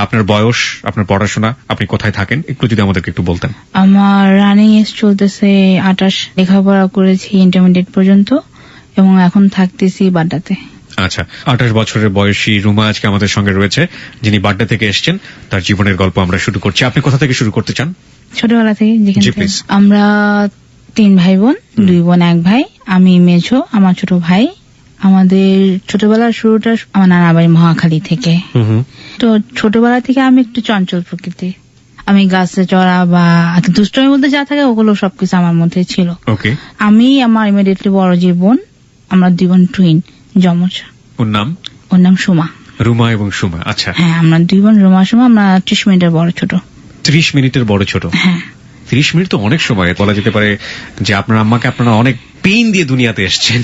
আপনার বয়স, আপনার পড়াশোনা, আপনি কোথায় থাকেন একটু যদি আমাদেরকে একটু বলতেন। আমার রানিং এজ চলতেছে 28, লেখাপড়া করেছি ইন্টারমিডিয়েট পর্যন্ত এবং এখন থাকতেছি বাড্ডাতে। আচ্ছা, 28 বছরের বয়সী রুমা আজকে আমাদের সঙ্গে রয়েছে, যিনি বাড্ডা থেকে এসেছেন। তার জীবনের গল্প আমরা শুরু করছি। আপনি কোথা থেকে শুরু করতে চান? ছোটবেলা থেকে যেখান জি, থেকে please. আমরা 3 ভাই বোন, 2 বোন 1 ভাই, আমি মেঝো, আমার ছোট ভাই। আমাদের ছোটবেলার শুরুটা আমার নানা বাড়ি মহাখালী থেকে। তো ছোটবেলা থেকে আমি একটু চঞ্চল প্রকৃতি, আমি গাছে চড়া বা দুষ্টমির মধ্যে যা থাকে ওগুলো সবকিছু আমার মধ্যে ছিল। ওকে। আমি আমার ইমিডিয়েটলি বড় যে বোন, আমরা 2 বোন টুইন, যমজ। ওর নাম সুমা। রুমা এবং সুমা। আচ্ছা, হ্যাঁ, আমরা 2 বোন রুমা সুমা, আমরা 30 মিনিটের বড় ছোট। 30 মিনিটের বড় ছোট। হ্যাঁ, 30 মিনিট তো অনেক সময়। বলা যেতে পারে যে আপনার আম্মাকে আপনারা অনেক পেইন দিয়ে দুনিয়াতে এসেছেন।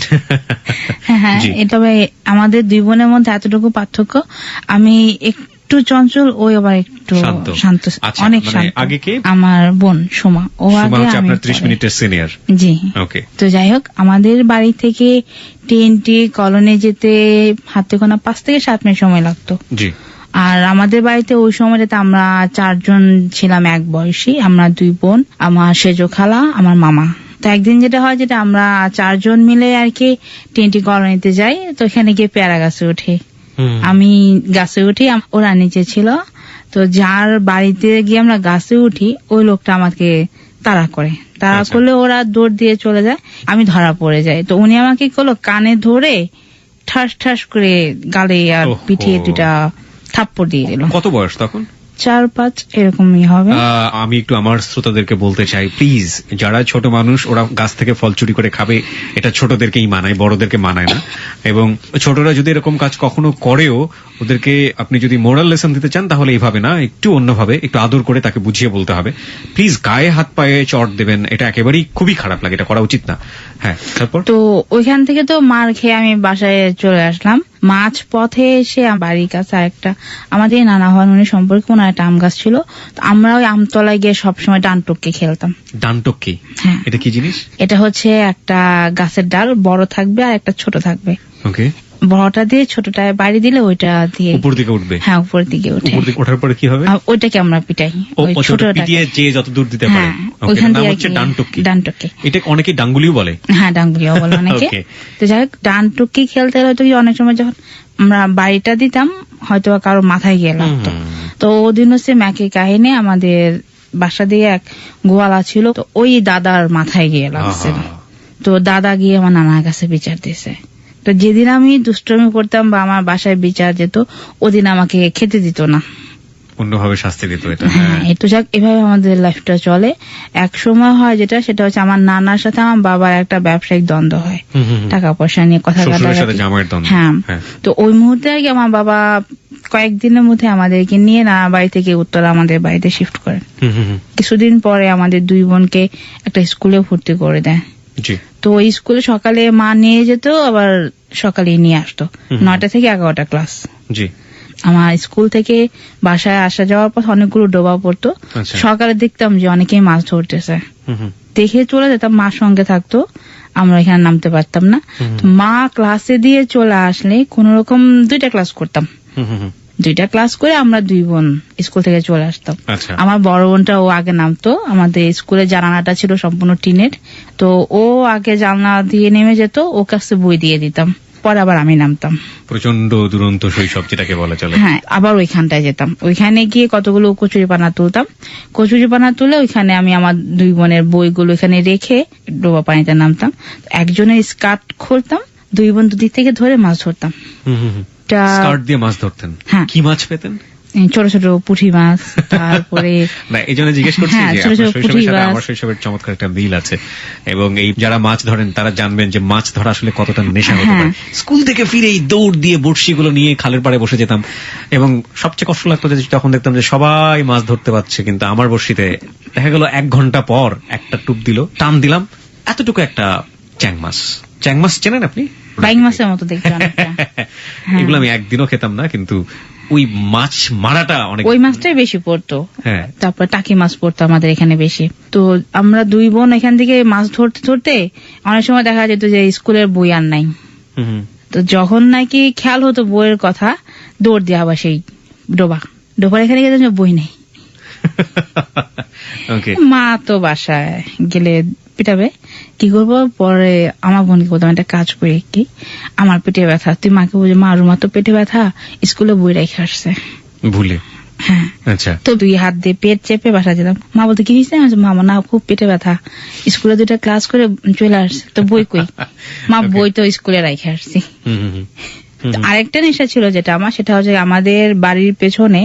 হ্যাঁ, জি। তবে আমাদের 2 বোনের মধ্যে এতটুকু পার্থক্য, আমি একটু চঞ্চল, ওই আবার একটু শান্ত, আচ্ছা, অনেক মানে শান্ত। আগে কে? আমার বোন সুমা, ও সুমা আগে, হচ্ছে আমি আপনার 30 পরে। মিনিটের সিনিয়র। জি। ওকে। তো যাই হোক, আমাদের বাড়ি থেকে TNT কলোনি যেতে হাতে গোনা 5 থেকে 7 মিনিট সময় লাগতো। জি। আর আমাদের বাড়িতে ওই সময়টাতে আমরা 4 জন ছিলাম এক বয়সী, আমরা 2 বোন, আমার সেজো খালা, আমার মামা। তো একদিন যেটা হয়, যেটা আমরা 4 জন মিলে আর কি TNT কলোনিতে যাই, তো এখানে গিয়ে পেয়ারা গাছে উঠি। আমি গাছে উঠি, ওরা নিচে ছিল। তো যার বাড়িতে গিয়ে আমরা গাছে উঠি, ওই লোকটা আমাকে তাড়া করে, তাড়া আচ্ছা। করলে ওরা দৌড় দিয়ে চলে যায়, আমি ধরা পড়ে যাই। তো উনি আমাকে কি করলো, কানে ধরে ঠাস ঠাস করে গালে আর ওহো। পিঠে 2টা থাপ্পড় দিয়ে দিল। কত বয়স তখন? 4-5 এরকমই হবে। আমি একটু আমার শ্রোতাদেরকে বলতে চাই, প্লিজ, যারা ছোট মানুষ ওরা গাছ থেকে ফল চুরি করে খাবে, এটা ছোটদেরকেই মানায়, বড়দেরকে মানায় না। এবং ছোটরা যদি এরকম কাজ কখনো করেও, ওদেরকে আপনি যদি মোরাল লেসন দিতে চান তাহলে এইভাবে না, একটু অন্যভাবে, একটু আদর করে তাকে বুঝিয়ে বলতে হবে। প্লিজ, গায়ে হাত পায়ে চড় দেবেন, এটা একেবারেই খুবই খারাপ লাগে, এটা করা উচিত না। হ্যাঁ, তারপর? তো ওইখান থেকে তো মার খেয়ে আমি বাসায় চলে আসলাম। মাঝ পথে এসে বাড়ির কাছে আরেকটা আমাদের নানা হন উনি সম্পর্কে, ওনার একটা আম গাছ ছিল। তো আমরা ওই আমতলায় গিয়ে সবসময় ডানটুকি খেলতাম। ডানটকি? হ্যাঁ। এটা কি জিনিস? এটা হচ্ছে একটা গাছের ডাল, বড় থাকবে আর একটা ছোট থাকবে। ওকে। বড়টা দিয়ে ছোটটায় বাড়ি দিলে ওইটা দিয়ে উপর দিকে উঠবে? হ্যাঁ, উপরের দিকে উঠে। উপর দিকে ওঠার পরে কি হবে? ওইটাকে আমরা পিটাই, ওই ছোটটাকে পিটিয়ে যে যত দূর দিতে পারে। হ্যাঁ, ওকে, ওইখান নাম দিয়ে হচ্ছে ডানটকি। ডানটুকি। এটা অনেকে ডাঙ্গুলিও বলে। হ্যাঁ, ডাঙ্গুলিও বলে অনেকে। Okay. তো যাই হোক, ডানটুকি খেলতে হয়তো কি অনেক সময় যখন আমরা বাড়িটা দিতাম, হয়তো কারো মাথায় গিয়ে লাগতো। তো ওদিন হচ্ছে ম্যাকি কাহিনী, আমাদের বাসা দিয়ে এক গোয়ালা ছিল, তো ওই দাদার মাথায় গিয়ে লাগছিল। তো দাদা গিয়ে আমার নানার কাছে বিচার দিয়েছে। তো যেদিন আমি দুষ্টমি করতাম বা আমার বাসায় বিচার যেত, ওদিন আমাকে খেতে দিত না, অন্যভাবে শাস্তি দিত। এটা হ্যাঁ, একটু যাক, এভাবে আমাদের লাইফটা চলে। এক সময় হয় যেটা, সেটা হচ্ছে আমার নানার সাথে আমার বাবার একটা ব্যবসায়িক দ্বন্দ্ব হয়, টাকা পয়সা নিয়ে কথা শ্বশুরের সাথে কাটাকাটি। জামাইয়ের দ্বন্দ্ব। হ্যাঁ, হ্যাঁ। তো ওই মুহূর্তে আর কি আমার বাবা কয়েকদিনের মধ্যে আমাদেরকে নিয়ে নানা বাড়ি থেকে উত্তরা আমাদের বাড়িতে শিফট করেন। কিছুদিন পরে আমাদের 2 বোনকে একটা স্কুলে ভর্তি করে দেয়। জি। তো ওই স্কুলে সকালে মা নিয়ে যেত, আবার সকালে নিয়ে আসতো। 9টা থেকে 11টা ক্লাস। জি। আমার স্কুল থেকে বাসায় আসা যাওয়ার পর অনেকগুলো ডোবা পড়তো। আচ্ছা। সকালে দেখতাম যে অনেকেই মাছ ধরতেছে, দেখে চলে যেতাম, মার সঙ্গে থাকতো, আমরা এখানে নামতে পারতাম না। তো মা ক্লাসে দিয়ে চলে আসলে কোন রকম 2টা ক্লাস করতাম। 2টা ক্লাস করে আমরা 2 বোন স্কুল থেকে চলে আসতাম। আচ্ছা। আমার বড় বোনটা ও আগে নামতো, আমাদের স্কুলের জানালাটা ছিল সম্পূর্ণ টিনের, তো ও আগে জানলা দিয়ে নেমে যেত, ও কাছে বই দিয়ে দিতাম, পরে আবার আমি নামতাম। প্রচন্ড দুরন্ত শৈশব যেটাকে বলা চলে। হ্যাঁ, আবার ওইখানটায় যেতাম, ওইখানে গিয়ে কতগুলো কচুরিপানা তুলতাম, কচুরিপানা তুলে ওইখানে আমি আমার 2 বোনের বইগুলো এখানে রেখে ডোবা পানিতে নামতাম। একজনের স্কার্ট খুলতাম, 2 বোন দুদিক থেকে ধরে মাছ ধরতাম। স্কার্ট দিয়ে মাছ ধরতেন? হ্যাঁ। কি মাছ পেতেন? ছোট ছোট পুঁটি মাছ, তারপরে না, এই জন্য জিজ্ঞেস করছি হ্যাঁ, যে ছোট ছোট আপনার পুঁটি শৈশবের সাথে মাছ। আমার শৈশবের চমৎকার একটা মিল আছে, এবং এই যারা মাছ ধরেন তারা জানবেন যে মাছ ধরা আসলে কতটা নেশা হতে পারে। স্কুল থেকে ফিরেই দৌড় দিয়ে বড়শিগুলো নিয়ে খালের পাড়ে বসে যেতাম, এবং সবচেয়ে কষ্ট লাগতো যে তখন দেখতাম যে সবাই মাছ ধরতে পারছে, কিন্তু আমার বড়শিতে দেখা গেল 1 ঘন্টা পর একটা টুপ দিল, টান দিলাম, এতটুকু একটা চ্যাং মাছ। চ্যাং মাছ চেনেন আপনি? বাইং মাছের মতো দেখতে অনেকটা। হ্যাঁ। এগুলো আমি একদিনও খেতাম না, কিন্তু ওই মাছ মারাটা অনেক, ওই মাছটাই বেশি পড়তো। হ্যাঁ। তারপর টাকি মাছ পড়তো আমাদের এখানে বেশি। তো আমরা 2 বোন এখান থেকে মাছ ধরতে ধরতে অনেক সময় দেখা যেত যে স্কুলের বই আর নাই। তো যখন নাকি খেয়াল হতো বইয়ের কথা, দৌড় দিয়ে আবার সেই ডোবা, দুপুরে এখানে গেলে বই নেই। ওকে, মা তো বাসায় গেলে পিটাবে, কি করবো, পরে আমার বোনকে বলতাম একটা কাজ করে কি, আমার পেটে ব্যথা, তুই মাকে বলছো মা রুমা তো পেটে ব্যথা, স্কুলে বই রেখে আসছে। ভুলে। হ্যাঁ, আচ্ছা, তো 2 হাত দিয়ে পেট চেপে বাসা যেতাম। মা বলতো কি হয়েছে, মামা না খুব পেটে ব্যথা, স্কুলে 2টা ক্লাস করে চলে আসছে, তো বই কই, মা Okay. বই তো স্কুলে রেখে আসছি। হুম, হুম, হুম। তো আরেকটা নেশা ছিল যেটা আমার, সেটা হচ্ছে আমাদের বাড়ির পেছনে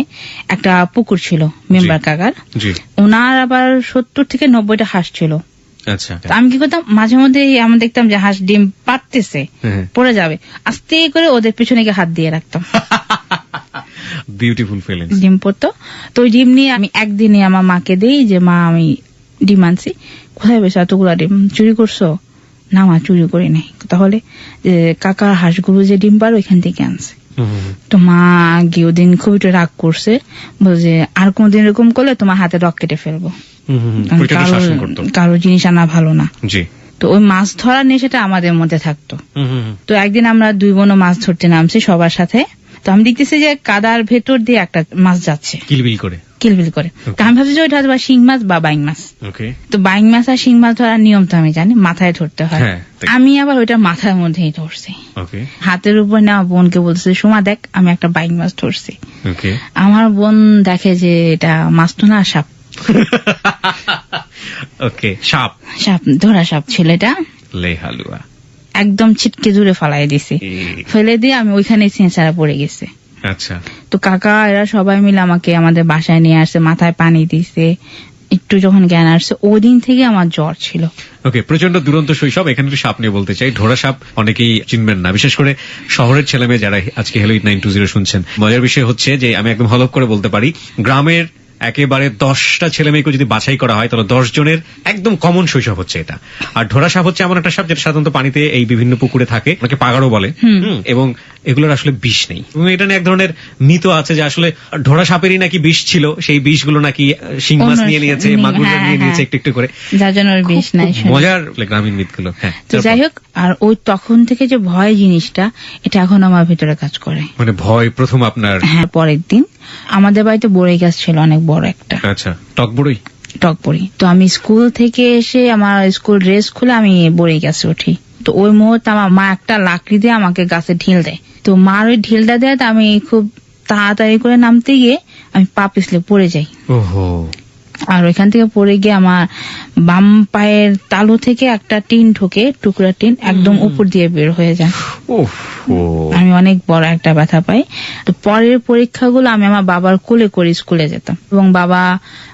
একটা পুকুর ছিল মেম্বার কাকার, জি, ওনার আবার 70 থেকে 90টা হাঁস ছিল। আচ্ছা, তো আমি কি করতাম, মাঝে মধ্যে আমি দেখতাম যে হাঁস ডিম পাড়তেছে, হ্যাঁ। পড়ে যাবে, আস্তে করে ওদের পিছনে গিয়ে হাত দিয়ে রাখতাম, বিউটিফুল ফিলিংস। ডিম পড়তো। তো ওই ডিম নিয়ে আমি একদিনে আমার মাকে দিই যে মা আমি ডিম আনছি, কোথায় বেশ এতগুলা ডিম, চুরি করছো? না মা চুরি করি নাই। তাহলে যে কাকার হাঁসগুলো যে ডিম পারো ওইখান থেকে আনছে। তো মা গিয়ে ওদিন খুব একটু রাগ করছে, বলছে আর কোনদিন এরকম করলে তোমার হাতে রক কেটে ফেলবো, কারো জিনিস আনা ভালো না। জি, তো ওই মাছ ধরার নেশাটা আমাদের মধ্যে থাকতো। হুম, হুম, হুম। তো একদিন আমরা 2 বোনও মাছ ধরতে নামছি সবার সাথে। তো আমি দেখতেছি যে কাদার ভেতর দিয়ে একটা মাছ যাচ্ছে কিলবিল করে। কিলবিল করে। তো আমি ভাবছি যে ওইটা হয়তো বা শিং মাছ বা বাইং মাছ। ওকে, তো বাইং মাছ আর শিং মাছ ধরার নিয়ম তো আমি জানি, মাথায় ধরতে হয়। হ্যাঁ, তাই। আমি আবার ওইটা মাথার মধ্যেই ধরছি, ওকে, হাতের উপর নেওয়া বোনকে বলছে সুমা দেখ আমি একটা বাইং মাছ ধরছি। ওকে। আমার বোন দেখে যে এটা মাছ তো না, সাপ। ওকে, সাপ, সাপ, ধরা সাপ ছিল এটা। লে হালুয়া। একদম ছিটকে দূরে ফালাই দিছি, ফেলে দিয়ে আমি ওইখানে ছেঁচারা পড়ে গেছে। আচ্ছা, তো কাকা এরা সবাই মিলে আমাকে আমাদের বাসায় নিয়ে আসছে, মাথায় পানি দিছে, একটু যখন জ্ঞান আসছে ওই দিন থেকে আমার জ্বর ছিল। ওকে, প্রচন্ড দুরন্ত শৈশব। এখানে একটু সাপ নিয়ে বলতে চাই। ঢোড়া সাপ অনেকেই চিনবেন না, বিশেষ করে শহরের ছেলেমেয়ে যারা আজকে হ্যালো 920 শুনছেন। মজার বিষয় হচ্ছে যে আমি একদম হলফ করে বলতে পারি, গ্রামের একেবারে 10টা ছেলে মেয়েকে যদি বাছাই করা হয় তাহলে 10 জনের একদম কমন শৈশব হচ্ছে এটা। আর ঢোড়া সাপ হচ্ছে এমন একটা সাপ যেটা সাধারণত পানিতে এই বিভিন্ন পুকুরে থাকে, ওনাকে পাগাড়ও বলে। এবং এগুলোর আসলে বিষ নেই, এবং এটা নিয়ে এক ধরনের মিথ আছে যে আসলে ঢোড়া সাপেরই নাকি বিষ ছিল, সেই বিষগুলো নাকি শিং মাছ নিয়ে নিয়েছে, মাগুর নিয়ে নিয়েছে একটু একটু করে, যার জন্য ওর বিষ নাই। খুব মজার গ্রামীণ মিথগুলো। হ্যাঁ, তো যাই হোক, আর ওই তখন থেকে যে ভয় জিনিসটা, এটা এখন আমার ভিতরে কাজ করে। মানে ভয় প্রথম আপনার? হ্যাঁ, পরের দিন আমাদের বাড়িতে বড়ই গাছ ছিল অনেক বড় একটা। আচ্ছা, টক বড়ই? টক বড়ি। তো আমি স্কুল থেকে এসে আমার স্কুল ড্রেস খুলে আমি বড়ই গাছে উঠি। তো ওই মুহূর্তে আমার মা একটা লাকড়ি দিয়ে আমাকে গাছে ঢিল দেয়। তো মার ওই ঢিলটা দেয়, তো আমি খুব তাড়াতাড়ি করে নামতে গিয়ে আমি পা পিছলে পড়ে যাই। ওহো। আর ওইখান থেকে পড়ে গিয়ে আমার বাম পায়ের তালু থেকে একটা টিন ঢোকে, টুকরা টিন একদম উপর দিয়ে বের হয়ে যায়। আমি অনেক বড় একটা ব্যথা পাই। তো পরের পরীক্ষাগুলো আমি আমার বাবার কোলে করে স্কুলে যেতাম, এবং বাবা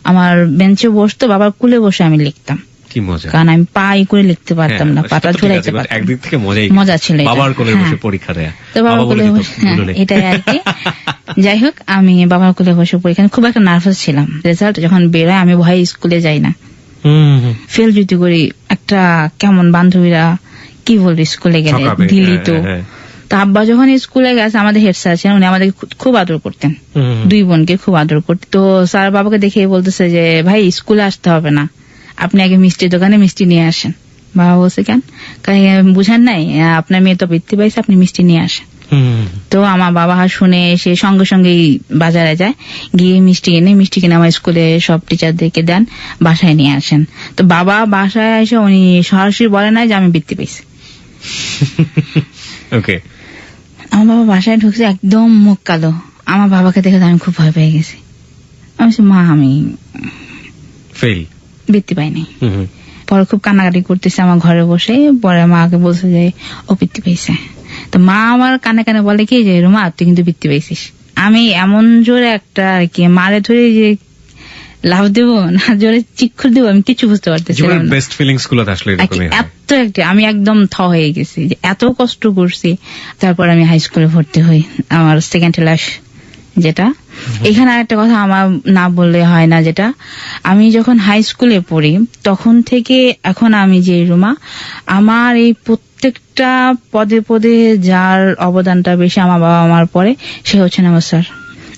আমার বেঞ্চে বসতো, বাবার কোলে বসে আমি লিখতাম। কি মজা, কারণ আমি পাই করে লিখতে পারতাম না, পাতা ঝুলাইতে পারতাম। একদিক থেকে মজা ছিল বাবার কোলে বসে পরীক্ষা দেয়া। তো বাবার কোলে বসে, এটাই আর কি। যাই হোক, আমি বাবার কোলে বসে পরীক্ষা, খুব একটা নার্ভাস ছিলাম। রেজাল্ট যখন বেরোয় আমি ভয়ে স্কুলে যাই না, ফেল যদি করি একটা কেমন বান্ধবীরা কি বলবে স্কুলে গেলে, দিলি তো। তো আব্বা যখন স্কুলে গেছে, আমাদের হেড স্যার ছিলেন, উনি আমাদের খুব আদর করতেন, 2 বোনকে খুব আদর করতেন। তো স্যার বাবাকে দেখে বলতেছে যে ভাই স্কুলে আসতে হবে না, আপনি আগে মিষ্টির দোকানে মিষ্টি নিয়ে আসেন। বাবা বলছে কেন? বুঝেন নাই আপনার মেয়ে তো বৃত্তি পাইছে, আপনি মিষ্টি নিয়ে আসেন। তো আমার বাবা শুনে সে সঙ্গে সঙ্গে বাজারে যায়, গিয়ে মিষ্টি কিনে আমার স্কুলে সব টিচারদেরকে দেন, বাসায় নিয়ে আসেন। তো বাবা বাসায় এসে উনি সরাসরি বলে নাই যে আমি বৃত্তি পেয়েছি। ওকে, আমার বাবা বাসায় ঢুকছে, একদম মুখ কালো। আমার বাবাকে দেখে আমি খুব ভয় পেয়ে গেছি। আমি বলছি মা আমি ফেল, বৃত্তি পাইনি। পরে খুব কান্নাকাটি করতেছে আমার ঘরে বসে। পরে মাকে বলছে যে ও বৃত্তি পেয়েছে। তো মা আমার কানে কানে বলে কি যে রুমা তুই কিন্তু বৃত্তি পেয়েছিস। আমি এমন জোরে একটা আর কি মারে ধরে যে লাভ দেবো না জোরে চিক্ষুর দেবো, আমি কিছু বুঝতে পারতেছিলাম না। বেস্ট ফিলিংস গুলো আসলে এত একটা আমি একদম হয়ে গেছি যে এত কষ্ট করছি। তারপর আমি হাই স্কুলে ভর্তি হই, আমার সেকেন্ড ক্লাস যেটা। এখানে আরেকটা কথা আমার না বললে হয় না, যেটা আমি যখন হাই স্কুলে পড়ি তখন থেকে এখন আমি যে রুমা, আমার এই প্রত্যেকটা পদে পদে যার অবদানটা বেশি আমার বাবা আমার পরে, সে হচ্ছেন আমার স্যার।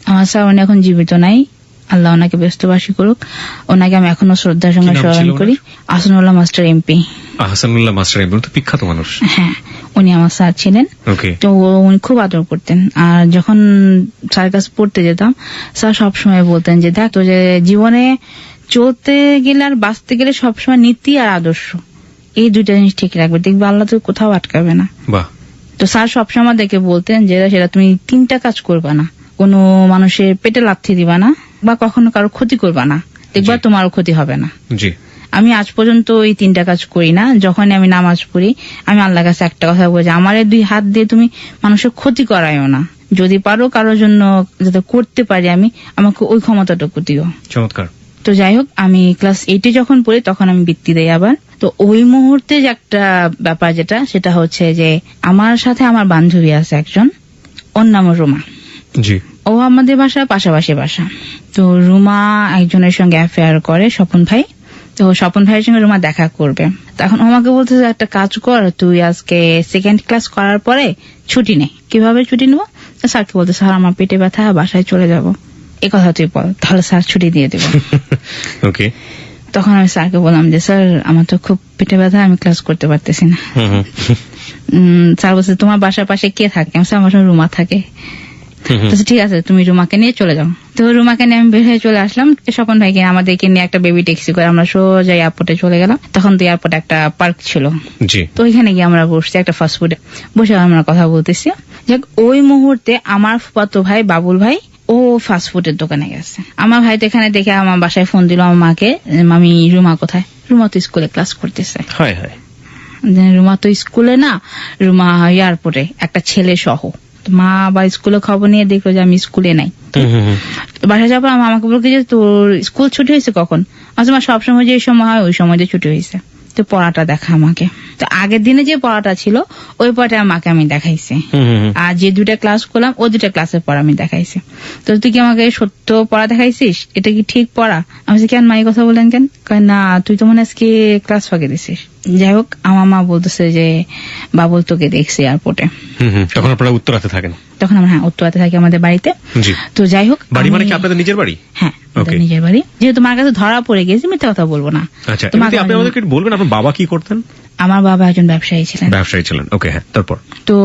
আমার স্যার উনি এখন জীবিত নাই, আল্লাহ ওনাকে ব্যস্তবাসী করুক। ওনাকে আমি এখনো শ্রদ্ধার সঙ্গে স্মরণ করি। আসনুল্লাহ মাস্টার এমপি। আহসানুল্লাহ মাস্টার এমন তো বিখ্যাত মানুষ। হ্যাঁ, উনি আমার স্যার ছিলেন। ওকে। তো উনি খুব আদর করতেন। আর যখন স্যারের কাছে পড়তে যেতাম, স্যার সবসময় বলতেন যে দেখ, তো যে জীবনে চলতে গেলে আর বাঁচতে গেলে সবসময় নীতি আর আদর্শ, এই দুইটা জিনিস ঠিক রাখবে, দেখবে আল্লাহ তো কোথাও আটকাবে না। বাহ। তো স্যার সবসময় দেখে বলতেন যে সেটা তুমি তিনটা কাজ করবা না, কোনো মানুষের পেটে লাথি দিবা না, বা কখনো কারো ক্ষতি করবা না, দেখবা জি। তোমারও ক্ষতি হবে না। জি। আমি আজ পর্যন্ত এই তিনটা কাজ করি না। যখন আমি নামাজ পড়ি, আমি আল্লাহর কাছে একটা কথা বলছি, আমার এই দুই হাত দিয়ে তুমি মানুষের ক্ষতি করায়ও না, যদি পারো কারোর জন্য যাতে করতে পারি আমি, আমাকে ওই ক্ষমতাটুকু দিও। চমৎকার। তো যাই হোক, আমি ক্লাস 8-এ যখন পড়ি তখন আমি বৃত্তি দেই আবার। তো ওই মুহূর্তে যে একটা ব্যাপার যেটা, সেটা হচ্ছে যে আমার সাথে আমার বান্ধবী আছে একজন, ওর নাম রুমা। জি। ও আমাদের বাসা পাশাপাশি বাসা। তো রুমা একজনের সঙ্গে অ্যাফেয়ার করে, স্বপন ভাই। তো স্বপন ভাইয়ের সঙ্গে রুমা দেখা করবে। তখন আমাকে বলতেছে একটা কাজ কর, তুই আজকে সেকেন্ড ক্লাস করার পরে ছুটি নে। কিভাবে ছুটি নেবো? স্যারকে বলতে, স্যার আমার পেটে ব্যথা, বাসায় চলে যাব। এই কথা তুই বল, তাহলে স্যার ছুটি দিয়ে দেবো। ওকে। তখন আমি স্যারকে বললাম যে স্যার আমার তো খুব পেটে ব্যথা, আমি ক্লাস করতে পারতেছি না। স্যার বলছে তোমার বাসার পাশে কে থাকে? আমার সঙ্গে রুমা থাকে। ঠিক আছে, তুমি রুমাকে নিয়ে চলে যাও। তো রুমাকে নিয়ে আমি বের হয়ে চলে আসলাম। স্বপন ভাইকে আমাদেরকে নিয়ে একটা বেবি ট্যাক্সি করে আমরা সোজা এয়ারপোর্টে চলে গেলাম। তখন তো এয়ারপোর্টে একটা পার্ক ছিল। জি। তো ওইখানে গিয়ে আমরা বসছি একটা ফাস্টফুডে, বসে আমরা কথা বলতেছি। যাক, ওই মুহূর্তে আমার ফুফাতো ভাই বাবুল ভাই ও ফাস্টফুডের দোকানে গেছে। আমার ভাই তো এখানে দেখে আমার বাসায় ফোন দিল আমার মাকে, মামি রুমা কোথায়? রুমা তো স্কুলে ক্লাস করতেছে। হায় হায়। রুমা তো স্কুলে না, রুমা এয়ারপোর্টে একটা ছেলে সহ। মা বা স্কুলে খবর নিয়ে দেখলো যে আমি স্কুলে নাই। বাসায় যাবো, আমাকে বলছে যে তোর স্কুল ছুটি হয়েছে কখন? আচ্ছা মা, সবসময় যে সময় হয় ওই সময় ছুটি হয়েছে। তো পড়াটা দেখা আমাকে, তো আগের দিনে যে পড়াটা ছিল ওই পড়াটা আমাকে আমি দেখাইছি। আর যে দুটা ক্লাস করলাম ও দুটা ক্লাসের পড়া আমি দেখাইছি। তো তুই কি আমাকে সত্য পড়া দেখাইছিস? এটা কি ঠিক পড়া? আমি কেন মা এই কথা বললেন কেন? না তুই তো মনে আজকে ক্লাস ফাঁকে দিছিস। যাই হোক, আমার মা বলতেছে যে বাবুল তোকে দেখছি এয়ারপোর্টে। তখন আপনারা উত্তরাতে থাকেন? তখন আমরা উত্তরাতে থাকি আমাদের বাড়িতে। তো যাই হোক, বাড়ি মানে কি আপনাদের নিজের বাড়ি? হ্যাঁ, নিজের বাড়ি। যেহেতু মার কাছে ধরা পড়ে গেছি, মিথ্যা কথা বলবো না। আচ্ছা, আপনি আমাদেরকে বলবেন আপনার বাবা কি করতেন? আমার বাবা একজন ব্যবসায়ী ছিলেন। ব্যবসায়ী ছিলেন, ওকে। হ্যাঁ, তারপর? তো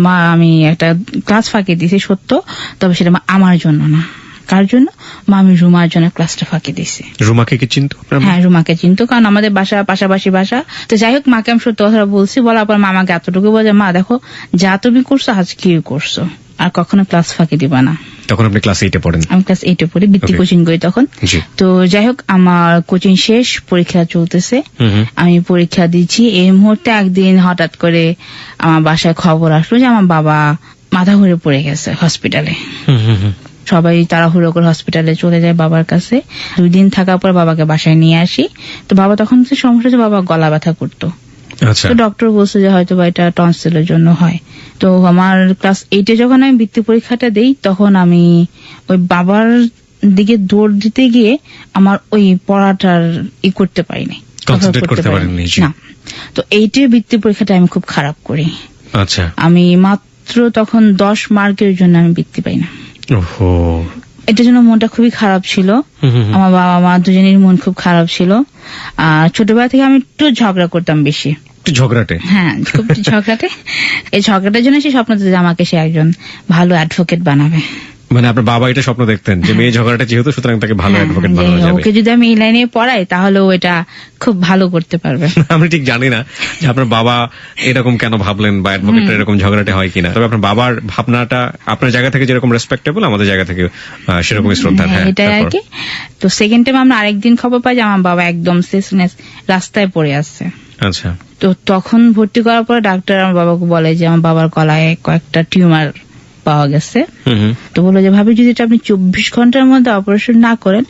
মা, আমি একটা ক্লাস ফাঁকি দিয়েছি সত্য, তবে সেটা আমার জন্য না। কার জন্য? মা, আমি রুমার জন্য ক্লাসটা ফাঁকি দিয়েছি। রুমাকে কি চিনতো? হ্যাঁ, রুমাকে চিনতো, কারণ আমাদের বাসা পাশাপাশি বাসা। তো যাই হোক, মাকে আমি সত্য কথা বলছি। বলার পর মা আমাকে এতটুকু বলে, মা দেখো, যা তুমি করছো আজ কি করছো, আর কখনো ক্লাস ফাঁকি দিবা না। তখন আপনি ক্লাস 8-এ পড়েন? আমি ক্লাস 8-এ পড়ি, বৃত্তি কোচিং করি তখন। তো যাই হোক, আমার কোচিং শেষ, পরীক্ষা চলতেছে, আমি পরীক্ষা দিচ্ছি। এই মুহূর্তে একদিন হঠাৎ করে আমার বাসায় খবর আসলো যে আমার বাবা মাথা ঘুরে পড়ে গেছে হসপিটালে। সবাই তাড়াহুড়ো করে হসপিটালে চলে যায় বাবার কাছে। 2 দিন থাকার পর বাবাকে বাসায় নিয়ে আসি। তো বাবা তখন সমস্যা হচ্ছে, বাবা গলা ব্যথা করতো। তো ডক্টর বলছে যে হয়তো বা এটা টনসিলের জন্য হয়। তো আমার ক্লাস 8-এ যখন আমি বৃত্তি পরীক্ষাটা দেই, তখন আমি ওই বাবার দিকে দৌড় দিতে গিয়ে আমার ওই পড়াটার করতে পারিনি, না। তো 8-এর বৃত্তি পরীক্ষাটা আমি খুব খারাপ করি। আচ্ছা। আমি মাত্র তখন 10 মার্কের জন্য আমি বৃত্তি পাই না। এটার জন্য মনটা খুবই খারাপ ছিল। আমার বাবা মা দুজনের মন খুব খারাপ ছিল। আর ছোটবেলা থেকে আমি একটু ঝগড়া করতাম বেশি। ঝগড়াটে? হ্যাঁ, খুব ঝগড়াটে। এই ঝগড়াটার জন্য সে স্বপ্ন দিতে আমাকে সে একজন ভালো অ্যাডভোকেট বানাবে। মানে আপনার বাবা এটা স্বপ্ন দেখতেন যে মেয়ে ঝগড়াটা যেহেতু, সুতরাং তাকে ভালো অ্যাডভোকেট বানানো যাবে। ওকে যদি আমি এই লাইনে পড়াই তাহলে ও এটা খুব ভালো করতে পারবে। আমি ঠিক জানি না যে আপনার বাবা এরকম কেন ভাবলেন, বা অ্যাডভোকেট এরকম ঝগড়াটে হয় কিনা। তবে আপনার বাবার ভাবনাটা আপনার জায়গা থেকে যেরকম রেসপেক্টেবল, আমাদের জায়গা থেকে সেরকমই শ্রদ্ধা। হ্যাঁ, এটাই আর কি। তো সেকেন্ড টাইম আমরা আরেকদিন খবর পাই যে আমার বাবা একদম শেষমেশ রাস্তায় পড়ে আসছে। আচ্ছা। তো তখন ভর্তি করার পরে ডাক্তার আমার বাবাকে বলে যে আমার বাবার গলায় কয়েকটা টিউমার পাওয়া গেছে। তো বললো যে ভাবি, যদি আপনি 24 ঘন্টার মধ্যে অপারেশন না করেন,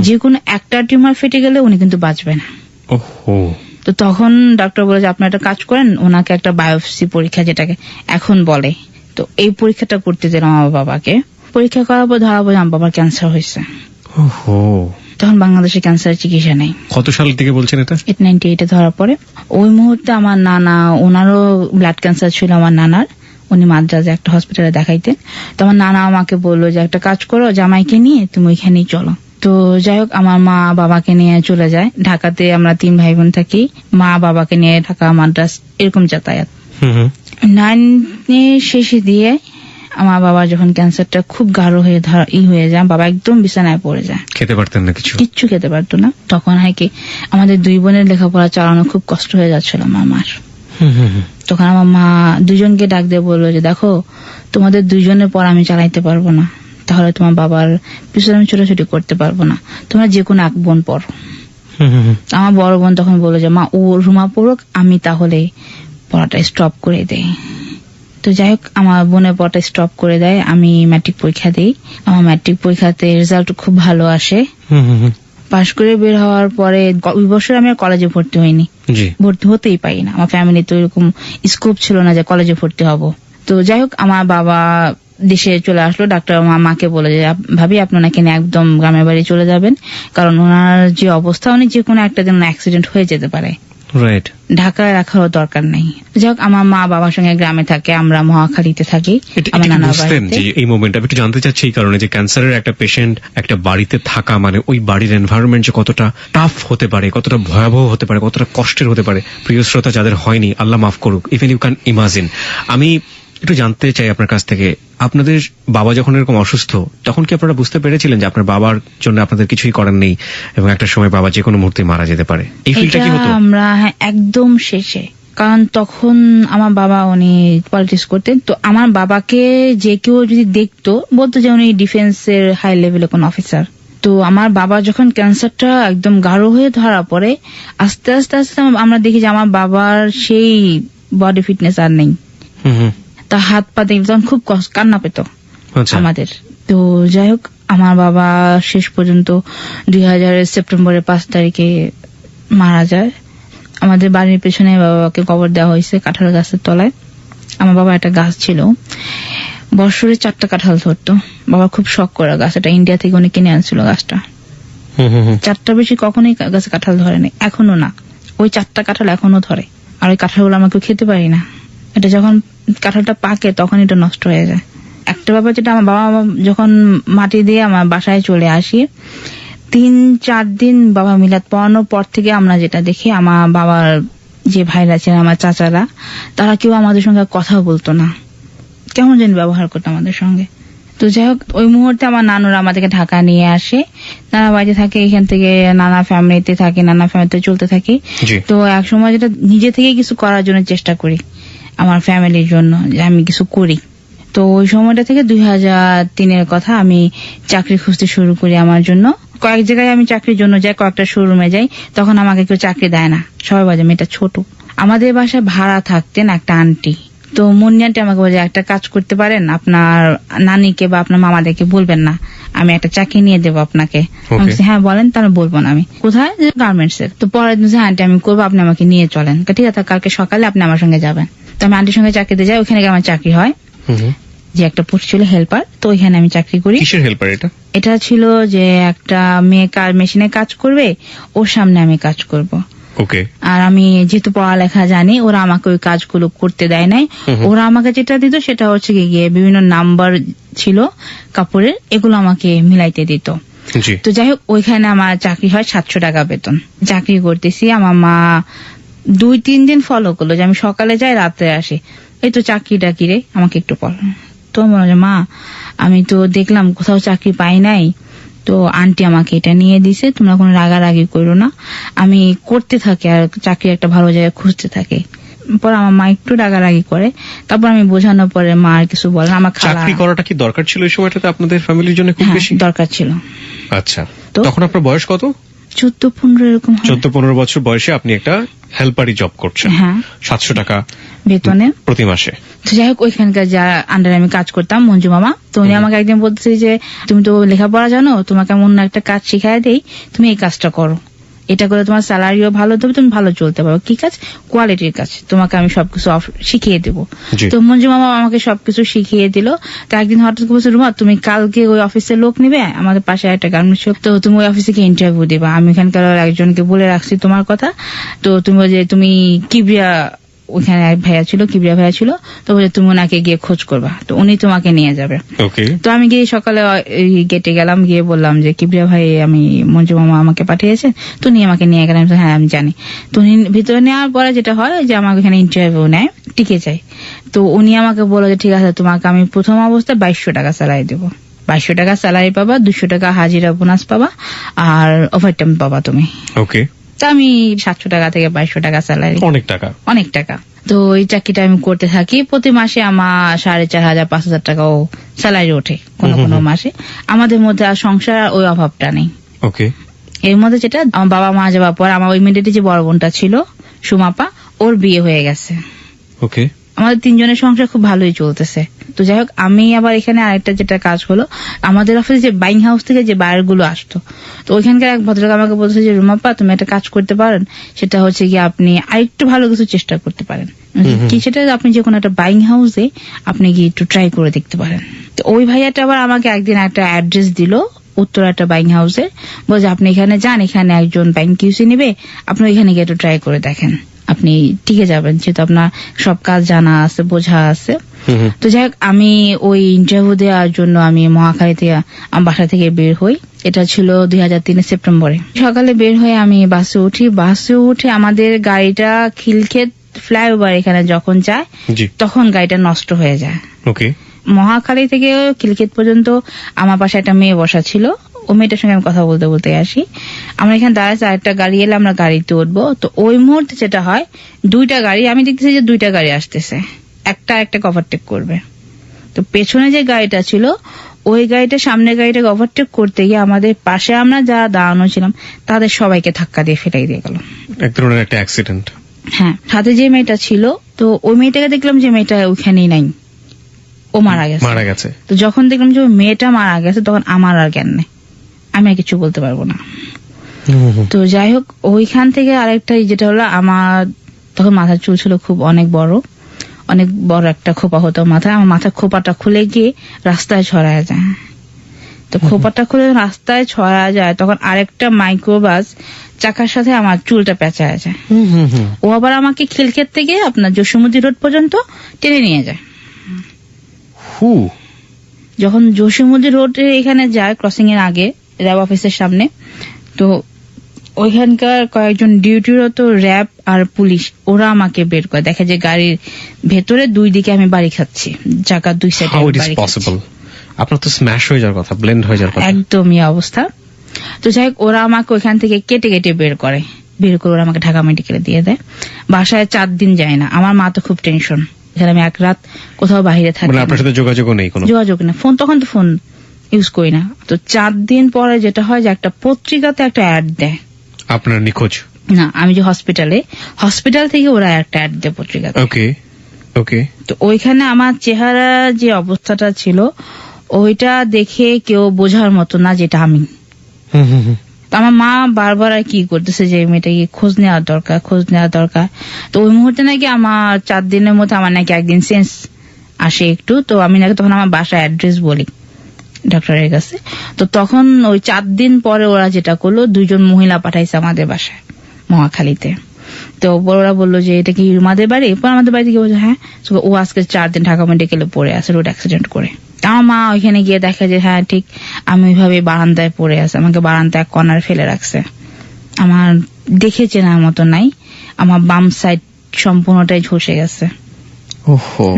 যে কোনো একটা টিউমার ফেটে গেলে উনি কিন্তু বাঁচবে না। তো তখন ডাক্তার বলে যে আপনি একটা কাজ করেন, ওনাকে একটা বায়োপসি পরীক্ষা, যেটাকে এখন বলে, তো এই পরীক্ষাটা করতে দিলাম আমার বাবাকে। পরীক্ষা করার পর ধরা পড়ে আমার বাবার ক্যান্সার হয়েছে। তখন বাংলাদেশে ক্যান্সারের চিকিৎসা নেই। কত সাল থেকে বলছেন এটা? 98-এ ধরা পড়ে। ওই মুহূর্তে আমার নানা, ওনারও ব্লাড ক্যান্সার ছিল আমার নানার, উনি মাদ্রাজে একটা হসপিটালে দেখাইতেন। তো আমার নানা আমাকে বললো যে একটা কাজ করো, জামাইকে নিয়ে তুমি ওইখানেই চলো, তো যাই হোক আমার মা বাবাকে নিয়ে চলে যায় ঢাকাতে। আমরা 3 ভাই বোন থাকি, মা বাবাকে নিয়ে ঢাকা মাদ্রাস এরকম যাতায়াত। 9 শেষে দিয়ে আমার বাবা যখন ক্যান্সারটা খুব গাঢ় হয়ে হয়ে যায়, বাবা একদম বিছানায় পড়ে যায়। খেতে পারতেন না, কিচ্ছু খেতে পারতো না। তখন হয় কি আমাদের 2 বোনের লেখাপড়া চালানো খুব কষ্ট হয়ে যাচ্ছিল আমার মার। তখন আমার মা 2জনকে ডাক দিয়ে বললো যে দেখো, তোমাদের 2জনের পর আমি চালাইতে পারবো না, তাহলে তোমার বাবার পিছনে আমি ছোটাছুটি করতে পারবো না, তোমরা যে কোনো এক বোন পড়ো। আমার বড় বোন তখন বললো যে মা ও রুমা পড়ুক, আমি তাহলে পড়াটা স্টপ করে দেই। তো যাই হোক আমার বোনের পড়াটা স্টপ করে দেয়। আমি ম্যাট্রিক পরীক্ষা দিই। আমার ম্যাট্রিক পরীক্ষাতে রেজাল্ট খুব ভালো আসে। পাশ করে বের হওয়ার পরে ওই বছর আমি আর কলেজে ভর্তি হইনি, ভর্তি হতেই পারি না। আমার ফ্যামিলি তো এরকম স্কোপ ছিল না যে কলেজে ভর্তি হব। তো যাই হোক আমার বাবা দেশে চলে আসলো। ডাক্তার আমার মাকে বলে যে ভাবি আপনি ওনাকে নিয়ে একদম গ্রামের বাড়ি চলে যাবেন, কারণ ওনার যে অবস্থা উনি যে কোনো একটা দিন অ্যাক্সিডেন্ট হয়ে যেতে পারে, ঢাকায় রাখারও দরকার নেই। যাই হোক আমার মা বাবার সঙ্গে গ্রামে থাকে, আমরা মহাখালীতে থাকি আমার নানার বাড়িতে। এই মোমেন্ট আমি একটু জানতে চাচ্ছি এই কারণে যে ক্যান্সারের একটা পেশেন্ট একটা বাড়িতে থাকা মানে ওই বাড়ির এনভায়রনমেন্ট যে কতটা টাফ হতে পারে, কতটা ভয়াবহ হতে পারে, কতটা কষ্টের হতে পারে। প্রিয় শ্রোতা যাদের হয়নি, আল্লাহ মাফ করুক, ইভেন ইউ ক্যান ইমাজিন। আমি একটু জানতে চাই আপনার কাছ থেকে, আপনাদের বাবা যখন এরকম অসুস্থ তখন কি আপনারা বুঝতে পেরেছিলেন যে আপনার বাবার জন্য আপনাদের কিছুই করার নেই এবং একটা সময় বাবা যে কোনো মুহূর্তে মারা যেতে পারে? এই ফিলটা কি হতো? আমরা একদম শেষে, কারণ তখন আমার বাবা উনি পলিটিক্স করতেন। তো আমার বাবাকে যে কেউ যদি দেখতো বলতো যে উনি ডিফেন্সের হাই লেভেলের কোন অফিসার। তো আমার বাবা যখন ক্যান্সারটা একদম গাঢ় হয়ে ধরা পড়ে, আস্তে আস্তে আস্তে আমরা দেখি যে আমার বাবার সেই বডি ফিটনেস আর নেই। তা হাত পা দেখলে তখন খুব কান্না পেত আমাদের। তো যাই হোক আমার বাবা শেষ পর্যন্ত 2000 সেপ্টেম্বরের 5 তারিখে মারা যায়। আমাদের বাড়ির পেছনে বাবাকে কবর দেওয়া হয়েছে কাঁঠাল গাছের তলায়। আমার বাবা একটা গাছ ছিল, বছরে 4টা কাঁঠাল ধরতো। বাবা খুব শখ করা গাছ, এটা ইন্ডিয়া থেকে উনি কিনে আনছিল গাছটা। 4টার বেশি কখনোই গাছে কাঁঠাল ধরেনি, এখনো না। ওই 4টা কাঁঠাল এখনো ধরে, আর ওই কাঁঠালগুলো আমাকে খেতে পারি না। এটা যখন কাঁঠালটা পাকে তখন এটা নষ্ট হয়ে যায়। একটা ব্যাপার যেটা, আমার বাবা যখন মাটি দিয়ে আমার বাসায় চলে আসি, 3-4 দিন বাবা মিলাদ পড়ানোর পর থেকে আমরা যেটা দেখি, আমার বাবার যে ভাইরা ছিলেন, আমার চাচারা, তারা কেউ আমাদের সঙ্গে কথা বলতো না, কেমন যেন ব্যবহার করতো আমাদের সঙ্গে। তো যাই হোক ওই মুহূর্তে আমার নানুরা আমাদেরকে ঢাকা নিয়ে আসে। নানা বাড়িতে থাকে, এখান থেকে নানা ফ্যামিলিতে থাকি, নানা ফ্যামিলিতে চলতে থাকি। তো এক সময় যেটা নিজে থেকে কিছু করার জন্য চেষ্টা করি আমার ফ্যামিলির জন্য, যে আমি কিছু করি। তো ওই সময়টা থেকে 2003-এর কথা, আমি চাকরি খুঁজতে শুরু করি আমার জন্য। কয়েক জায়গায় আমি চাকরির জন্য যাই, কয়েকটা শোরুমে যাই, তখন আমাকে কেউ চাকরি দেয় না, সবাই বলে মেয়েটা ছোট। আমাদের বাসায় ভাড়া থাকতেন একটা আন্টি, তো মুন্নি আন্টি আমাকে বলে একটা কাজ করতে পারেন, আপনার নানিকে বা আপনার মামাদেরকে বলবেন না, আমি একটা চাকরি নিয়ে দেবো আপনাকে। হ্যাঁ বলেন, তাহলে বলবো না। আমি কোথায়? গার্মেন্টস এর। তো পরের দিন আন্টি আমি করবো, আপনি আমাকে নিয়ে চলেন। ঠিক আছে, কালকে সকালে আপনি আমার সঙ্গে যাবেন। তো আমি আন্টির সঙ্গে চাকরিতে যাই, ওখানে আমার চাকরি হয়, যে একটা পোস্ট ছিল হেল্পার। তো ওইখানে আমি চাকরি করি। কিসের হেল্পার এটা? এটা ছিল যে একটা মেয়ে মেশিনে কাজ করবে, ওর সামনে আমি কাজ করব। আর আমি যেহেতু পড়ালেখা জানি, ওরা আমাকে ওই কাজগুলো করতে দেয় নাই। ওরা আমাকে যেটা দিত সেটা হচ্ছে গিয়ে বিভিন্ন নাম্বার ছিল কাপড়ের, এগুলো আমাকে মিলাইতে দিত। তো যাই হোক ওইখানে আমার চাকরি হয় 700 টাকা বেতন। চাকরি করতেছি, আমার মা 2-3 দিন ফলো করলো যে আমি সকালে যাই রাতে আসি, এই তো চাকরিটা কি রে, আমাকে একটু পড়। তো মনে হয় মা আমি তো দেখলাম কোথাও চাকরি পাই নাই, তো আন্টি আমাকে এটা নিয়ে দিছে, তোমরা কোনো রাগারাগি করো না, আমি করতে থাকি আর চাকরি একটা ভালো জায়গায় খুঁজতে থাকি। পরে আমার মা একটু রাগারাগি করে, তারপর আমি বোঝানোর পরে মা আর কিছু বলে না। আমার চাকরি করাটা কি দরকার ছিল এই সময়টাতে আপনাদের ফ্যামিলির জন্য? খুব বেশি দরকার ছিল। আচ্ছা, তখন আপনার বয়স কত? 14-15 এরকম। 14-15 বছর বয়সে আপনি একটা হেল্পারি জব করছেন, 700 টাকা বেতনে প্রতি মাসে। তো যাই হোক ওইখানকার যারা আন্ডারে আমি কাজ করতাম, মঞ্জু মামা, তো উনি আমাকে একদিন বলতেছে যে তুমি তো লেখাপড়া জানো, তোমাকে এমন একটা কাজ শিখাই দেই, তুমি এই কাজটা করো, এটা করে তোমার স্যালারিও ভালো দেবে, তুমি ভালো চলতে পারো। কি কাজ? কোয়ালিটির কাজ, তোমাকে আমি সবকিছু শিখিয়ে দেবো। তো মঞ্জু মামা আমাকে সবকিছু শিখিয়ে দিল। তো একদিন হঠাৎ বলছে, রুমা তুমি কালকে ওই অফিসের লোক নিবে, আমাদের পাশে একটা গার্মেন্টস শপ, তো তুমি ওই অফিসে গিয়ে ইন্টারভিউ দিবা, আমি এখানকার একজনকে বলে রাখছি তোমার কথা। তো তুমি যে তুমি কিবরিয়া ওইখানে এক ভাইয়া ছিল, কিবরিয়া ভাইয়া ছিল, তো বলে তুমি ওনাকে গিয়ে খোঁজ করবা, তো উনি তোমাকে নিয়ে যাবে। ওকে। তো আমি গিয়ে সকালে গেটে গেলাম, গিয়ে বললাম যে কিবরিয়া ভাই আমি মঞ্জু মামা আমাকে পাঠিয়েছেন, তো উনি আমাকে নিয়ে গেলেন। হ্যাঁ আমি জানি। তো উনি ভিতরে নেওয়ার পরে যেটা হয় যে আমাকে এখানে ইন্টারভিউ নেয়, টিকে যায়। তো উনি আমাকে বললো যে ঠিক আছে তোমাকে আমি প্রথম অবস্থায় 2200 টাকা স্যালারি দেবো, 2200 টাকা স্যালারি পাবা, 200 টাকা হাজিরা বোনাস পাবা, আর ওভারটাইম পাবা তুমি। ওকে। তো আমি 700 টাকা থেকে 2200 টাকা স্যালারি, অনেক টাকা, অনেক টাকা। তো এই চাকরিটা আমি করতে থাকি, প্রতি মাসে আমার 4500 5000 টাকাও স্যালারি ওঠে কোনো কোনো মাসে। আমাদের মধ্যে আর সংসার ওই অভাবটা নেই। ওকে। এর মধ্যে যেটা আমার বাবা মা যাওয়ার পর আমার ইমিডিয়েটলি যে বড় বোনটা ছিল সুমাপা, ওর বিয়ে হয়ে গেছে। ওকে। আমাদের 3 জনের সংসার খুব ভালোই চলতেছে। তো যাই হোক, আমি আবার এখানে আরেকটা যেটা কাজ হলো, আমাদের অফিসে যে বাইং হাউস থেকে যে বায়ার গুলো আসতো, তো ওইখানকার এক ভদ্রলোক আমাকে বলছে যে রুমাপা তুমি একটা কাজ করতে পারেন, সেটা হচ্ছে কি আপনি আরেকটু ভালো কিছু চেষ্টা করতে পারেন। কি সেটা আপনি যে কোনো একটা বাইং হাউসে আপনি কি একটু ট্রাই করে দেখতে পারেন। তো ওই ভাইয়াটা আবার আমাকে একদিন একটা অ্যাড্রেস দিল উত্তর একটা বাইং হাউসে, বলছে আপনি এখানে যান, এখানে একজন বাইং কিউসি নিবে, আপনি এখানে গিয়ে একটু ট্রাই করে দেখেন, আপনি টিকে যাবেন, যেহেতু আপনার সব কাজ জানা আছে, বোঝা আছে। তো যাই হোক, আমি ওই ইন্টারভিউ দেওয়ার জন্য আমি মহাখালী থেকে আমার বাসা থেকে বের হই। এটা ছিল 2003 সেপ্টেম্বরে। সকালে বের হয়ে আমি বাসে উঠি। বাসে উঠে আমাদের গাড়িটা খিলক্ষেত ফ্লাইওভার এখানে যখন যায় তখন গাড়িটা নষ্ট হয়ে যায়। ওকে। মহাখালী থেকে খিলক্ষেত পর্যন্ত আমার পাশে একটা মেয়ে বসা ছিল, ও মেয়েটার সঙ্গে আমি কথা বলতে বলতে আসি। আমরা এখানে দাঁড়াচ্ছি, আরেকটা গাড়ি এলে আমরা গাড়িতে উঠবো। তো ওই মুহূর্তে যেটা হয়, 2টা গাড়ি, আমি দেখতেছি যে 2টা গাড়ি আসতেছে, একটা ওভারটেক করবে। তো পেছনে যে গাড়িটা ছিল ওই গাড়িটা সামনের গাড়িটাকে ওভারটেক করতে গিয়ে আমাদের পাশে আমরা যারা দাঁড়ানো ছিলাম তাদের সবাইকে ধাক্কা দিয়ে ফেলাই দিয়ে গেল। এক ধরনের একটা অ্যাক্সিডেন্ট। হ্যাঁ, সাথে যে মেয়েটা ছিল, তো ওই মেয়েটাকে দেখলাম যে মেয়েটা ওইখানেই নাই, ও মারা গেছে। তো যখন দেখলাম যে মেয়েটা মারা গেছে তখন আমার আর জ্ঞান নেই, আমি আর কিছু বলতে পারবো না। তো যাই হোক, ওইখান থেকে আরেকটা যেটা হলো, আমার তখন মাথার চুল ছিল খুব অনেক বড় একটা খোপা হতো মাথায়। আমার মাথার খোপাটা খুলে গিয়ে রাস্তায় ছড়ায় যায়। তো খোপাটা খুলে রাস্তায় ছড়া যায়, তখন আরেকটা মাইক্রোবাস চাকার সাথে আমার চুলটা পেঁচায় যায়। ও আবার আমাকে খিলক্ষেত থেকে আপনার জসীমুদ্দি রোড পর্যন্ত টেনে নিয়ে যায়। যখন জসীমুদ্দি রোডে এখানে যায়, ক্রসিং এর আগে র্যাব অফিসের সামনে, তো ওইখানকার কয়েকজন ডিউটিরত র্যাব আর পুলিশ ওরা আমাকে বের করে, দেখে যে গাড়ির ভেতরে 2 দিকে আমি বাড়ি খাচ্ছি, চাকার 2 সাইডে বাড়ি খাচ্ছি। আপনার তো স্ম্যাশ হয়ে যাওয়ার কথা, ব্লেন্ড হয়ে যাওয়ার কথা। একদমই অবস্থা। তো যাই হোক, ওরা আমাকে ওইখান থেকে কেটে কেটে বের করে ওরা আমাকে ঢাকা মেডিকেলে দিয়ে দেয়। বাসায় 4 দিন যায় না। আমার মা তো খুব টেনশন, এখানে আমি এক রাত কোথাও বাইরে থাকি, আপনার সাথে যোগাযোগ নেই, ফোন তখন তো ফোন ইউজ করি না। তো 4 দিন পরে যেটা হয় যে একটা পত্রিকাতে একটা অ্যাড দেয় আপনার নিখোঁজ। না, আমি যে হসপিটাল থেকে ওরা একটা অ্যাড দেয় পত্রিকাতে। ওকে। তো ওইখানে আমার চেহারা যে অবস্থাটা ছিল ওইটা দেখে কেউ বোঝার মতো না যেটা আমি। তো আমার মা বারবার আর কি করতেছে যে মেয়েটাকে খোঁজ নেওয়ার দরকার। তো ওই মুহূর্তে নাকি আমার 4 দিনের মধ্যে আমার নাকি একদিন সেন্স আসে একটু। তো আমি নাকি তখন আমার বাসার অ্যাড্রেস বলি ডক্টরের কাছে। তো তখন ওই 4 দিন পরে ওরা যেটা করলো, 2 জন মহিলা পাঠাইছে আমাদের বাসায় মহাখালীতে। তো ওরা বললো যে এটা কি আমাদের বাড়ি? পর আমাদের বাড়ি থেকে বলছে হ্যাঁ। ও আজকে 4 দিন ঢাকা মেডিকেলে পড়ে আছে রোড অ্যাক্সিডেন্ট করে। আমার মা ওইখানে গিয়ে দেখে যে হ্যাঁ ঠিক আমি ওইভাবে বারান্দায় পড়ে আছে, আমাকে বারান্দায় কর্নার ফেলে রাখছে। আমার দেখে চেনার মতো নাই, আমার বাম সাইড সম্পূর্ণটাই ঝসে গেছে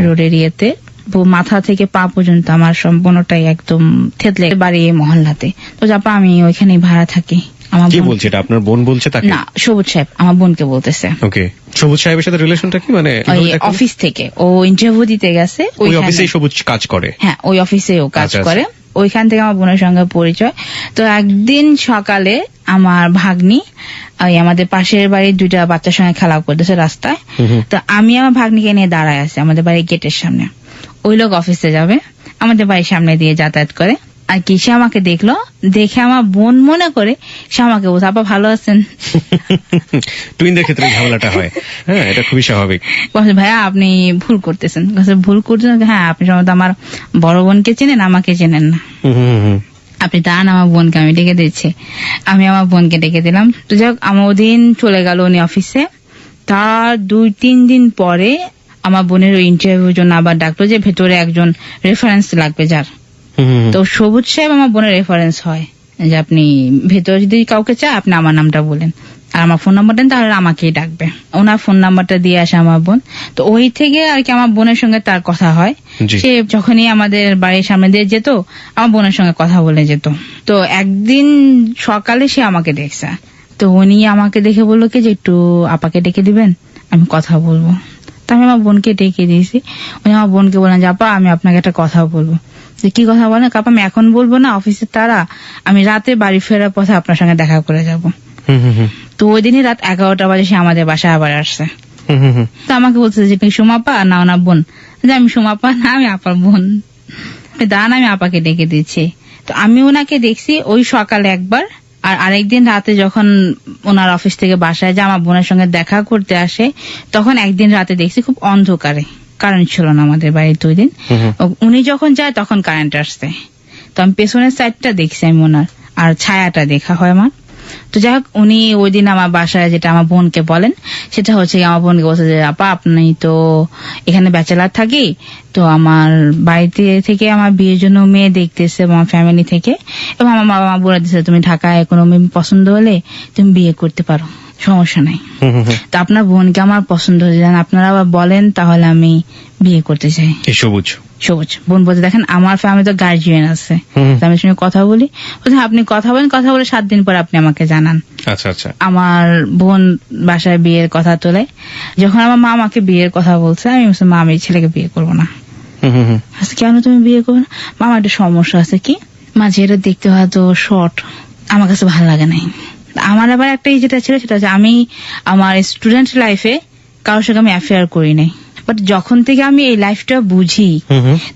রোডের ইয়েতে, মাথা থেকে পা পর্যন্ত আমার সম্পূর্ণটাই একদম থেতলে। বাড়ি মহল্লাতে। তো যাপা আমি ওইখানেই ভাড়া থাকি। কি বলছে এটা? আপনার বোন বলছে তাকে? না, সবুজ সাহেব আমার বোনকে বলতেছে। ওকে। সবুজ সাহেবের সাথে রিলেশনটা কি? মানে অফিস থেকে ও ইন্টারভিউ দিতে গেছে, ওই অফিসেই সবুজ কাজ করে। হ্যাঁ, ওই অফিসে ও কাজ করে। ওইখান থেকে আমার বোনের সঙ্গে পরিচয়। তো একদিন সকালে আমার ভাগ্নি আমাদের পাশের বাড়ির 2টা বাচ্চার সঙ্গে খেলা করতেছে রাস্তায়। তো আমি আমার ভাগ্নিকে নিয়ে দাঁড়ায় আছি আমাদের বাড়ির গেটের সামনে। ওই লোক অফিসে যাবে, আমাদের বাড়ির সামনে দিয়ে যাতায়াত করে। আর কি সে আমাকে দেখলো, দেখে আমার বোন মনে করে সে আমাকে বলছে আপা ভালো আছেন। টুইনদের ক্ষেত্রে ঝামেলাটা হয়, হ্যাঁ এটা খুবই স্বাভাবিক। ভাইয়া আপনি ভুল করতেছেন। হ্যাঁ, আপনি সম্ভবত আমার বড় বোনকে চেনেন, আমাকে চেনেন না। আপনি দাঁড়ান, আমার বোনকে আমি ডেকে দিচ্ছি। আমি আমার বোনকে ডেকে দিলাম। তো যাই হোক, আমার ওদিন চলে গেল উনি অফিসে। তার 2-3 দিন পরে আমার বোনের ইন্টারভিউর জন্য আবার ডাকলো যে ভেতরে একজন রেফারেন্স লাগবে যার। তো সবুজ সাহেব আমার বোনের রেফারেন্স হয় যে আপনি ভেতরে যদি কাউকে চায় আপনি আমার নামটা বলেন আর আমার ফোন নাম্বার দেন, তাহলে আমাকেই ডাকবে। ওনার ফোন নাম্বারটা দিয়ে আসে আমার বোন। তো ওই থেকে আর কি আমার বোনের সঙ্গে তার কথা হয়। সে যখনই আমাদের বাড়ির সামনে দিয়ে যেত আমার বোনের সঙ্গে কথা বলে যেত। তো একদিন সকালে সে আমাকে দেখছে, তো উনি আমাকে দেখে বললো কি যে একটু আপাকে ডেকে দিবেন, আমি কথা বলবো। তো আমি আমার বোনকে ডেকে দিয়েছি। উনি আমার বোনকে বললেন যে আপা আমি আপনাকে একটা কথা বলবো। যে কি কথা বলেন? আপা আমি এখন বলবো না, অফিসের তারা, আমি রাতে বাড়ি ফেরার পথে আপনার সঙ্গে দেখা করে যাব। তো ওই দিনই রাত 11টা বাজে সে আমাদের বাসায় আবার আসছে। তো আমাকে বলছে যে তুমি সুমাপা না ওনার বোন? যে আমি সুমাপা না, আমি আপার বোন। দাঁড়ান আমি আপাকে ডেকে দিচ্ছি। তো আমি ওনাকে দেখছি ওই সকালে একবার, আর আরেকদিন রাতে যখন ওনার অফিস থেকে বাসায় যে আমার বোনের সঙ্গে দেখা করতে আসে, তখন একদিন রাতে দেখছি খুব অন্ধকারে, কারেন্ট ছিল না আমাদের বাড়িতে ওই দিন। উনি যখন যায় তখন কারেন্ট আসছে। তো আমি পেছনের সাইডটা দেখছি আমি ওনার, আর ছায়াটা দেখা হয় আমার। তো যাই হোক উনি ওই দিন আমার বাসায় যেটা আমার বোনকে বলেন সেটা হচ্ছে আমার বোনকে বলছে যে আপা আপনি তো এখানে ব্যাচেলার থাকি, তো আমার বাড়িতে থেকে আমার বিয়ের জন্য মেয়ে দেখতেছে আমার ফ্যামিলি থেকে, এবং আমার বাবা মা বলে দিচ্ছে তুমি ঢাকায় কোনো মেয়ে পছন্দ হলে তুমি বিয়ে করতে পারো, সমস্যা নাই। তো আপনার বোনকে আমার পছন্দ হয়েছে, আপনারা আবার বলেন তাহলে আমি বিয়ে করতে চাই। সবুজ সবুজ বোন বলতে দেখেন আমার ফ্যামিলি তো গার্জিয়ান আছে, আমি সঙ্গে কথা বলি। আপনি কথা বলেন, কথা বলে 7 দিন পর আপনি আমাকে জানান। আচ্ছা আচ্ছা। আমার বোন বাসায় বিয়ের কথা তোলে। যখন আমার মা আমাকে বিয়ের কথা বলছে আমি বলছি মা আমি এই ছেলেকে বিয়ে করবো না। কেন তুমি বিয়ে করবে না? মামা একটা সমস্যা আছে। কি? মা যেটা দেখতে হয়তো শর্ট, আমার কাছে ভালো লাগে নাই। আমার আবার একটা যেটা ছিল সেটা হচ্ছে আমি আমার স্টুডেন্ট লাইফে কারোর সঙ্গে আমি অ্যাফেয়ার করি নাই, বাট যখন থেকে আমি এই লাইফটা বুঝি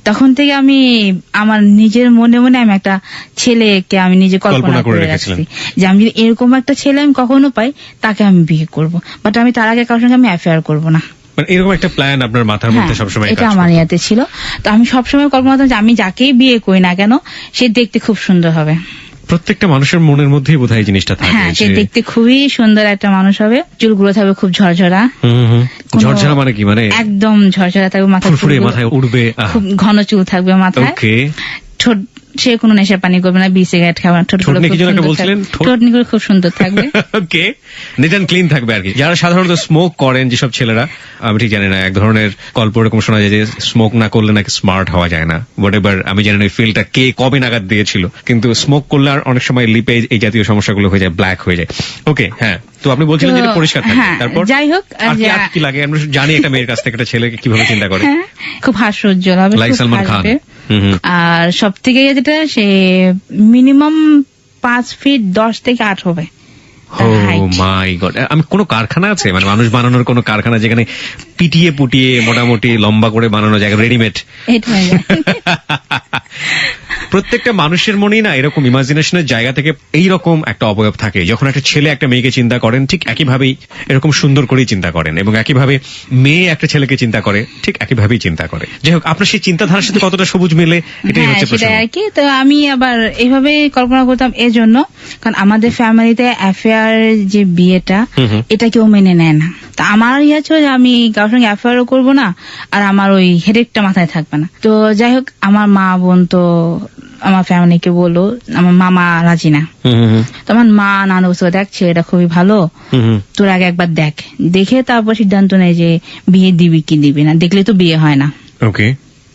তখন থেকে আমি আমার নিজের মনে মনে আমি একটা ছেলেকে আমি নিজে কল্পনা করে রাখছি যে আমি যদি এরকম একটা ছেলে আমি কখনো পাই তাকে আমি বিয়ে করব, বাট আমি তার আগে কারোর সঙ্গে আমি অ্যাফেয়ার করবো না। এরকম একটা প্ল্যান আপনার মাথার মধ্যে সবসময় এটা আমার ইয়াতে ছিল। তো আমি সবসময় কল্পনা করতাম যে আমি যাকেই বিয়ে করি না কেন সে দেখতে খুব সুন্দর হবে। প্রত্যেকটা মানুষের মনের মধ্যেই বোধহয় এই জিনিসটা থাকে। হ্যাঁ, সে দেখতে খুবই সুন্দর একটা মানুষ হবে, চুলগুলো থাকবে খুব ঝরঝরা। ঝরঝরা মানে কি? মানে একদম ঝরঝরা থাকবে, মাথায় উঠবে, খুব ঘন চুল থাকবে মাথায়। ঠোঁট সে কোনো নেশা পানি করবে না, বি সিগারেট খাবে না, ঠোঁটগুলো খুব সুন্দর থাকবে। ওকে, নিট এন্ড ক্লিন থাকবে আর কি। যারা সাধারণত স্মোক করেন যেসব ছেলেরা, আমি ঠিক জানি না, এক ধরনের গল্প এরকম শোনা যায় যে স্মোক না করলে নাকি স্মার্ট হওয়া যায় না, হোয়াট এভার। আমি জানি না ফিলটা কে কবে নাগাদ দিয়েছিল, কিন্তু স্মোক করলে আর অনেক সময় লিপে এই জাতীয় সমস্যাগুলো হয়ে যায়, ব্ল্যাক হয়ে যায়। ওকে, হ্যাঁ। তো আপনি বলছিলেন যেটা পরিষ্কার থাকে। তারপর যাই হোক, কি লাগে আমরা জানি একটা মেয়ের কাছ থেকে একটা ছেলেকে কিভাবে চিন্তা করে, খুব হাস্যোজ্জ্বল হবে, লাইক সালমান খান। আর সব থেকে যেটা সে মিনিমাম 5 ফিট 10 থেকে 8 হবে। মাই গড, আমি কোনো কারখানা আছে মানে মানুষ বানানোর কোনো কারখানা যেখানে পিটিয়ে পুটিয়ে মোটামুটি লম্বা করে বানানো যায় রেডিমেড? প্রত্যেকটা মানুষের মনেই না এরকম ইমাজিনেশনের জায়গা থেকে এইরকম একটা অবয়ব থাকে। যখন একটা ছেলে একটা মেয়েকে চিন্তা করেন ঠিক একইভাবেই এরকম সুন্দর করেই চিন্তা করেন, এবং একইভাবে মেয়ে একটা ছেলেকে চিন্তা করে ঠিক একইভাবেই চিন্তা করে। যাই হোক, আপনার সেই চিন্তাধারার সাথে কতটা সবুজ মেলে এটাই হচ্ছে প্রশ্ন আর কি। তো আমি আবার এইভাবে কল্পনা করতাম এজন্য, কারণ আমাদের ফ্যামিলিতে অ্যাফেয়ার যে বিয়েটা এটা কেউ মেনে নেয় না। তো আমার ইয়ে ছিল যে আমি কারোর সঙ্গে অ্যাফেয়ারও করবো না, আর আমার ওই হেডেকটা মাথায় থাকবে না। তো যাই হোক, আমার মা বোন তো আমার ফ্যামিলিকে বললো, আমার মামা রাজি না। তো আমার মা নানু বলছে দেখ ছেলেটা খুবই ভালো, তোর আগে একবার দেখে তারপর সিদ্ধান্ত নেয় যে বিয়ে দিবি কি দিবি না, দেখলে তো বিয়ে হয় না। ওকে।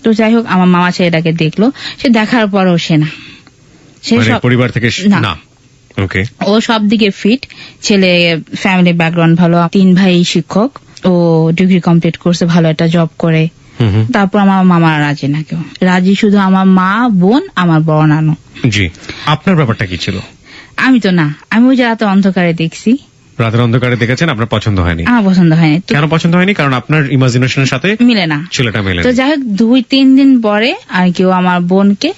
তো যাই হোক, আমার মামা ছেলেটাকে দেখলো, সে দেখার পরও সে না, সে পরিবার থেকে না। ওকে। ও সব দিকে ফিট, ছেলে ফ্যামিলি ব্যাকগ্রাউন্ড ভালো, 3 ভাই শিক্ষক, ও ডিগ্রি কমপ্লিট করছে, ভালো একটা জব করে। তারপর আমার মামা রাজি না, কেউ রাজি শুধু আমার মা বোন আমার বড় নানু। জি, আপনার ব্যাপারটা কি ছিল? আমি তো না, আমি ওই যে রাতে অন্ধকারে দেখছি। রাতের অন্ধকারে দেখেছেন, আপনার পছন্দ হয়নি? আমার পছন্দ হয়নি। কেন পছন্দ হয়নি? কারণ আপনার ইমাজিনেশনের সাথে মিলে না, ছেলেটা মিলে। তো যাই হোক 2-3 দিন পরে আর কেউ আমার বোনকে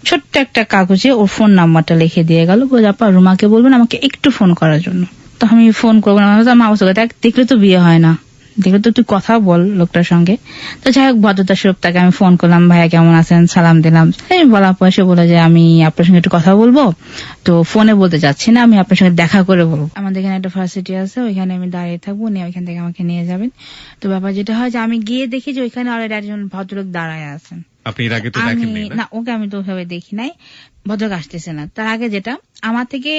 ছোট্ট একটা কাগজে ওর ফোন নাম্বারটা লিখে দিয়ে গেল, বলে আপা রুমাকে বলবেন আমাকে একটু ফোন করার জন্য। তো আমি ফোন করবো না, মা বলছে দেখ দেখলে তো বিয়ে হয় না, দেখলো তো তুই কথা বল লোকটার সঙ্গে। তো যাই হোক ভদ্রতা স্বরূপ তাকে আমি ফোন করলাম, ভাইয়া কেমন আছেন, সালাম দিলাম। এই বলার পর সে বলে যে আমি আপনার সঙ্গে একটু কথা বলবো, তো ফোনে বলতে চাচ্ছি না, আমি আপনার সঙ্গে দেখা করে বলবো। আমাদের এখানে একটা ভার্সিটি আছে, ওইখানে আমি দাঁড়িয়ে থাকবো, উনি ওইখান থেকে আমাকে নিয়ে যাবেন। তো ব্যাপার যেটা হয় যে আমি গিয়ে দেখি যে ওইখানে অলরেডি একজন ভদ্রলোক দাঁড়ায় আছেন। আপনি এর আগে তো দেখেননি না? না, ওকে আমি তো ওইভাবে দেখি নাই, ভদ্রলোক আসতেছে না। তার আগে যেটা আমার থেকে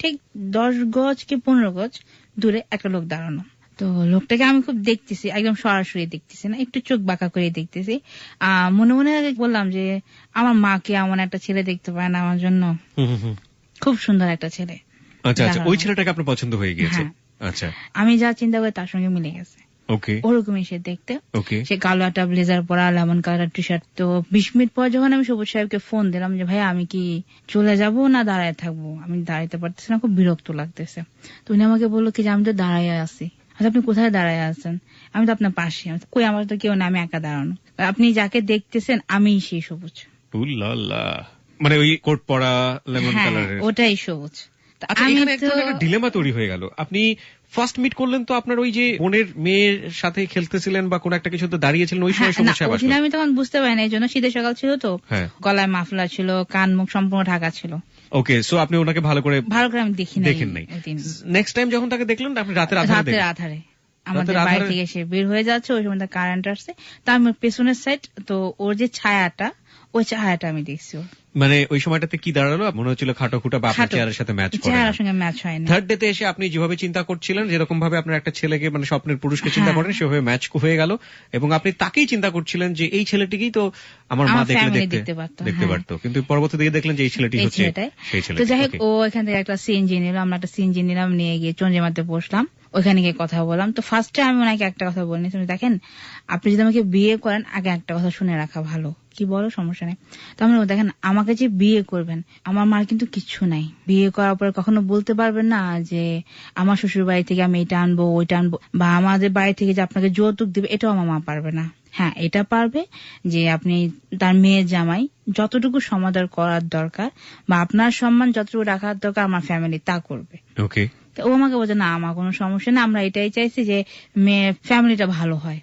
ঠিক 10 গজ কি 15 গজ দূরে একটা লোক দাঁড়ানো। তো লোকটাকে আমি খুব দেখতেছি, একদম সরাসরি দেখতেছি না, একটু চোখ বাঁকা করে দেখতেছি। মনে মনে বললাম যে আমার মাকে এমন একটা ছেলে দেখতে পায় না আমার জন্য, খুব সুন্দর একটা ছেলে। আচ্ছা আচ্ছা, ওই ছেলেটাকে আপনার পছন্দ হয়ে গিয়েছে? হ্যাঁ। আচ্ছা, আমি যা চিন্তা করি তার সঙ্গে মিলে গেছে। ওকে ওরকমই সে দেখতে। ওকে। সে কালো একটা ব্লেজার পরা, লেমন কালার টি শার্ট। তো 20 মিনিট পর যখন আমি সবুজ সাহেবকে ফোন দিলাম যে ভাই আমি কি চলে যাব না দাঁড়ায় থাকবো, আমি দাঁড়াইতে পারতেছি না, খুব বিরক্ত লাগতেছে। তো উনি আমাকে বললো কি যে আমি তো দাঁড়ায় আছি। আচ্ছা আপনি কোথায় দাঁড়ায় আছেন? আমি তো আপনার পাশে। কই আমার তো কেউ না, আমি একা দাঁড়ানো। আপনি যাকে দেখতেছেন আমি সেই সবুজ। উল্লাল্লাহ, মানে ওই কোট পরা লেমন হ্যাঁ, কালারের। ওটাই সবুজ। তা আচ্ছা, আমি এখানে এক তো ধরনের একটা ডিলেমা তৈরি হয়ে গেল। আপনি ফার্স্ট মিট করলেন তো আপনার ওই যে বোনের মেয়ের সাথে খেলতেছিলেন বা কোন একটা কিছু তো দাঁড়িয়েছিলেন, ওই সময় সবুজ সাহেব আসলো। আমি তখন বুঝতে পারিনি, এই জন্য শীতের সকাল ছিল তো, হ্যাঁ। গলায় মাফলার ছিল, কান মুখ সম্পূর্ণ ঢাকা ছিল। ওকে, সো আপনি ওনাকে ভালো করে আমি দেখেন নাই। নেক্সট টাইম যখন তাকে দেখলেন আপনি রাতের আধারে আমাদের বাড়ি থেকে সে বের হয়ে যাচ্ছে, ওই সময় কারেন্ট আসছে। তার পেছনের সাইড তো ওর যে ছায়াটা, ওই ছায়াটা আমি দেখছি। মানে ওই সময়টাতে কি দাঁড়ালো? মনে হচ্ছিল খাটো খুঁটা বা আপনার চেহারের সাথে ম্যাচ করে। চেহারার সঙ্গে ম্যাচ হয়নি। থার্ড ডে তে এসে আপনি যেভাবে চিন্তা করছিলেন, যেরকম ভাবে আপনার একটা ছেলেকে মানে স্বপ্নের পুরুষকে চিন্তা করেন, সেভাবে ম্যাচ হয়ে গেল এবং আপনি তাকেই চিন্তা করছিলেন যে এই ছেলেটিকেই তো আমার মা দেখলে দেখতে পারতো, কিন্তু পরবর্তী দিকে দেখলেন যে এই ছেলেটি হচ্ছে সেই ছেলে। তো যাই হোক, ও এখান থেকে একটা সিএনজি নিল, আমরা একটা সিএনজি নিলাম, নিয়ে গিয়ে চন্দ্রিমাতে বসলাম, ওখানে গিয়ে কথা বললাম। তো ফার্স্টে আমি ওনাকে একটা কথা বলিনি, তুমি দেখেন আপনি যদি আমাকে বিয়ে করেন আগে একটা কথা শুনে রাখা ভালো। কি বলো, সমস্যা নেই। তো আমি দেখেন আমাকে যে বিয়ে করবেন, আমার মার কিন্তু কিচ্ছু নাই। বিয়ে করার পরে কখনো বলতে পারবেন না যে আমার শ্বশুর বাড়ি থেকে আমি এটা আনবো ওইটা আনবো, বা আমাদের বাড়ি থেকে যে আপনাকে যৌতুক দিবে, এটাও আমার মা পারবে না। হ্যাঁ, এটা পারবে যে আপনি তার মেয়ের জামাই, যতটুকু সমাদর করার দরকার বা আপনার সম্মান যতটুকু রাখার দরকার আমার ফ্যামিলি তা করবে। ওকে। তো ও আমাকে বলছে না আমার কোনো সমস্যা না, আমরা এটাই চাইছি যে মেয়ে ফ্যামিলিটা ভালো হয়।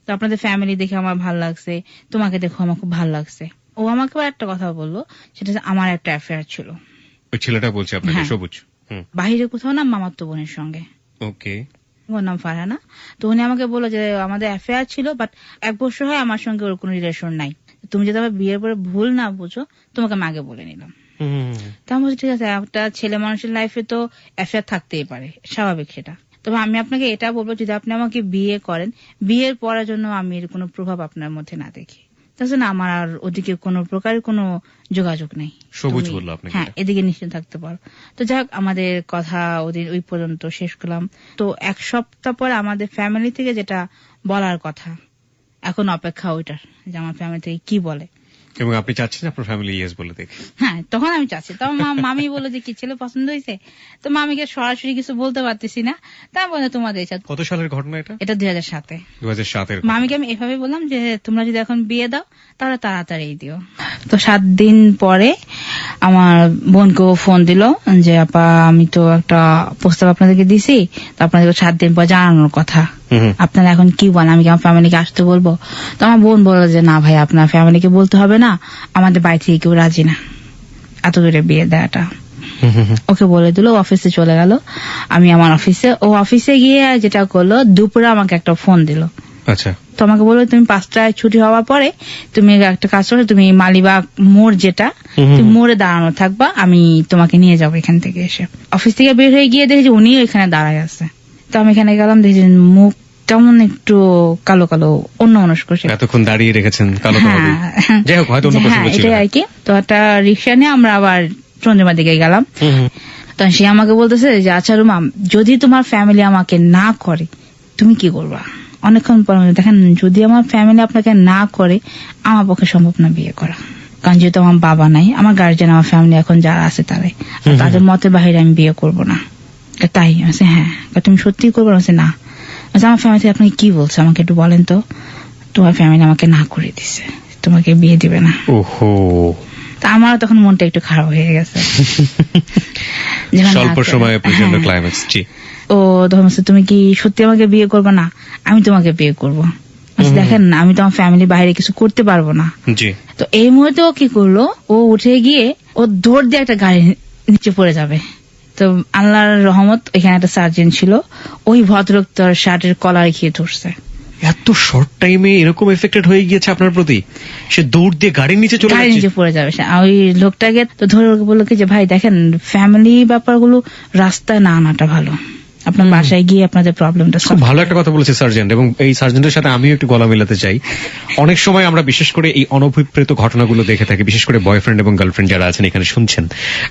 তো আপনাদের ফ্যামিলি দেখে আমার ভালো লাগছে, তোমাকে দেখো আমার খুব ভালো লাগছে। ও আমাকে একটা কথা বললো, সেটা আমার একটা অ্যাফেয়ার ছিল। ওই ছেলেটা বলছে আপনাকে? সবুজ বাহিরে কোথাও না, মামাতো বোনের সঙ্গে। ওকে। ওর নাম ফারহানা। তো উনি আমাকে বললো যে আমাদের অ্যাফেয়ার ছিল, বাট 1 বছর হয় আমার সঙ্গে ওর কোনো রিলেশন নাই। তুমি যদি আবার বিয়ের পরে ভুল না বুঝো, তোমাকে আমি আগে বলে নিলাম। তা আমি বলছি ঠিক আছে, একটা ছেলে মানুষের লাইফে তো অ্যাফেয়ার থাকতেই পারে, স্বাভাবিক সেটা। তবে আমি আপনাকে এটা বলবো, যদি আপনি আমাকে বিয়ে করেন, বিয়ের পরের জন্য আমি এর কোনো প্রভাব আপনার মধ্যে না দেখি, তাছাড়া আমার আর ওদিকে কোনো প্রকারের কোনো যোগাযোগ নেই। সবুজ বললো আপনাকে? হ্যাঁ, এদিকে নিশ্চিন্ত থাকতে পারো। তো যাই হোক, আমাদের কথা ওই পর্যন্ত শেষ করলাম। তো 1 সপ্তাহ পরে আমাদের ফ্যামিলি থেকে যেটা বলার কথা, এখন অপেক্ষা ওইটার, যে আমার ফ্যামিলি থেকে কি বলে। এবং আপনি চাচ্ছেন আপনার ফ্যামিলি ইয়েস বলে দেখে? হ্যাঁ, তখন আমি চাচ্ছি। তখন মামি বললো যে কি ছেলে পছন্দ হয়েছে, তো মামিকে সরাসরি কিছু বলতে পারতেছি না। তা বলে তোমাদের সাথে। কত সালের ঘটনা এটা? এটা 2007-এ। 2007-এর। মামিকে আমি এভাবে বললাম যে তোমরা যদি এখন বিয়ে দাও তাহলে তাড়াতাড়ি দিও। তো 7 দিন পরে আমার বোনকেও ফোন দিল যে আপা আমি তো একটা প্রস্তাব আপনাদেরকে দিছি, তো আপনাদেরকে 7 দিন পর জানানোর কথা, আপনারা এখন কি বলেন, আমি কি আমার ফ্যামিলিকে আসতে বলবো? তো আমার বোন বললো যে না ভাই, আপনার ফ্যামিলিকে বলতে হবে না, আমাদের বাড়ি থেকে কেউ রাজি না এত দূরে বিয়ে দেওয়াটা। ওকে বলে দিল, অফিসে চলে গেল। আমি আমার অফিসে গিয়ে যেটা করলো, দুপুরে আমাকে একটা ফোন দিল। আচ্ছা। তো আমাকে বললো তুমি 5টায় ছুটি হওয়ার পরে তুমি একটা কাজ করো, তুমি মালিবাগ মোড় যেটা, তুমি মোড়ে দাঁড়ানো থাকবা, আমি তোমাকে নিয়ে যাবো এখান থেকে। এসে অফিস থেকে বের হয়ে গিয়ে দেখি যে উনিও এখানে দাঁড়ায় আছে। তো আমি এখানে গেলাম, দেখি মুখ কেমন একটু কালো কালো, অন্য মনস্ক। এতক্ষণ দাঁড়িয়ে রেখেছেন, কালো তো হবেই। যাই হোক, হয়তো অন্য পছন্দ ছিল। এটাই আর কি। তো একটা রিক্সা নিয়ে আমরা আবার চন্দ্রিমার দিকে গেলাম। তখন সে আমাকে বলতেছে যে আচ্ছা রুমা, যদি তোমার ফ্যামিলি আমাকে না করে তুমি কি করবা? অনেকক্ষণ পর দেখেন, যদি আমার ফ্যামিলি আপনাকে না করে, আমার পক্ষে সম্ভব না বিয়ে করা, কারণ যেহেতু আমার বাবা নাই, আমার গার্জিয়ান, আমার ফ্যামিলি এখন যারা আছে তারাই, তাদের মতের বাহিরে আমি বিয়ে করব না। তাই আমি হ্যাঁ, তুমি সত্যি করবো? না। আচ্ছা, আমার ফ্যামিলি আপনাকে কি বলছে আমাকে একটু বলেন তো। তোমার ফ্যামিলি আমাকে না করে দিছে, তোমাকে বিয়ে দিবে না। ওহো। তা আমারও তখন মনটা একটু খারাপ হয়ে গেছে। স্বল্প সময়ে প্রচন্ড ক্লাইম্যাক্স। জি। ও তখন বলছে, তুমি কি সত্যি আমাকে বিয়ে করবে? না, আমি তোমাকে বিয়ে করবো। দেখেন না, আমি তো আমার ফ্যামিলি বাইরে কিছু করতে পারবো না। জি। তো এই মুহূর্তে ও কি করলো, ও উঠে গিয়ে ও দৌড় দিয়ে একটা গাড়ি নিচে পড়ে যাবে। তো আল্লাহর রহমত, এখানে একটা সার্জেন্ট ছিল, ওই ভদ্রলোক তার শার্টের কলার খেয়ে ধরছে। এত শর্ট টাইমে এরকম এফেক্টেড হয়ে গিয়েছে আপনার প্রতি, সে দৌড় দিয়ে গাড়ির নিচে চলে গাড়ির যাচ্ছে। নিচে পড়ে যাবে। ওই লোকটাকে তো ধরে ওকে বললো কি যে, ভাই দেখেন, ফ্যামিলি ব্যাপারগুলো রাস্তায় না আনাটা ভালো, আপনার বাসায় গিয়ে আপনাদের প্রবলেমটা খুব ভালো একটা কথা বলেছে সার্জেন্ট, এবং এই সার্জেন্টের সাথে আমিও একটু গলা মেলাতে চাই। অনেক সময় আমরা বিশেষ করে এই অনভিপ্রেত ঘটনাগুলো দেখে থাকি, বিশেষ করে বয়ফ্রেন্ড এবং গার্লফ্রেন্ড যারা আছেন এখানে শুনছেন,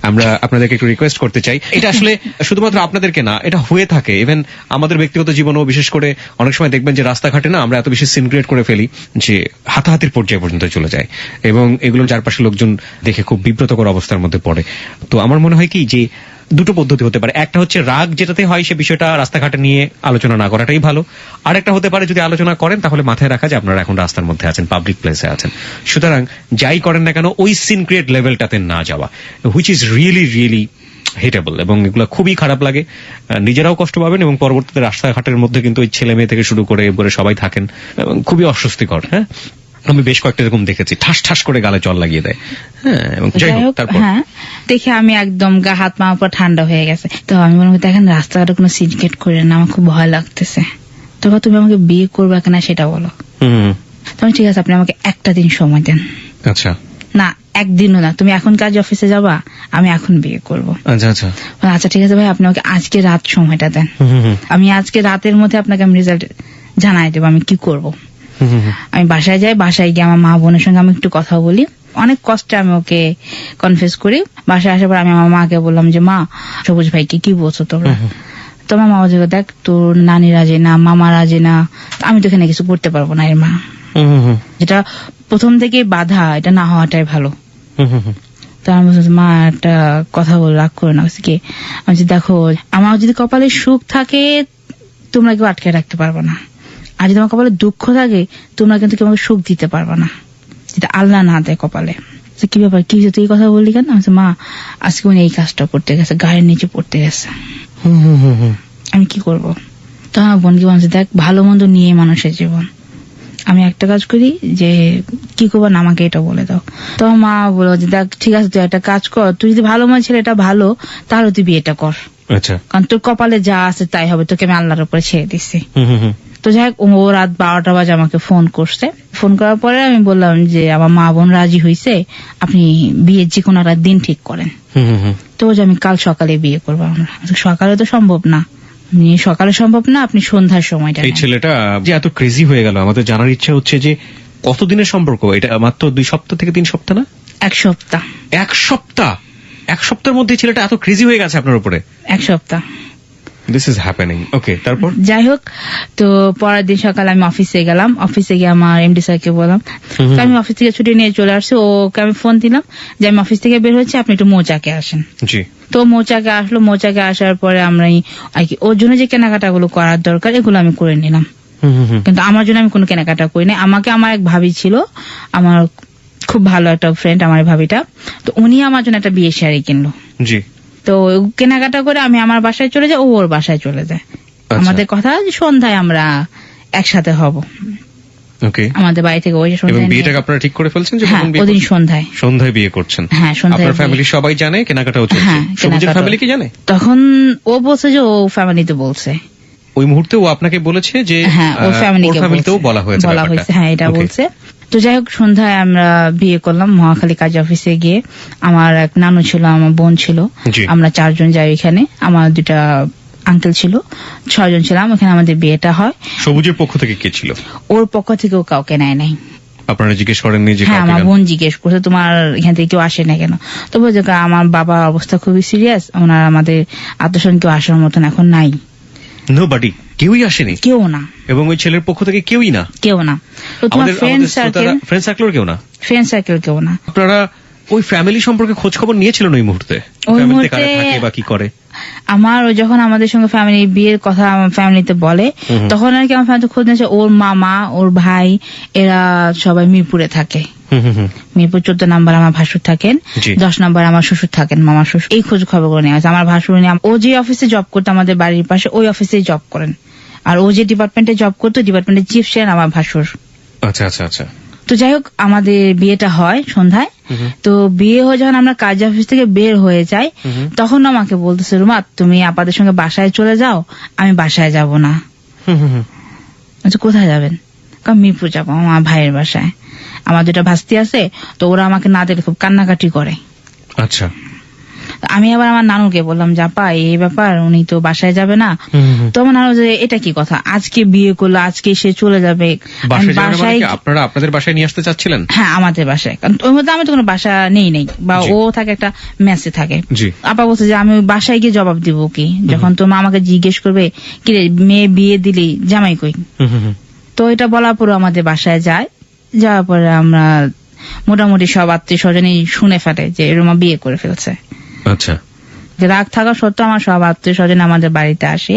আমরা আপনাদেরকে একটু রিকোয়েস্ট করতে চাই, এটা আসলে শুধুমাত্র আপনাদেরকে না, এটা হয়ে থাকে ইভেন আমাদের ব্যক্তিগত জীবনেও। বিশেষ করে অনেক সময় দেখবেন যে রাস্তাঘাটে না আমরা এত বেশি সিন ক্রিয়েট করে ফেলি যে হাতাহাতির পর্যায়ে পর্যন্ত চলে যায়, এবং এগুলো চারপাশে লোকজন দেখে খুব বিব্রতকর অবস্থার মধ্যে পড়ে। তো আমার মনে হয় কি যে দুটো পদ্ধতি হতে পারে, একটা হচ্ছে রাগ যেটাতে হয় সে বিষয়টা রাস্তাঘাটে নিয়ে আলোচনা না করাটাই ভালো, আর একটা হতে পারে যদি আলোচনা করেন তাহলে মাথায় রাখা যে আপনারা এখন রাস্তার মধ্যে আছেন, পাবলিক প্লেসে আছেন, সুতরাং যাই করেন না কেন ওই সিন ক্রিয়েট লেভেলটাতে না যাওয়া, হুইচ ইজ রিয়েলি রিয়েলি হেটেবল, এবং এগুলো খুবই খারাপ লাগে, নিজেরাও কষ্ট পাবেন এবং পরবর্তীতে রাস্তাঘাটের মধ্যে কিন্তু ওই ছেলে মেয়ে থেকে শুরু করে এবারে সবাই থাকেন, এবং খুবই অস্বস্তিকর। হ্যাঁ, আমি বেশ কয়েকটা এরকম দেখেছি, ঠাস ঠাস করে গালে জল লাগিয়ে দেয়। হ্যাঁ, এবং যাই হোক তারপর হ্যাঁ, দেখে আমি একদম গা হাত পা পুরো ঠান্ডা হয়ে গেছে। তো আমি মনে করি, দেখেন রাস্তাঘাটে কোনো সিনকেট করে না, আমার খুব ভয় লাগতেছে। তবে তুমি আমাকে বিয়ে করবে কিনা সেটা বলো। তুমি ঠিক আছে, আপনি আমাকে একটা দিন সময় দেন। আচ্ছা, না একদিনও না, তুমি এখন কাজ অফিসে যাবা, আমি এখন বিয়ে করবো। আচ্ছা আচ্ছা আচ্ছা ঠিক আছে ভাই, আপনি আমাকে আজকে রাত সময়টা দেন, আমি আজকে রাতের মধ্যে আপনাকে আমি রেজাল্ট জানাই দেবো আমি কি করব। আমি বাসায় যাই, বাসায় গিয়ে আমার মা বোনের সঙ্গে আমি একটু কথা বলি, অনেক কষ্টে আমি ওকে কনফেস করি। বাসায় আসার পর আমি আমার মাকে বললাম যে, মা সবুজ ভাইকে কি বলছো তোমরা? তোমার মা বলছে, দেখ তোর নানি রাজি না, মামা রাজি না, আমি তো এখানে কিছু করতে পারবো না। এর মা যেটা প্রথম থেকে বাধা, এটা না হওয়াটাই ভালো। তো আমি বলছি, মা একটা কথা বল, রাগ করে না। কি? আমি দেখো, আমার যদি কপালে সুখ থাকে তোমরা কেউ আটকে রাখতে পারবে না, আর যদি আমার কপালে দুঃখ থাকে তোমরা কিন্তু কেউ আমাকে সুখ দিতে পারবে না, যেটা আল্লাহ না দেয় কপালে। কি ব্যাপার, কি তুই কথা বললি কেন? আমি মা আজকে উনি এই কাজটা করতে গেছে, গায়ের নিচে পড়তে গেছে, আমি কি করব? তো আমার বোনকে বলছে, দেখ ভালো মন্দ নিয়ে মানুষের জীবন, আমি একটা কাজ করি যে কি করবো না আমাকে এটা বলে দাও। তো মা বললো যে, দেখ ঠিক আছে তুই একটা কাজ কর, তুই যদি ভালো মনে ছেলেটা ভালো তাহলে তুই বিয়েটা কর, আচ্ছা, কারণ তোর কপালে যা আছে তাই হবে, তোকে আমি আল্লাহর উপরে ছেড়ে দিচ্ছি। তো যাই হোক, ও রাত 12টা বাজে আমাকে ফোন করছে। ফোন করার পরে আমি বললাম যে আমার মা বোন রাজি হয়েছে, আপনি বিয়ের যে কোনো একটা দিন ঠিক করেন। তো যে আমি কাল সকালে বিয়ে করবো। আমরা সকালে তো সম্ভব না, সকালে সম্ভব না, আপনি সন্ধ্যার সময়টা। এই ছেলেটা যে এত ক্রেজি হয়ে গেল, আমাদের জানার ইচ্ছা হচ্ছে যে কতদিনের সম্পর্ক এটা? মাত্র 2 সপ্তাহ থেকে 3 সপ্তাহ না? 1 সপ্তাহ। 1 সপ্তাহ? 1 সপ্তাহের মধ্যে ছেলেটা এত ক্রেজি হয়ে গেছে আপনার উপরে? 1 সপ্তাহ। This is happening. ওকে, তারপর? যাই হোক, তো পরের দিন সকালে আমি অফিসে গেলাম, অফিসে গিয়ে আমার এমডি স্যারকে বললাম, আমি অফিস থেকে ছুটি নিয়ে চলে আসছি। ওকে আমি ফোন দিলাম যে আমি অফিস থেকে বের হচ্ছি, আপনি একটু মৌচাকে আসেন। জি। তো মৌচাকে আসলো, মৌচাকে আসার পরে আমরা আর কি ওর জন্য যে কেনাকাটাগুলো করার দরকার এগুলো আমি করে নিলাম, কিন্তু আমার জন্য আমি কোনো কেনাকাটা করি না। আমাকে আমার এক ভাবি ছিল, আমার খুব ভালো একটা ফ্রেন্ড আমার ভাবিটা, তো উনি আমার জন্য একটা বিয়ে শাড়ি কিনলো। জি। তো কেনাকাটা করে আমি আমার বাসায় চলে যাই, ও ওর বাসায় চলে যায়। আমাদের কথা সন্ধ্যায় আমরা একসাথে হব। ওকে, আমাদের বাড়ি থেকে ওই সন্ধ্যায় বিয়েটাকে আপনারা ঠিক করে ফেলছেন যে হ্যাঁ ওদিন সন্ধ্যায়? সন্ধ্যায় বিয়ে করছেন। হ্যাঁ সন্ধ্যায়। আপনার ফ্যামিলি সবাই জানে, কেনাকাটাও চলছে? হ্যাঁ, সবুজের ফ্যামিলি কি জানে? তখন ও বলছে যে ও ফ্যামিলিতে বলছে, ওই মুহূর্তে ও আপনাকে বলেছে যে হ্যাঁ ওর ফ্যামিলিতেও বলা হয়েছে। হ্যাঁ এটা বলছে। তো যাই হোক, সন্ধ্যায় আমরা বিয়ে করলাম মহাখালী কাজ অফিসে গিয়ে। আমার এক নানু ছিল, আমার বোন ছিল, আমরা 4 জন যাই এখানে, আমার 2টা আঙ্কেল ছিল, 6 জন ছিলাম। এখানে আমাদের বিয়েটা হয়। সবুজের পক্ষ থেকে কে ছিল? ওর পক্ষ থেকেও কাউকে নেয় নাই। আপনারা জিজ্ঞেস করেননি যে? হ্যাঁ, আমার বোন জিজ্ঞেস করছে তোমার এখান থেকে কেউ আসে না কেন? তো বলছে আমার বাবার অবস্থা খুবই সিরিয়াস, ওনার আমাদের আত্মীয়স্বজন কেউ আসার মতন এখন নাই। নোবডি, কেউই আসেনি? কেউ না। এবং ওই ছেলের পক্ষ থেকে কেউই না? কেউ না। তো তোমার ফ্রেন্ড সার্কেল কেউ না? ফ্রেন্ড সার্কেল কেউ না। আপনারা ওই ফ্যামিলি সম্পর্কে খোঁজ খবর নিয়েছিলেন ওই মুহূর্তে? ওই মুহূর্তে বা কি করে? আমার যখন আমাদের সঙ্গে ফ্যামিলি বিয়ের কথা আমার ফ্যামিলিতে বলে, তখন আর কি আমার ফ্যামিলিতে খোঁজ নিয়েছে। ওর মামা, ওর ভাই, এরা সবাই মিরপুরে থাকে। মিরপুর 14 নাম্বার আমার ভাসুর থাকেন, 10 নাম্বার আমার শ্বশুর থাকেন, মামা শ্বশুর। এই খোঁজ খবর করে নেওয়া হয়েছে। আমার ভাসুর ও যে অফিসে জব করতো আমাদের বাড়ির পাশে, ওই অফিসেই জব করেন। আর ও যে ডিপার্টমেন্টে জব করতো, ডিপার্টমেন্টের চিফ ছিলেন আমার ভাসুর। আচ্ছা আচ্ছা আচ্ছা। তো যাই হোক, আমাদের বিয়েটা হয় সন্ধ্যায়। তো বিয়ে হয়ে যখন আমরা কাজ অফিস থেকে বের হয়ে যাই, তখন আমাকে বলতেছে, রুমা তুমি আপাদের সঙ্গে বাসায় চলে যাও, আমি বাসায় যাব না। কোথায় যাবেন? মিরপুর যাবো, আমার ভাইয়ের বাসায়। আমার 2টা ভাস্তি আছে, তো ওরা আমাকে না দেখলে খুব কান্নাকাটি করে। আচ্ছা। আমি আবার আমার নানুকে বললাম, জাপা এই ব্যাপার, উনি তো বাসায় যাবে না। তো আমার নানু যে এটা কি কথা, আজকে বিয়ে করলো, আজকে সে চলে যাবে বাসায়? আপনারা আপনাদের বাসায় নিয়ে আসতে চাচ্ছিলেন? হ্যাঁ, আমাদের বাসায়। কারণ ওর মধ্যে আমি তো কোনো বাসা নেই বা ও থাকে একটা মেসে থাকে। আপা বলছে যে আমি বাসায় গিয়ে জবাব দিব কি, যখন তোমার আমাকে জিজ্ঞেস করবে কি রে মেয়ে বিয়ে দিলি, জামাই কই। তো এটা বলার পরে আমাদের বাসায় যায়। যাওয়ার পরে আমরা মোটামুটি সব আত্মীয় স্বজনই শুনে ফেলে যে রুমা বিয়ে করে ফেলছে। আচ্ছা। রাগ থাকা সত্ত্বেও আমার সব আত্মীয় স্বজন আমাদের বাড়িতে আসে।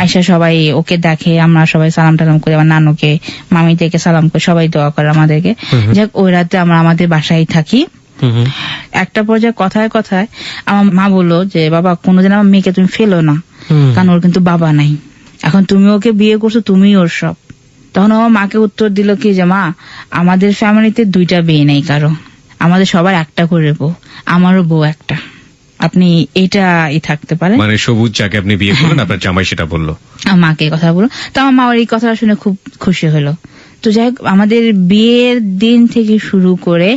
আইসা সবাই ওকে দেখে, আমরা সবাই সালাম টালাম করি, আমার নানুকে মামি থেকে সালাম করে সবাই দোয়া করে আমাদেরকে। যাক, ওই রাতে আমরা আমাদের বাসায় থাকি। একটা পর্যায়ে কথায় কথায় আমার মা বললো যে বাবা, কোনোদিন আমার মেয়েকে তুমি ফেলো না, কারণ ওর কিন্তু বাবা নাই। এখন তুমি ওকে বিয়ে করছো, তুমি ওর সব। তখন আমার মাকে উত্তর দিল কি যে মা, আমাদের ফ্যামিলিতে 2টা বিয়ে নেই কারো, আমাদের সবার একটা করে বউ, আমারও বউ একটা, আপনি এটাই থাকতে পারেন। মানে সবুজ যাকে আপনি বিয়ে করলেন, আপনার জামাই সেটা বললো মাকে কথা বলো। তো আমার মা এই কথা শুনে খুব খুশি হলো। তো যাই হোক, আমাদের বিয়ের দিন থেকে শুরু করে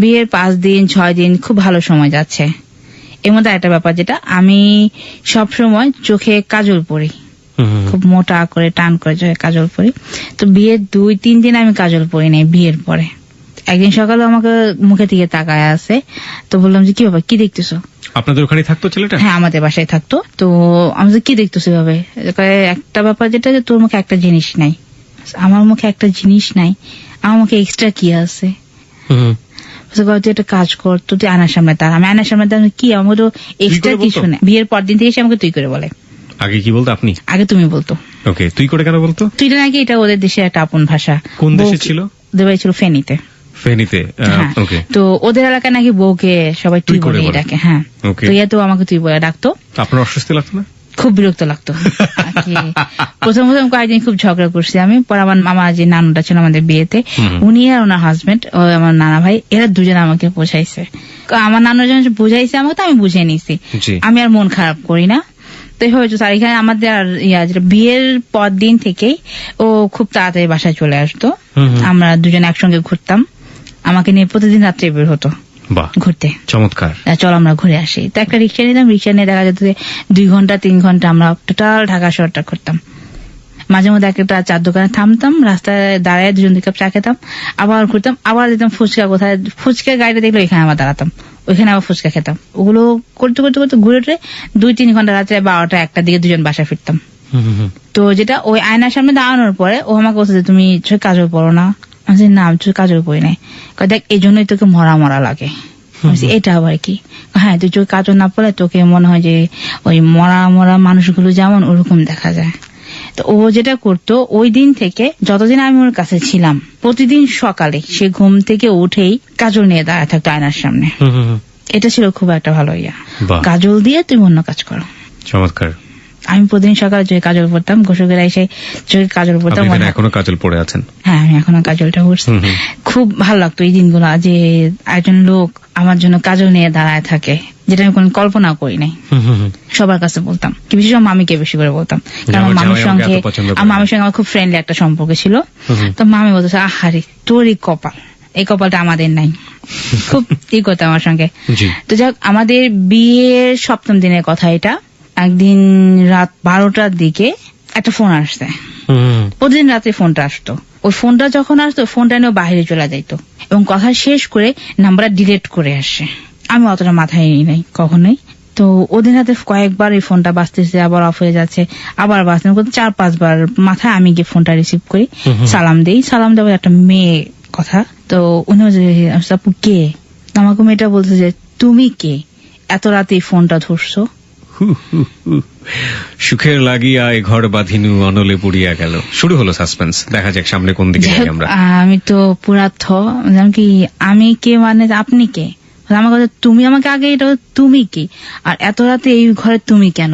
বিয়ের 5 দিন 6 দিন খুব ভালো সময় যাচ্ছে। এর মধ্যে একটা ব্যাপার, যেটা আমি সব সময় চোখে কাজল পরি, খুব মোটা করে টান করে চোখে কাজল পরি। তো বিয়ের 2-3 দিন আমি কাজল পরি নাই। বিয়ের পরে একদিন সকালে আমাকে মুখে থেকে তাকায় আছে। তো বললাম যে কি ব্যাপার, কি দেখতেছো? আপনাদের ওখানে থাকতো ছেলেটা? হ্যাঁ, আমাদের বাসায় থাকতো। তো আমি কি দেখতেছি ভাবে, একটা ব্যাপার যেটা যে তোর মুখে একটা জিনিস নাই। আমার মুখে একটা জিনিস নাই, আমার মুখে এক্সট্রা কি আছে? তুই একটা কাজ কর, তুই আয়নার সামনে দাঁড়া। আমি আয়নার সামনে দাঁড়ানো কি, আমার তো এক্সট্রা কিছু নেই। বিয়ের পর দিন থেকে সে আমাকে তুই করে বলে। আগে কি বলতো আপনি? আগে তুমি বলতো। ওকে, তুই করে কেন বলতো? তুইটা নাকি এটা ওদের দেশের একটা আপন ভাষা। কোন দেশে ছিল? ওদের বাড়ি ছিল ফেনীতে। ফেনীতে? ওকে। তো ওদের এলাকায় নাকি বউকে সবাই তুই বলে ডাকে। হ্যাঁ, তো ইয়া তো আমাকে তুই বলে ডাকতো। আপনার অস্বস্তি লাগতো না? খুব বিরক্ত লাগতো। প্রথম কয়েকদিন খুব ঝগড়া করছি আমি। পরে আমার মামা যে নানুটা ছিল আমাদের বিয়েতে, উনি আর ওনার হাজবেন্ড, আমার নানা ভাই, এরা দুজনে আমাকে বোঝাইছে। আমার নানু যখন বুঝাইছে আমাকে, তো আমি বুঝে নিছি। আমি আর মন খারাপ করি না। তো হয়েছে স্যার, এখানে আমাদের আর বিয়ের পর দিন থেকেই ও খুব তাড়াতাড়ি বাসায় চলে আসতো। আমরা দুজনে একসঙ্গে ঘুরতাম। আমাকে নিয়ে প্রতিদিন রাত্রে বের হতো ঘুরতে। চমৎকার। চল আমরা ঘুরে আসি। তো একটা রিক্সা নিতাম, রিক্সা নিয়ে দেখা যেত যে 2 ঘন্টা 3 ঘন্টা আমরা টোটাল ঢাকা শহরটা ঘুরতাম। মাঝে মধ্যে একটা চার দোকানে থামতাম, রাস্তায় দাঁড়ায় 2 কাপ চা খেতাম, আবার ঘুরতাম, আবার যেতাম ফুচকা, কোথায় ফুচকা গাড়িটা দেখলে ওইখানে আবার দাঁড়াতাম, ওইখানে আবার ফুচকা খেতাম। ওগুলো করতে করতে করতে ঘুরে 2-3 ঘন্টা, রাত্রে 12টা 1টার দিকে দুজন বাসায় ফিরতাম। তো যেটা ওই আয়নার সামনে দাঁড়ানোর পরে ও আমাকে বলছে যে তুমি চোখে কাজল পড়ো না। আমি না, আমি চোখে কাজল পড়ি নাই। দেখ, এই জন্যই তোকে মরা মরা লাগে। এটা আবার কি? হ্যাঁ, তুই চোখে কাজল না পড়লে তোকে মনে হয় যে ওই মরা মরা মানুষগুলো যেমন ওরকম দেখা যায়। তো ও যেটা করতো, ওই দিন থেকে যতদিন আমি ওর কাছে ছিলাম, প্রতিদিন সকালে সে ঘুম থেকে উঠেই কাজল নিয়ে দাঁড়ায় থাকতো আয়নার সামনে। এটা ছিল খুব একটা ভালো ইয়া, কাজল দিয়ে তুমি অন্য কাজ করো। চমৎকার। আমি প্রতিদিন সকালে চোখে কাজল পড়তাম, গোসল করে এসে চোখে কাজল পড়তাম। এখনো কাজল পড়ে আছেন? হ্যাঁ, আমি এখনো কাজলটা পড়ছি। খুব ভালো লাগতো এই দিনগুলো, যে একজন লোক আমার জন্য কাজল নিয়ে দাঁড়ায় থাকে, যেটা আমি কোনো কল্পনা করি নাই। সবার কাছে বলতাম, বিশেষ করে মামিকে বেশি করে বলতাম, কারণ মামির সঙ্গে আমার খুব ফ্রেন্ডলি একটা সম্পর্ক ছিল। তো মামি বলতো, আহারে তোর এই কপাল, এই কপালটা আমাদের নাই। খুব ই করতো আমার সঙ্গে। তো যাক, আমাদের বিয়ের 7ম দিনের কথা এটা। একদিন রাত 12টার দিকে একটা ফোন আসছে। প্রতিদিন রাতে ফোনটা আসতো। ওই ফোনটা যখন আসতো, ফোনটা নিয়ে বাইরে চলে যাইতো এবং কথা শেষ করে নাম্বারটা ডিলিট করে আসে। আমি অতটা মাথায় নিই নাই কখনোই। তো ওদিন রাতে কয়েকবার এই ফোনটা বাজতেছে, আবার অফ হয়ে যাচ্ছে, আবার বাজতে 4-5 বার মাথায় আমি গিয়ে ফোনটা রিসিভ করি, সালাম দেই। সালাম দেওয়ার একটা মেয়ে কথা। তো উনি আপু কে? আমাকে মেয়েটা বলছে যে তুমি কে, এত রাতে ফোনটা ধরছো? সুখের লাগিয়া এ ঘর বাঁধিনু অনলে পুড়িয়া গেল। শুরু হলো সাসপেন্স, দেখা যাক সামনে কোন দিকে যাই আমরা। আমি তো পুরা যেমন কি আমি কে মানে আপনি কে, আমার কথা তুমি আমাকে আগে, এটা তুমি কি, আর এত রাতে এই ঘরে তুমি কেন?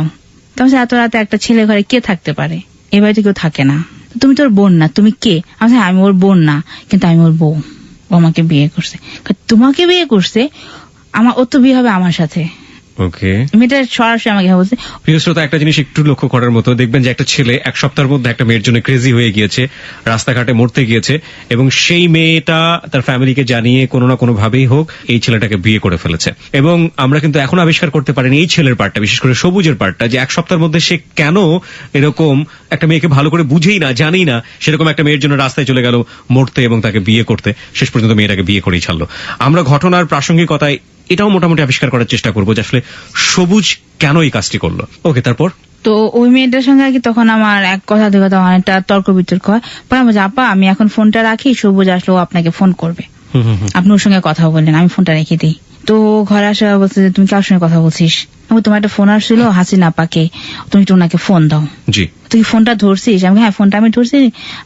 তোমার এত রাতে একটা ছেলে ঘরে কে থাকতে পারে? এ বাড়িতে কেউ থাকে না। তুমি তোর বোন না, তুমি কে? আমি ওর বোন না, কিন্তু আমি ওর বউ। ও আমাকে বিয়ে করছে। তোমাকে বিয়ে করছে, ও তো বিয়ে হবে আমার সাথে। ওকে, মেয়েটা সরাসরি আমাকে বলছে। প্রিয় শ্রোতা, একটা জিনিস একটু লক্ষ্য করার মতো, দেখবেন যে একটা ছেলে এক সপ্তাহের মধ্যে একটা মেয়ের জন্য ক্রেজি হয়ে গিয়েছে, রাস্তাঘাটে মরতে গিয়েছে, এবং সেই মেয়েটা তার ফ্যামিলিকে জানিয়ে কোনো না কোনো ভাবেই হোক এই ছেলেটাকে বিয়ে করে ফেলেছে। এবং আমরা কিন্তু এখন আবিষ্কার করতে পারিনি এই ছেলের পার্টটা, বিশেষ করে সবুজের পার্টটা, যে এক সপ্তাহের মধ্যে সে কেন এরকম একটা মেয়েকে ভালো করে বুঝেই না, জানেই না, সেরকম একটা মেয়ের জন্য রাস্তায় চলে গেল মরতে এবং তাকে বিয়ে করতে, শেষ পর্যন্ত মেয়েটাকে বিয়ে করেই ছাড়লো। আমরা ঘটনার প্রাসঙ্গিকতায় এটাও মোটামুটি আবিষ্কার করার চেষ্টা করবো যে আসলে সবুজ কেন এই কাজটি করলো। ওকে, তারপর? তো ওই মেয়েটার সঙ্গে আর কি তখন আমার এক কথা দুই কথা অনেকটা তর্ক বিতর্ক হয়। পরে আমি বলছি, আপা আমি এখন ফোনটা রাখি, সবুজ আসলে ও আপনাকে ফোন করবে, আপনি ওর সঙ্গে কথা বললেন, আমি ফোনটা রেখে দিই। তো ঘরে আসা বলছে যে তুমি কার সঙ্গে কথা বলছিস? তোমার একটা ফোন আসছিল হাসিনা আপাকে, তুমি একটু ওনাকে ফোন দাও। জি। তুই ফোনটা ধরছিস? আমি হ্যাঁ ফোনটা আমি ধরছি।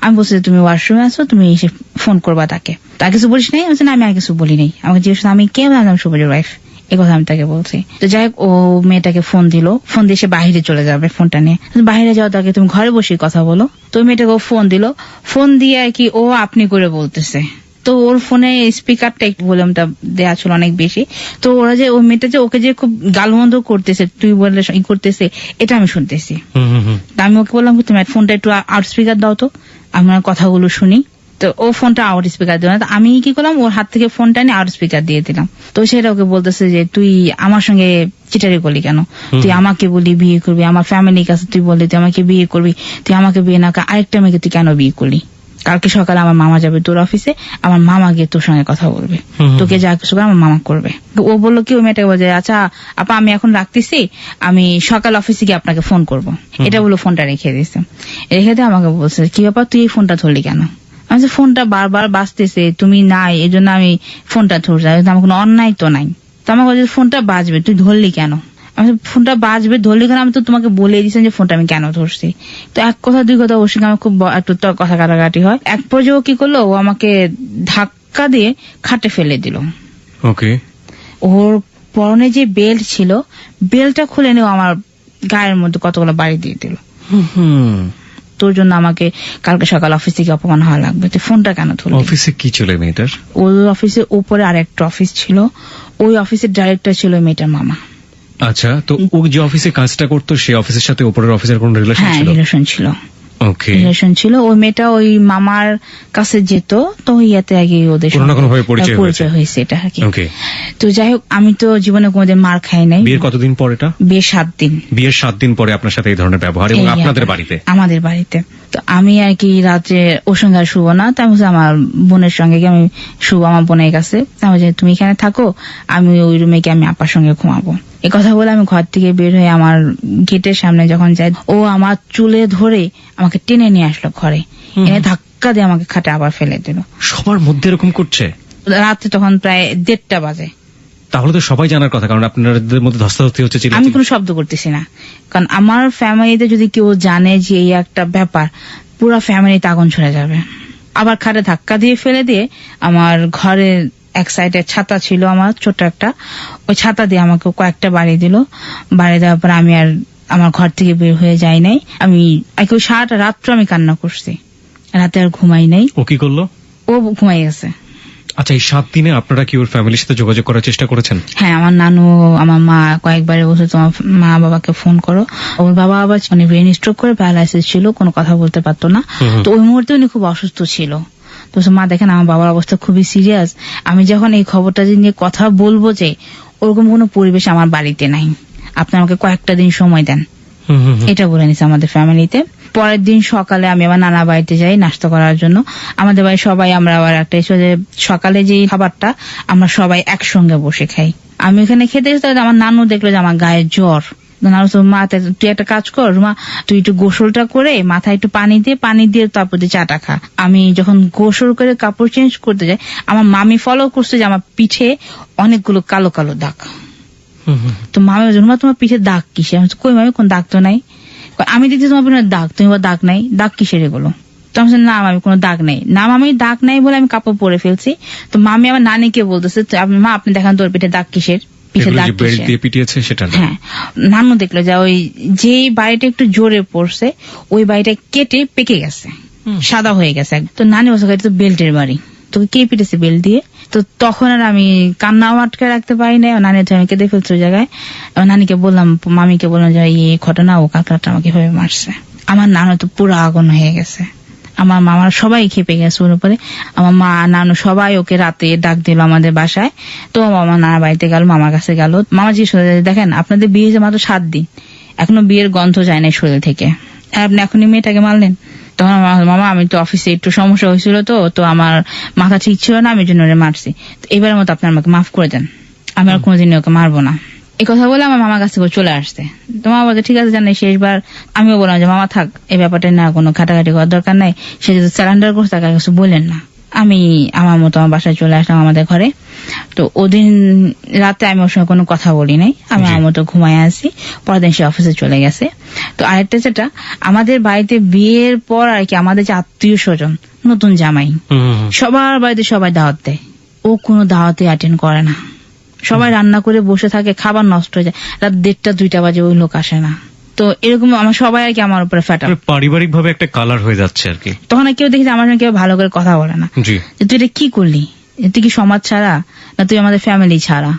আমি বলছি তুমি ওয়াশরুমে আসো, তুমি এসে ফোন করবা তাকে। তার কিছু বলিস নাই? না আমি আর কিছু বলি নাই। আমাকে জিজ্ঞেস আমি কে? আমি সবুজের ওয়াইফ, এই কথা আমি তাকে বলছি। তো যাই হোক, ও মেয়েটাকে ফোন দিল, ফোন দিয়ে সে বাহিরে চলে যাবে ফোনটা নিয়ে। বাইরে যাও, তাকে তুমি ঘরে বসে কথা বলো। তো মেয়েটাকে ও ফোন দিল, ফোন দিয়ে আর কি ও আপনি করে বলতেছে। তো ওর ফোনে স্পিকারটা একটু ভলিউমটা দেওয়া ছিল অনেক বেশি। তো ওরা যে ওই মেয়েটা যে ওকে যে খুব গালমন্দ করতেছে, তুই বললে ই করতেছে, এটা আমি শুনতেছি। আমি ওকে বললাম তুমি ফোনটা একটু আউট স্পিকার দাও তো, আমার কথাগুলো শুনি। তো ও ফোনটা আউট স্পিকার দিল না। আমি কি করলাম, ওর হাত থেকে ফোনটা নিয়ে আউট স্পিকার দিয়ে দিলাম। তো সেটা ওকে বলতেছে যে তুই আমার সঙ্গে চিটারি করলি কেন? তুই আমাকে বলি বিয়ে করবি, আমার ফ্যামিলির কাছে তুই বললি তুই আমাকে বিয়ে করবি, তুই আমাকে বিয়ে না আরেকটা মেয়েকে তুই কেন বিয়ে করলি? কালকে সকালে আমার মামা যাবে তোর অফিসে, আমার মামা গিয়ে তোর সঙ্গে কথা বলবে, তোকে যা কিছু আমার মামা করবে। ও বললো কি, ওই মেয়েটাকে বলছে আচ্ছা আপা আমি এখন রাখতেছি, আমি সকাল অফিসে গিয়ে আপনাকে ফোন করবো। এটা বলে ফোনটা রেখে দিয়েছে। রেখে দিয়ে আমাকে বলছে কি ব্যাপার, তুই এই ফোনটা ধরলি কেন? আমি ফোনটা বারবার বাজতেছে, তুমি নাই এই জন্য আমি ফোনটা ধরছি, আমার কোনো অন্যায় তো নাই। তো আমাকে বলছে ফোনটা বাজবে, তুই ধরলি কেন? আমি ফোনটা বাজবে ধরলি কেন? আমি তো তোমাকে বলে দিয়েছি যে ফোনটা আমি কেন ধরছি। তো এক কথা দুই কথা ওর সঙ্গে আমার খুব একটু কথা কাটাকাটি হয়। এক পর্যায়ে ও কি করলো, ও আমাকে ধাক্কা দিয়ে খাটে ফেলে দিল। ওকে। ওর পরনে যে বেল্ট ছিল, বেল্টটা খুলে নিয়ে আমার গায়ের মধ্যে কতগুলো বাড়ি দিয়ে দিল। তোর জন্য আমাকে কালকে সকাল অফিস থেকে অপমান হওয়া লাগবে, তুই ফোনটা কেন ধরলি? অফিসে কি ছিল মেয়েটার? ওই অফিসের উপরে আর একটা অফিস ছিল, ওই অফিসের ডাইরেক্টর ছিল মেয়েটার মামা। আচ্ছা, তো ও যে অফিসে কাজটা করতো সেই অফিসের সাথে উপরের অফিসের কোন রিলেশন ছিল? হ্যাঁ, রিলেশন ছিল। ওকে, রিলেশন ছিল। ওই মেয়েটা ওই মামার কাছে যেত, তো ইয়াতে আগে ওদের কোনো না কোনো ভাবে পরিচয় হয়েছে এটা আর কি। ওকে। তো যাই হোক, আমি তো জীবনে কোনোদিন মার খাই নাই। বিয়ের কতদিন পর এটা? বিয়ের 7 দিন। বিয়ের 7 দিন পরে আপনার সাথে এই ধরনের ব্যবহার, এবং আপনাদের বাড়িতে? আমাদের বাড়িতে। তো আমি আর কি রাত্রে ওর সঙ্গে আর শুবো না, তাই বলছি আমার বোনের সঙ্গে গিয়ে আমি শুবো, আমার বোনের কাছে। আমি তুমি এখানে থাকো, আমি ওই রুমে গিয়ে আমি আপার সঙ্গে ঘুমাবো। এই কথা বলে আমি ঘর থেকে বের হয়ে আমার গেটের সামনে যখন যাই, ও আমার চুলে ধরে আমাকে টেনে নিয়ে আসলো ঘরে, এনে ধাক্কা দিয়ে আমাকে খাটে আবার ফেলে দিল। সবার মধ্যে এরকম করছে? রাত্রে তখন প্রায় 1:30 বাজে। তাহলে তো সবাই জানার কথা, কারণ আপনাদের মধ্যে ধস্তাধস্তি হচ্ছে। আমি কোনো শব্দ করতেছি না, কারণ আমার ফ্যামিলিতে যদি কেউ জানে যে এই একটা ব্যাপার, পুরো ফ্যামিলিতে আগুন ছড়ে যাবে। আবার খাটে ধাক্কা দিয়ে ফেলে দিয়ে আমার ঘরের এক সাইডে ছাতা ছিল আমার ছোট একটা, ওই ছাতা দিয়ে আমাকে কয়েকটা বাড়ি দিল। বাড়ি দেওয়ার পর আমি আর আমার ঘর থেকে বের হয়ে যাই নাই। আমি সারাটা রাত্র আমি কান্না করছি, রাতে আর ঘুমাই নাই। ও কি করলো? ও ঘুমাই গেছে। আচ্ছা, এই 7 দিনে আপনারা কি ওর ফ্যামিলির সাথে যোগাযোগ করার চেষ্টা করেছেন? হ্যাঁ, আমার নানু আমার মা কয়েকবারে বলছে তোমার মা বাবাকে ফোন করো। ওর বাবা আবার ব্রেন স্ট্রোক করে প্যারালাইসিস ছিল, কোনো কথা বলতে পারতো না। তো ওই মুহূর্তে উনি খুব অসুস্থ ছিল। তো মা দেখেন আমার বাবার অবস্থা খুবই সিরিয়াস, আমি যখন এই খবরটা নিয়ে কথা বলবো যে ওরকম কোনো পরিবেশ আমার বাড়িতে নাই, আপনি আমাকে কয়েকটা দিন সময় দেন, এটা বলে নিছে আমাদের ফ্যামিলিতে। পরের দিন সকালে আমি আমার নানা বাড়িতে যাই নাস্তা করার জন্য। আমাদের বাড়ি সবাই আমরা আবার একটা সকালে যে খাবারটা আমরা সবাই একসঙ্গে বসে খাই। আমি এখানে খেতে গেছি, আমার নানু দেখলো যে আমার গায়ে জ্বর। নানু মা তুই একটা কাজ কর মা, তুই একটু গোসলটা করে মাথায় একটু পানি দিয়ে তারপর দিয়ে চাটা খা। আমি যখন গোসল করে কাপড় চেঞ্জ করতে যাই, আমার মামি ফলো করছে যে আমার পিঠে অনেকগুলো কালো কালো দাগ। তো মামি বলছে রুমা তোমার পিঠে দাগ কিসে? আমি বলছি, কই মামি কোন দাগ তো নাই। আমি দেখছি তোমার পিঠে দাগ, তুমি দাগ নাই, দাগ কিসের এগুলো? তো আমি বলছি, না মামি কোনো দাগ নেই। না মামি দাগ নাই বলে আমি কাপড় পরে ফেলছি। তো মামি আমার নানিকে বলতেছে, মা আপনি দেখান তোর পিঠে দাগ কিসের, পিঠে দাগ বেল্ট দিয়ে পিটিয়েছে সেটা না? হ্যাঁ, নানু দেখলো যে ওই যেই বাড়িটা একটু জোরে পড়ছে ওই বাড়িটা কেটে পেকে গেছে, সাদা হয়ে গেছে। তো নানি বলছে এটা তো বেল্টের বাড়ি, তোকে কে পিটেছে বেল্ট দিয়ে? তো তখন আর আমি কান্নাও আটকে রাখতে পারি না, নানি তো আমি কেঁদে ফেলছি ওই জায়গায়। নানিকে বললাম, মামিকে বললাম যে এই ঘটনা, ও কাকাটা আমাকে ভাবে মারছে। আমার নানু তো পুরো আগুন হয়ে গেছে, আমার মামার সবাই খেপে গেছে ওর উপরে। আমার মা নানু সবাই ওকে রাতে ডাক দিল আমাদের বাসায়। তো আমার নানা বাড়িতে গেল, মামার কাছে গেল। মামা জিজ্ঞেস করে, দেখেন আপনাদের বিয়ে হয়েছে মাত্র 7 দিন, এখনো বিয়ের গন্ধ যায় না শরীর থেকে, আপনি এখনই মেয়েটাকে মারলেন। তখন মামা আমি তো অফিসে একটু সমস্যা হয়েছিল, তো আমার মাথা ঠিক ছিল না, আমি জন্য ওরে মারছি, তো এবারের মতো আপনি আমাকে মাফ করে দেন, আমি আর কোনোদিন ওকে মারবো না। এই কথা বলে আমার মামার কাছ থেকে চলে আসছে। তো মামা বলছে ঠিক আছে জানি। শেষবার আমিও বললাম যে মামা থাক, এই ব্যাপারটা না কোনো ঘাটাঘাটি করার দরকার নাই, সে যদি স্যারেন্ডার করছে তাকে কিছু বললেন না। আমি আমার মতো আমার বাসায় চলে আসলাম আমাদের ঘরে। তো ওদিন রাতে আমি ওর সঙ্গে কোনো কথা বলি নাই, আমি আমার মতো ঘুমায় আসি। পরের দিন সে অফিসে চলে গেছে। তো আরেকটা যেটা, আমাদের বাড়িতে বিয়ের পর আর কি আমাদের যে আত্মীয় স্বজন, নতুন জামাই, সবার বাড়িতে সবাই দাওয়াত দেয়, ও কোনো দাওয়াতে অ্যাটেন্ড করে না। সবাই রান্না করে বসে থাকে, খাবার নষ্ট হয়ে যায়, রাত 1:30-2টা বাজে ওই লোক আসে না। তো এরকম আমার সবাই আর কি আমার উপরে ফ্যাটা, পারিবারিক ভাবে একটা কালার হয়ে যাচ্ছে আর কি। তখন আর কেউ দেখি আমার সঙ্গে কেউ ভালো করে কথা বলে না, যে তুই এটা কি করলি, তুই কি সমাজ ছাড়া না তুই আমাদের ফ্যামিলি ছাড়া,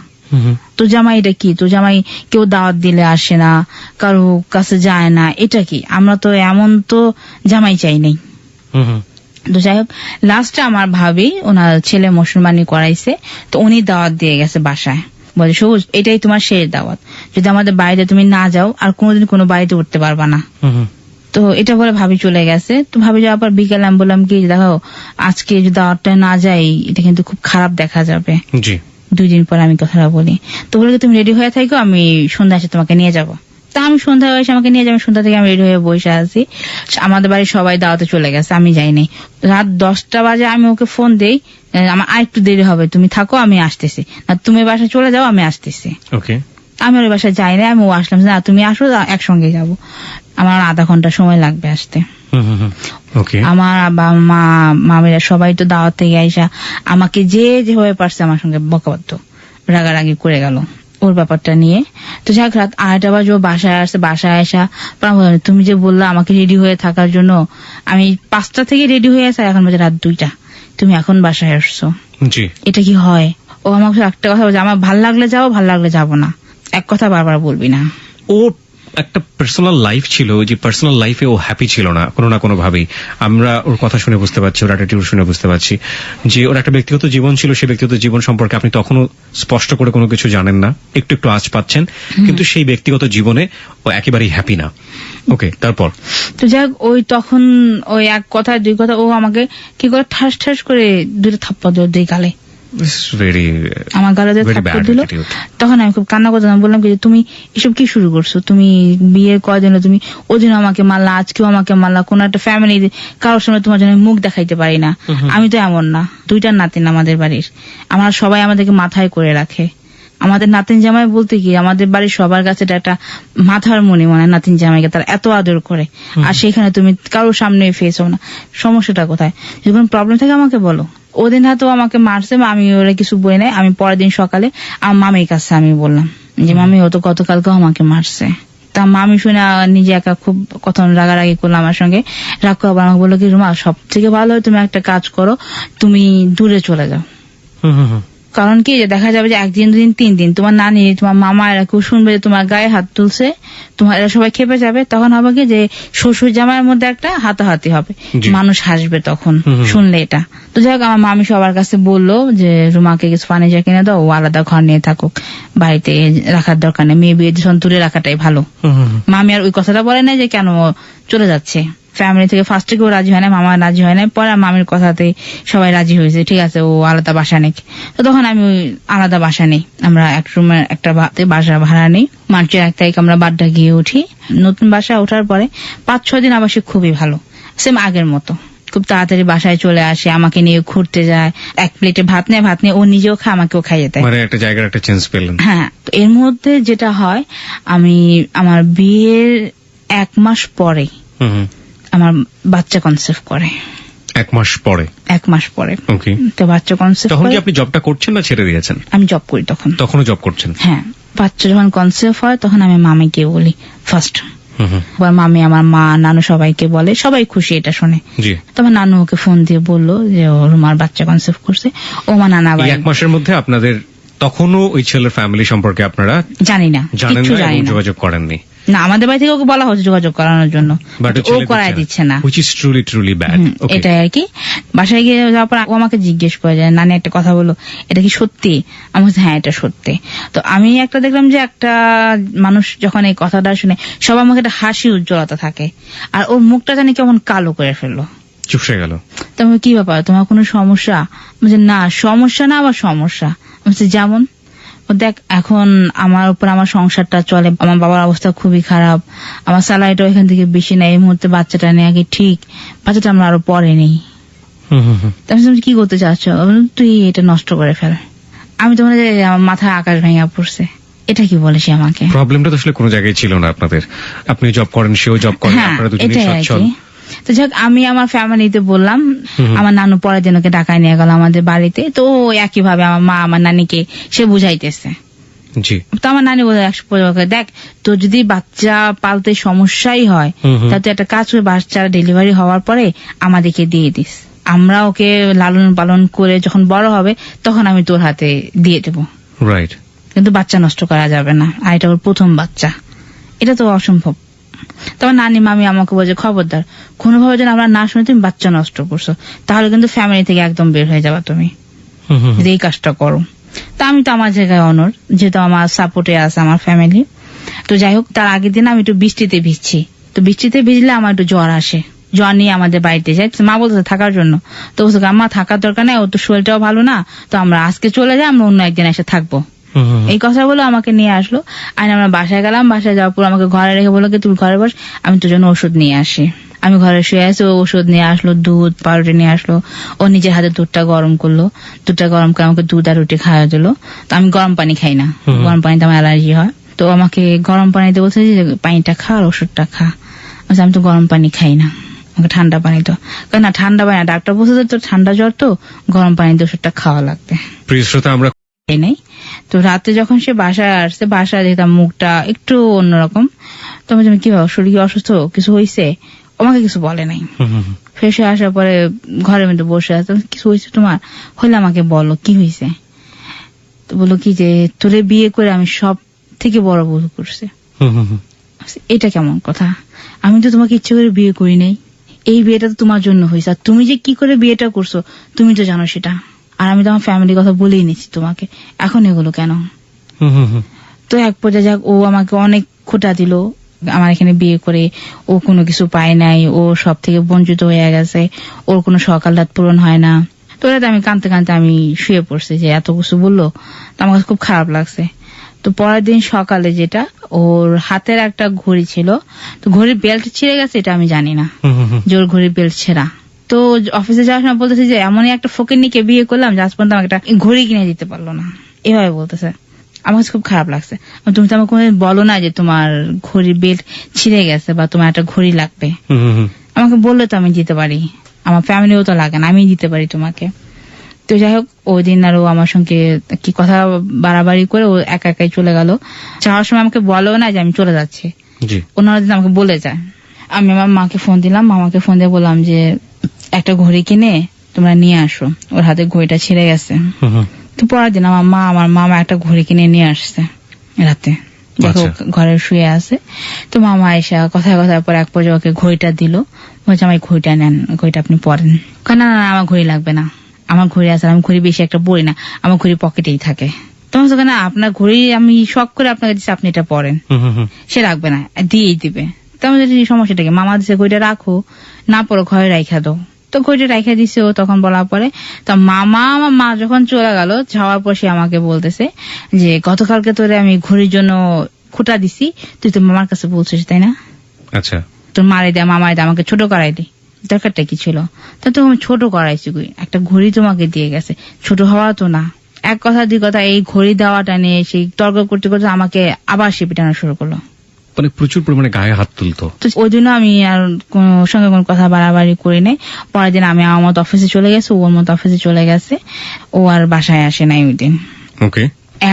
তো জামাই এটা কি, তো জামাই কেউ দাওয়াত দিলে আসে না, কারো কাছে যায় না, এটা কি? আমরা তো এমন তো জামাই চাই নাই। তো যাই হোক, লাস্টে আমার ভাবি ওনার ছেলে মুসলমানি করাইছে, তো উনি দাওয়াত দিয়ে গেছে বাসায়, বলে সবুজ এটাই তোমার শেষ দাওয়াত, যদি আমাদের বাড়িতে তুমি না যাও আর কোনোদিন কোনো বাড়িতে উঠতে পারবা না। তো এটা বলে ভাবি চলে গেছে। তো ভাবি যাওয়ার পর বিকেলে আমি বললাম কি দেখো, আজকে যদি দাওয়াতটা না যাই এটা কিন্তু খুব খারাপ দেখা যাবে। 2 দিন পর আমি কথাটা বলি, তো বলে তুমি রেডি হয়ে থাকো, আমি সন্ধ্যা এসে তোমাকে নিয়ে যাবো। তা আমি সন্ধ্যা এসে আমাকে নিয়ে যাবো, সন্ধ্যা থেকে আমি রেডি হয়ে বসে আছি। আমাদের বাড়ির সবাই দাওয়াতে চলে গেছে, আমি যাইনি। রাত 10টা বাজে আমি ওকে ফোন দেই, আমার আরেকটু দেরি হবে, তুমি থাকো আমি আসতেছি, না তুমি বাসায় চলে যাও আমি আসতেছি। আমি ওর বাসায় যাই না, আমি ও আসলাম না তুমি আসো একসঙ্গে যাব, আমার 1/2 ঘন্টা সময় লাগবে আসতে। আমার বাবা মা মামিরা সবাই তো দাওয়াত থেকে আইসা আমাকে যেভাবে পারছে আমার সঙ্গে বকাবদ্ধ রাগারাগি করে গেল ওর ব্যাপারটা নিয়ে। তো যাক রাত 2:30 বাজে ও বাসায় আসছে, বাসায় আসা তুমি যে বললা আমাকে রেডি হয়ে থাকার জন্য, আমি 5টা থেকে রেডি হয়ে আসা, এখন বাজে রাত 2টা, তুমি এখন বাসায় আসছো, এটা কি হয়? ও আমাকে একটা কথা বলছে, আমার ভাল লাগলে যাও, ভাল লাগলে যাবো না, এক কথা বারবার বলবি না। ও একটা পার্সোনাল লাইফ ছিল, যে পার্সোনাল লাইফে ও হ্যাপি ছিল না কোনো না কোনো ভাবেই। আমরা ওর কথা শুনে বুঝতে পারছি, ওর অ্যাটিটিউড শুনে বুঝতে পারছি যে ওর একটা ব্যক্তিগত জীবন ছিল, সেই ব্যক্তিগত জীবন সম্পর্কে আপনি তখনও স্পষ্ট করে কোনো কিছু জানেন না, একটু একটু আঁচ পাচ্ছেন, কিন্তু সেই ব্যক্তিগত জীবনে ও একেবারেই হ্যাপি না। ওকে, তারপর তো যাক ওই তখন ওই এক কথা 2 কথা ও আমাকে কি করে ঠাস ঠাস করে 2টা থাপ্পড় দিল গালে, আমার গালে থাপ্পড় দিল। তখন আমি খুব কান্না করতাম, বললাম কি তুমি এসব কি শুরু করছো, তুমি বিয়ের কয়দিন তুমি ওদিন আমাকে মারলা, আজকেও আমাকে মারলা, কোন একটা ফ্যামিলি কারোর সামনে তোমার জন্য মুখ দেখাইতে পারি না, আমি তো এমন না। 2টা নাতিন আমাদের বাড়ির, আমরা সবাই আমাদেরকে মাথায় করে রাখে, আমাদের নাতিন জামাই বলতে কি আমাদের বাড়ির সবার কাছে একটা মাথার মনি মনে, নাতিন জামাইকে তারা এত আদর করে, আর সেখানে তুমি কারোর সামনে ফেস হও না, সমস্যাটা কোথায়? যখন প্রবলেম থাকে আমাকে বলো। ওদিন হয়তো আমাকে মারছে, আমি ওরা কিছু বই নাই, আমি পরের দিন সকালে আমার মামির কাছে আমি বললাম যে মামি ও তো গতকালকেও আমাকে মারছে। তা মামি শুনে নিজে একা খুব কথা রাগারাগি করলো আমার সঙ্গে, রাগ করে আমাকে বললো কি রুমা সব থেকে ভালো হয় তুমি একটা কাজ করো, তুমি দূরে চলে যাও। কারণ কি যে দেখা যাবে যে 1 দিন 2 দিন 3 দিন তোমার নানি তোমার মামা এরা কেউ শুনবে যে তোমার গায়ে হাত তুলছে, তোমার এরা সবাই খেপে যাবে, তখন হবে কি যে শ্বশুর জামাইয়ের মধ্যে একটা হাতাহাতি হবে, মানুষ হাসবে তখন শুনলে এটা। তো যাই হোক আমার মামি সবার কাছে বললো যে রুমাকে কিছু ফার্নিচার কিনে দাও, ও আলাদা ঘর নিয়ে থাকুক, বাড়িতে রাখার দরকার নেই, মেয়ে বিয়ে দূরে রাখাটাই ভালো। মামি আর ওই কথাটা বলে নাই যে কেন চলে যাচ্ছে, ফ্যামিলি থেকে ফার্স্টে কেউ রাজি হয় না, মামা রাজি হয় না, পরে মামির কথাতে সবাই রাজি হয়েছে, ঠিক আছে ও আলাদা বাসা নেই। তো তখন আমি আলাদা বাসা নেই, আমরা 1 রুমের একটা বাসা ভাড়া নেই। মার্চের 1 তারিখ আমরা বাড্ডা গিয়ে উঠি। নতুন বাসা ওঠার পরে 5-6 দিন আবার সে খুবই ভালো, সেম আগের মতো, খুব তাড়াতাড়ি বাসায় চলে আসে, আমাকে নিয়ে ঘুরতে যায়, এক প্লেটে ভাত নেয় ও নিজেও খায়, আমাকেও খাইয়ে দেয়। মানে একটা জায়গার একটা চেঞ্জ পেলেন। হ্যাঁ, তো এর মধ্যে যেটা হয়, আমি আমার বিয়ের 1 মাস পরে আমার বাচ্চা কনসেপ্ট করে। 1 মাস পরে? 1 মাস পরে। ওকে। তো বাচ্চা কনসেপ্ট তখন কি আপনি জবটা করছেন না ছেড়ে দিয়েছেন? আমি জব করি তখনও জব করছেন? হ্যাঁ। বাচ্চা যখন কনসেপ্ট হয় তখন আমি মামিকে বলি ফার্স্ট। মামি আমার মা নানু সবাইকে বলে, সবাই খুশি এটা শুনে। তবে নানু ওকে ফোন দিয়ে বললো যে ওর মার বাচ্চা কনসেপ্ট করছে। ও মা নানা ভাই 1 মাসের মধ্যে আপনাদের তখনও ওই ছেলের ফ্যামিলি সম্পর্কে আপনারা জানি না, জানেন কিছু না জানি এবং না। যোগাযোগ করেননি? না, আমাদের বাড়ি থেকে ওকে বলা হচ্ছে যোগাযোগ করানোর জন্য, ও করাই দিচ্ছে না। which is truly bad. এটাই আর কি। বাসায় গিয়ে যাওয়ার পর ও আমাকে জিজ্ঞেস করে যায়, নানি একটা কথা বলো, এটা কি সত্যি? আমি বলছি হ্যাঁ এটা সত্যি। তো আমি একটা দেখলাম যে একটা মানুষ যখন এই কথাটা শুনে সবার মুখে একটা হাসি উজ্জ্বলতা থাকে, আর ওর মুখটা জানি কেমন কালো করে ফেললো, চুপসে গেল। তো আমি কি ব্যাপার, তোমার কোনো সমস্যা? বলছে না সমস্যা না, আবার সমস্যা। বলছে যেমন? দেখ এখন আমার উপর আমার সংসারটা চলে, আমার বাবার অবস্থা খুবই খারাপ, আমার স্যালারিটা এখান থেকে বেশি নেই, এই মুহূর্তে বাচ্চাটা নেই, আগে ঠিক বাচ্চাটা আমরা আরো পরে নেই। তুমি কি করতে চাচ্ছ? তুই এটা নষ্ট করে ফেল। আমি তো মনে হয় আমার মাথায় আকাশ ভেঙে পড়ছে, এটা কি বলে সে আমাকে। প্রবলেমটা তো আসলে কোনো জায়গায় ছিল না আপনাদের, আপনি জব করেন সেও জব করেন, আপনারা দুজনেই সচ্ছল। তো যাক আমি আমার ফ্যামিলিতে বললাম, আমার নানু পরের দিন ওকে ঢাকায় নিয়ে গেল আমাদের বাড়িতে। তো একই ভাবে আমার মা আমার নানিকে সে বুঝাইতেছে। তো আমার নানি বলে দেখ তোর যদি বাচ্চা পালতে সমস্যাই হয় তা তুই একটা কাজ করে বাচ্চা ডেলিভারি হওয়ার পরে আমাদেরকে দিয়ে দিস, আমরা ওকে লালন পালন করে যখন বড় হবে তখন আমি তোর হাতে দিয়ে দেবো। রাইট। কিন্তু বাচ্চা নষ্ট করা যাবে না, আর এটা ওর প্রথম বাচ্চা, এটা তো অসম্ভব। তোমার নানি মামি আমাকে বলছে খবরদার কোনোভাবে যেন আমরা না শুনে তুমি বাচ্চা নষ্ট করছো, তাহলে কিন্তু ফ্যামিলি থেকে একদম বের হয়ে যাবা তুমি, এই কাজটা করো। তা আমি তো আমার জায়গায় অনর, যেহেতু আমার সাপোর্টে আছে আমার ফ্যামিলি। তো যাই হোক, তার আগের দিন আমি একটু বৃষ্টিতে ভিজছি, তো বৃষ্টিতে ভিজলে আমার একটু জ্বর আসে, জ্বর নিয়ে আমাদের বাড়িতে যাই। মা বলতেছে থাকার জন্য, তো বলছে মা থাকার দরকার নেই, ও তো শরীরটাও ভালো না, তো আমরা আজকে চলে যাই, আমরা অন্য একদিন এসে থাকবো। এই কথা বলে আমাকে নিয়ে আসলো, আর আমরা বাসায় গেলাম। বাসায় যাওয়ার পর আমাকে ঘরে রেখে বললো কি তুমি ঘরে বস, আমি তোর জন্য ওষুধ নিয়ে আসি। আমি ঘরে শুয়ে আসি, ও ওষুধ নিয়ে আসলো, দুধ পাউরুটি নিয়ে আসলো, ও নিজের হাতে দুধটা গরম করলো, দুধটা গরম করে আমাকে দুধ আর রুটি খাওয়া দিলো। তো আমি গরম পানি খাই না, গরম পানিতে আমার অ্যালার্জি হয়। তো আমাকে গরম পানিতে বলছে যে পানিটা খা আর ওষুধটা খা। আমি তো গরম পানি খাই না, আমাকে ঠান্ডা পানি তো না, ঠান্ডা পানি না, ডাক্তার বলছে তো ঠান্ডা জ্বর, তো গরম পানিতে ওষুধটা খাওয়া লাগবে। প্রিয় শ্রোতা, আমরা নেই। তো রাতে যখন সে বাসায় আসছে, বাসায় দেখতাম মুখটা একটু অন্যরকম। তো আমি কি ভাবো শরীর কি অসুস্থ, কিছু হয়েছে? আমাকে কিছু বলে নাই। ফ্রেশ হয়ে আসার পরে ঘরের মধ্যে বসে আছে, কিছু হয়েছে তোমার? হলে আমাকে বলো কি হয়েছে। তো বললো কি যে তোরে বিয়ে করে আমি সব থেকে বড় ভুল করছি। এটা কেমন কথা? আমি তো তোমাকে ইচ্ছে করে বিয়ে করি নাই, এই বিয়েটা তো তোমার জন্য হয়েছে, আর তুমি যে কি করে বিয়েটা করছো তুমি তো জানো সেটা, আর আমি তো আমার ফ্যামিলির কথা বলেই নিচ্ছি তোমাকে, এখন এগুলো কেন? তো এক পর্যায়ে যাক, ও আমাকে অনেক খোঁটা দিল, আমার এখানে বিয়ে করে ও কোনো কিছু পায় নাই, ও সব থেকে বঞ্চিত হয়ে গেছে, ওর কোনো সকাল রাত পূরণ হয় না। তো রাতে আমি কাঁদতে কাঁদতে আমি শুয়ে পড়ছি, যে এত কিছু বললো, তো আমার কাছে খুব খারাপ লাগছে। তো পরের দিন সকালে যেটা, ওর হাতের একটা ঘড়ি ছিল, তো ঘড়ির বেল্ট ছিঁড়ে গেছে, এটা আমি জানি না যে ওর ঘড়ির বেল্ট ছেঁড়া। তো অফিসে যাওয়ার সময় বলতেছে যে এমনই একটা ফকিন্নিকে বিয়ে করলাম যে আজ পর্যন্ত আমাকে একটা ঘড়ি কিনে দিতে পারলো না, এভাবে বলতেছে। আমার কাছে খুব খারাপ লাগছে। তুমি তো আমাকে কোনোদিন বলো না যে তোমার ঘড়ির বেল্ট ছিঁড়ে গেছে বা তোমার একটা ঘড়ি লাগবে, আমাকে বললে তো আমি দিতে পারি, আমার ফ্যামিলিও তো লাগে না, আমি দিতে পারি তোমাকে। তো যাই হোক, ওই দিন আর ও আমার সঙ্গে কি কথা বাড়াবাড়ি করে ও একা একাই চলে গেল। যাওয়ার সময় আমাকে বলেও না যে আমি চলে যাচ্ছি, ওনারা দিন আমাকে বলে যায়। আমি আমার মাকে ফোন দিলাম, মামাকে ফোন দিয়ে বললাম যে একটা ঘড়ি কিনে তোমরা নিয়ে আসো, ওর হাতে ঘড়িটা ছিঁড়ে গেছে। তো পরের দিন আমার মামা একটা ঘড়ি কিনে নিয়ে আসছে রাতে, দেখো ঘরে শুয়ে আছে। তো মামা এসে কথায় কথায় পর এক পর্যায়ে ওকে ঘড়িটা দিল, বলছে আমার ঘড়িটা নেন, ঘড়িটা আপনি পরেন। না না আমার ঘড়ি লাগবে না, আমার ঘড়ি আছে, আমি ঘড়ি বেশি একটা পরি না, আমার ঘড়ি পকেটেই থাকে। তোমার সঙ্গে না আপনার ঘড়ি আমি শখ করে আপনাকে দিচ্ছি, আপনি এটা পরেন। সে রাখবে না, দিয়েই দিবে। তেমন সমস্যাটা কি, মামা দিচ্ছে ঘড়িটা রাখো, না পড়ো ঘরে রাইখা দাও। তো ঘড়িটা রাইখা দিছে ও, তখন বলার পরে তো আমার মা যখন চলে গেল, যাওয়ার পর সে আমাকে বলতেছে যে গতকালকে তোরে আমি ঘড়ির জন্য খোঁটা দিছি, তুই তো মামার কাছে বলছিস তাই না? আচ্ছা, তোর মারে দে মামায় দে আমাকে ছোট করাই দি, দরকারটা কি ছিল? তা তো আমি ছোট করাইছি, একটা ঘড়ি তোমাকে দিয়ে গেছে, ছোট হওয়া তো না। এক কথা দুই কথা এই ঘড়ি দেওয়াটা নিয়ে সেই তর্ক করতে করতে আমাকে আবার সে পিটানো শুরু করলো। মানে প্রচুর পরিমাণে গায়ে হাত তুলতো। তো ওই দিনও আমি আর সঙ্গে কোনো কথা বাড়াবাড়ি করি নাই। পরের দিন আমি আমার মতো অফিসে চলে গেছে, ওর মতো অফিসে চলে গেছে, ও আর বাসায় আসে নাই ওই দিন। ওকে।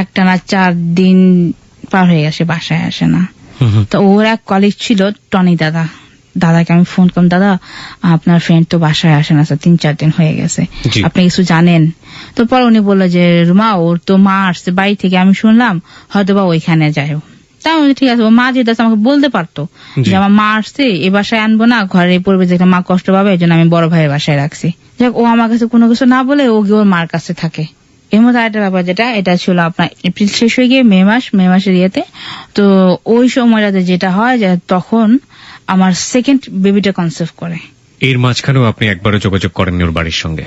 একটানা 4 দিন পার হয়ে গেছে বাসায় আসে না। তো ওর এক কলিগ ছিল টনি দাদাকে আমি ফোন করলাম, দাদা আপনার ফ্রেন্ড তো বাসায় আসে না, 3-4 দিন হয়ে গেছে, আপনি কিছু জানেন? তো পরে উনি বললো যে রুমা ওর তো মা আসছে বাড়ি থেকে, আমি শুনলাম হয়তো বা ওইখানে যায়। তাই ঠিক আছে, ও মা যেটা আমাকে বলতে পারতো যে আমার মা আসছে, এ বাসায় আনবো না, ঘরে পড়বে, যেটা মা কষ্ট পাবে, এই জন্য আমি বড় ভাইয়ের বাসায় রাখছি। যাক, ও আমার কাছে কোনো কিছু না বলে ও গিয়ে ওর মার কাছে থাকে। এর মধ্যে আরেকটা ব্যাপার, এটা ছিল আপনার এপ্রিল শেষ হয়ে গিয়ে মে মাসের ইয়েতে। তো ওই সময়টাতে যেটা হয় যে তখন আমার সেকেন্ড বেবিটা কনসেভ করে। এর মাঝখানেও আপনি একবারও যোগাযোগ করেননি ওর বাড়ির সঙ্গে?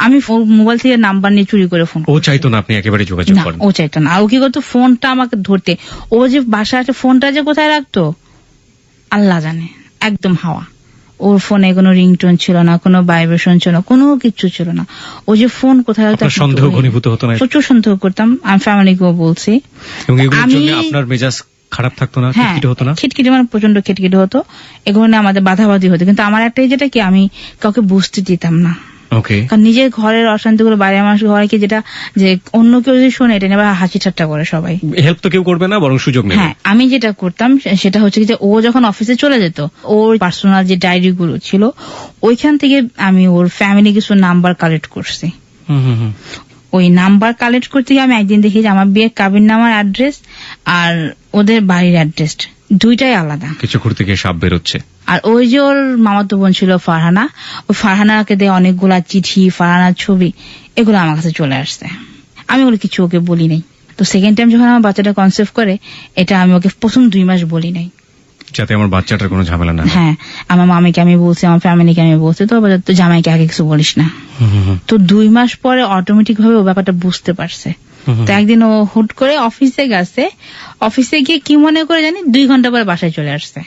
আমি মোবাইল থেকে নাম্বার নিয়ে চুরি করে ফোন। ও চাইতো না আপনি একেবারে যোগাযোগ না, করেন? ও চাইতো না। আর ও কি করতো, ফোনটা আমাকে ধরতে, ও যে বাসায় আছে ফোনটা যে কোথায় রাখতো আল্লাহ জানে, একদম হাওয়া। ওর ফোনে কোনো রিংটোন ছিল না, কোনো ভাইব্রেশন ছিল না, কোনো কিছু ছিল না। ও যে ফোন কোথায় রাখতো, আপনার সন্দেহ ঘনীভূত হতো না? প্রচুর সন্দেহ করতাম, আমি ফ্যামিলিকেও বলছি। এবং এগুলোর জন্য আপনার মেজাজ খারাপ থাকতো না? খিটখিটে হতো না? খিটখিটে মানে প্রচন্ড খিটখিটে হতো, এগুলো নিয়ে আমাদের বাধাবাধি হতো। কিন্তু আমার একটাই যেটা কি, আমি কাউকে বুঝতে দিতাম না। কারণ নিজের ঘরের অশান্তি গুলো বাইরের মানুষ ঘরে কি, যেটা যে অন্য কেউ যদি শোনে এটা নিয়ে হাসি ঠাট্টা করে সবাই, হেল্প তো কেউ করবে না, বরং সুযোগ নেবে। হ্যাঁ, আমি যেটা করতাম সেটা হচ্ছে যে ও যখন অফিসে চলে যেত, ওর পার্সোনাল যে ডায়েরি গুলো ছিল ওইখান থেকে আমি ওর ফ্যামিলি কিছু নাম্বার কালেক্ট করছি। ওই নাম্বার কালেক্ট করতে গিয়ে আমি একদিন দেখি যে আমার বিয়ের কাবিননামার অ্যাড্রেস আর ওদের বাড়ির অ্যাড্রেস দুইটাই আলাদা। কিছু ঘুরতে গিয়ে সাপ বেরোচ্ছে। আর ওই যে ওর মামাতো বোন ছিল ফারহানা, ওই ফারহানাকে দিয়ে অনেকগুলা চিঠি, ফারহানার ছবি, এগুলো আমার কাছে চলে আসছে। আমি ওগুলো কিছু ওকে বলি নাই। তো সেকেন্ড টাইম যখন আমার বাচ্চাটা কনসেভ করে, এটা আমি ওকে প্রথম 2 মাস বলি নাই, যাতে আমার বাচ্চাটার কোনো ঝামেলা না। হ্যাঁ, আমার মামিকে আমি বলছি, আমার ফ্যামিলিকে আমি বলছি, তো জামাইকে আগে কিছু বলিস না। তো 2 মাস পরে অটোমেটিক ভাবে ও ব্যাপারটা বুঝতে পারছে। তো একদিন ও হুট করে অফিসে গেছে, অফিসে গিয়ে কি মনে করে জানি 2 ঘন্টা পরে বাসায় চলে আসছে।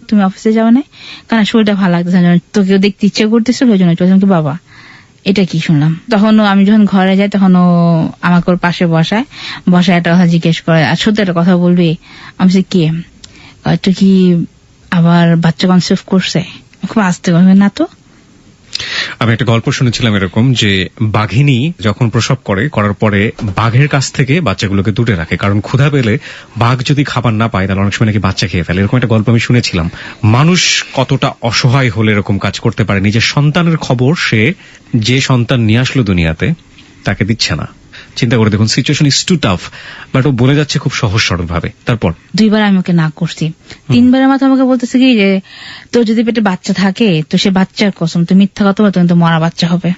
তুমি অফিসে যাও না? কারণ শরীরটা ভালো লাগতেছে না, তোকেও দেখতে ইচ্ছে করতেছিল, ওই জন্য চলছিলাম। কি বাবা এটা কি শুনলাম? তখন আমি যখন ঘরে যাই তখন ও আমাকে ওর পাশে বসায় একটা কথা জিজ্ঞেস করে, আর সত্যি একটা কথা বলবি? আমি বলছি কি? তুই কি আবার বাচ্চা কনসেভ করছে? খুব আস্তে বলবে, না তো। আমি একটা গল্প শুনেছিলাম এরকম, যে বাঘিনী যখন প্রসব করার পরে বাঘের কাছ থেকে বাচ্চাগুলোকে দূরে রাখে, কারণ ক্ষুধা পেলে বাঘ যদি খাবার না পায় তাহলে অনেক সময় নাকি বাচ্চা খেয়ে ফেলে। এরকম একটা গল্প আমি শুনেছিলাম। মানুষ কতটা অসহায় হলে এরকম কাজ করতে পারে, নিজের সন্তানের খবর সে যে সন্তান নিয়ে আসলো দুনিয়াতে তাকে দিচ্ছে না। চিন্তা করে দেখুন, situation is too tough, but ও বলে যাচ্ছে খুব সহজ সরল ভাবে। তারপর 2 বার আমি ওকে না করছি, 3 বারের মাথা আমাকে বলতেছে কি যে তোর যদি পেটে বাচ্চা থাকে তো সে বাচ্চার কসম, তুই মিথ্যা কথা বল, তুমি তো মরা বাচ্চা হবে।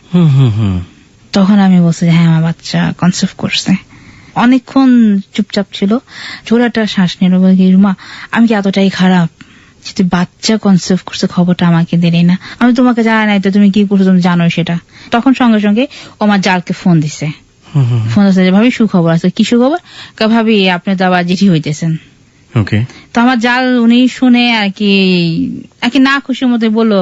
তখন আমি বলছি যে হ্যাঁ, আমার বাচ্চা কনসেভ করছে। অনেকক্ষণ চুপচাপ ছিল, জোরে একটা শ্বাস নিল, রুমা আমি কি এতটাই খারাপ যে তুই বাচ্চা কনসেভ করছে খবরটা আমাকে দিলি না? আমি তোমাকে জানাই নাই তো তুমি কি করছো, তুমি জানো সেটা। তখন সঙ্গে সঙ্গে ও আমার জালকে ফোন দিছে, ভাবি সুখবর আছে। কি সুখবর? ভাবি আপনি তো আবার চিঠি হইতেছেন। তো আমার জাল উনি শুনে আর কি না খুশির মধ্যে বললো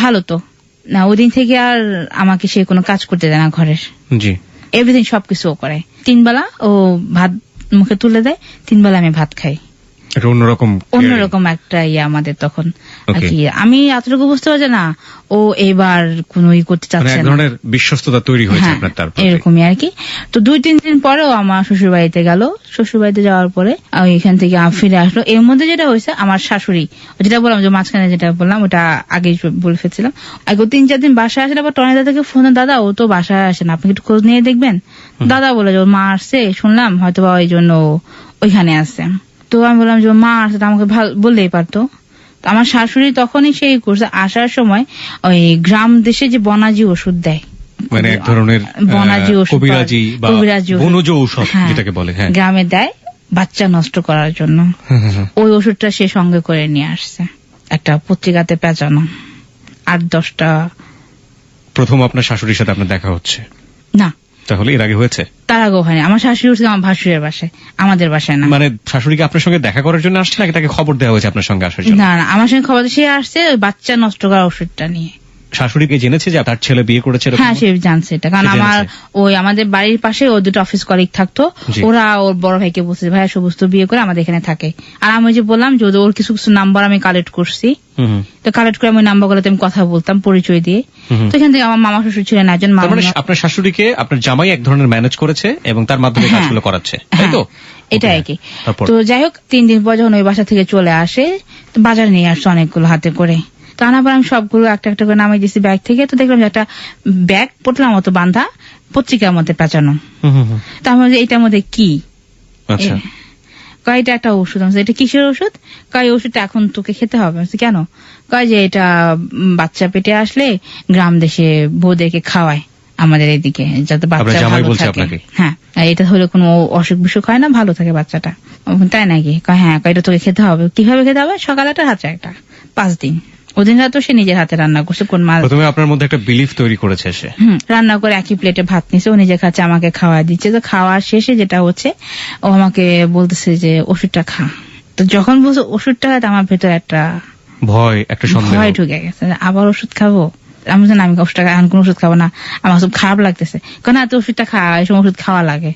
ভালো তো না। ওই দিন থেকে আর আমাকে সে কোনো কাজ করতে দেয় না ঘরের, এভরিথিং সবকিছু ও করে। 3 বেলা ও ভাত মুখে তুলে দেয়, 3 বেলা আমি ভাত খাই। অন্যরকম একটা আমাদের তখন আর কি। আমি এতটুকু বুঝতে পারছি না ও এবার কোন করতে চাচ্ছে না, বিশ্বস্ততা তৈরি হয়েছে আপনার তার প্রতি, এরকমই আর কি। তো 2-3 দিন পরেও আমার শ্বশুর বাড়িতে গেল, শ্বশুর বাড়িতে যাওয়ার পরে এখান থেকে ফিরে আসলো। এর মধ্যে যেটা হয়েছে, আমার শাশুড়ি যেটা বললাম যে মাঝখানে যেটা বললাম ওটা আগে বলে ফেলছিলাম, 3-4 দিন বাসায় আসলে আবার টনি দাদাকে ফোন, দাদা ও তো বাসায় আসে না, আপনি একটু খোঁজ নিয়ে দেখবেন। দাদা বলে যে ওর মা আসছে শুনলাম, হয়তো বা ওই জন্য ওইখানে আসছে। তো আমি বললাম যে মা আসছে, আমাকে বললেই পারতো। আমার শাশুড়ি তখনই সেই করছে, আসার সময় ওই গ্রাম দেশে যে বনাজি ওষুধ দেয়, মানে এক ধরনের বনাজি ওষুধ, কবিরাজি বনজ ঔষধ যেটাকে বলে, গ্রামে দেয় বাচ্চা নষ্ট করার জন্য। ওই ওষুধটা সে সঙ্গে করে নিয়ে আসছে, একটা পত্রিকাতে পেঁচানো 8-10টা। প্রথম আপনার শাশুড়ির সাথে আপনার দেখা হচ্ছে? না। তাহলে এর আগে হয়েছে? তার আগে হয়নি। আমার শাশুড়ি হচ্ছে আমার ভাসুরের বাসায়, আমাদের বাসায় না। মানে শাশুড়িকে আপনার সঙ্গে দেখা করার জন্য আসছে নাকি তাকে খবর দেওয়া হয়েছে আপনার সঙ্গে আসার জন্য? না, আমার সঙ্গে খবর সে আসছে ওই বাচ্চা নষ্ট করার ওষুধটা নিয়ে। শাশুড়িকে জেনেছে যে তার ছেলে বিয়ে করেছে এরকম? হ্যাঁ, সে জানছে এটা, কারণ সে আমার জেনেছে। ওই আমাদের বাড়ির পাশে ওর দুটো অফিস কলিগ থাকতো, জি। ওরা ওর বড় ভাইকে বলছে ভাইয়া সমস্ত বিয়ে করে আমাদের এখানে থাকে। আর আমি ওই যে বললাম যে ওর কিছু কিছু নাম্বার আমি কালেক্ট করছি, হুম হুম। তো কালেক্ট করে আমি নাম্বার গুলোতে আমি কথা বলতাম পরিচয় দিয়ে। হুম। তো এখান থেকে আমার মামা শ্বশুর ছিলেন একজন, তার মামা মানে আপনার শাশুড়িকে আপনার জামাই এক ধরনের ম্যানেজ করেছে এবং তার মাধ্যমে হ্যাঁ। কাজগুলো করাচ্ছে, তাই তো? এটা Okay, আর কি। তারপর? তো যাই হোক 3 দিন পর যখন ওই বাসা থেকে চলে আসে, তো বাজারে নিয়ে আসছে অনেকগুলো হাতে করে। তো আনার পর আমি সবগুলো একটা একটা করে নামিয়ে দিয়েছি ব্যাগ থেকে। তো দেখলাম যে একটা ব্যাগ পোটলার মতো বাঁধা, পত্রিকার মধ্যে পেঁচানো। হুম হুম হুম। তো আমি বলছি, এটার মধ্যে কি? আচ্ছা। কয় এটা একটা ওষুধ। আমি বলছি, এটা কিসের ওষুধ? কয় ওষুধটা এখন তোকে খেতে হবে। আমি বলছি, কেন? কয় যে এটা বাচ্চা পেটে আসলে গ্রাম দেশে বউদেরকে খাওয়ায় আমাদের এদিকে, যাতে বাচ্চা আপনার জামাই ভালো বলছে থাকে। আপনাকে? হ্যাঁ, আর এটা হলে কোনো অসুখ বিসুখ হয় না, ভালো থাকে বাচ্চাটা। আমি বললাম, তাই নাকি? কয় হ্যাঁ, কয় এটা তোকে খেতে হবে। কিভাবে খেতে হবে? সকালে একটা রাত্রে একটা, 5 দিন। ওদিন রাত সে নিজের হাতে রান্না করছে, কোন মাছ প্রথমে আপনার মধ্যে একটা বিলিফ তৈরি করেছে সে। রান্না করে একই প্লেটে ভাত নিছে, ও নিজে খাচ্ছে, আমাকে খাওয়া দিচ্ছে। তো খাওয়ার শেষে যেটা হচ্ছে, ও আমাকে বলতেছে যে ওষুধটা খা। তো যখন বলছে ওষুধটা খাতে, আমার ভেতরে একটা ভয়, একটা সন্দেহ। ভয় ঢুকে গেছে, আবার ওষুধ খাবো। আমি বলছি, না, আমি ওষুধটা এখন কোন ওষুধ খাবো না, আমার খুব খারাপ লাগতেছে। কেন এত ওষুধটা খা, এই সময় ওষুধ খাওয়া লাগে।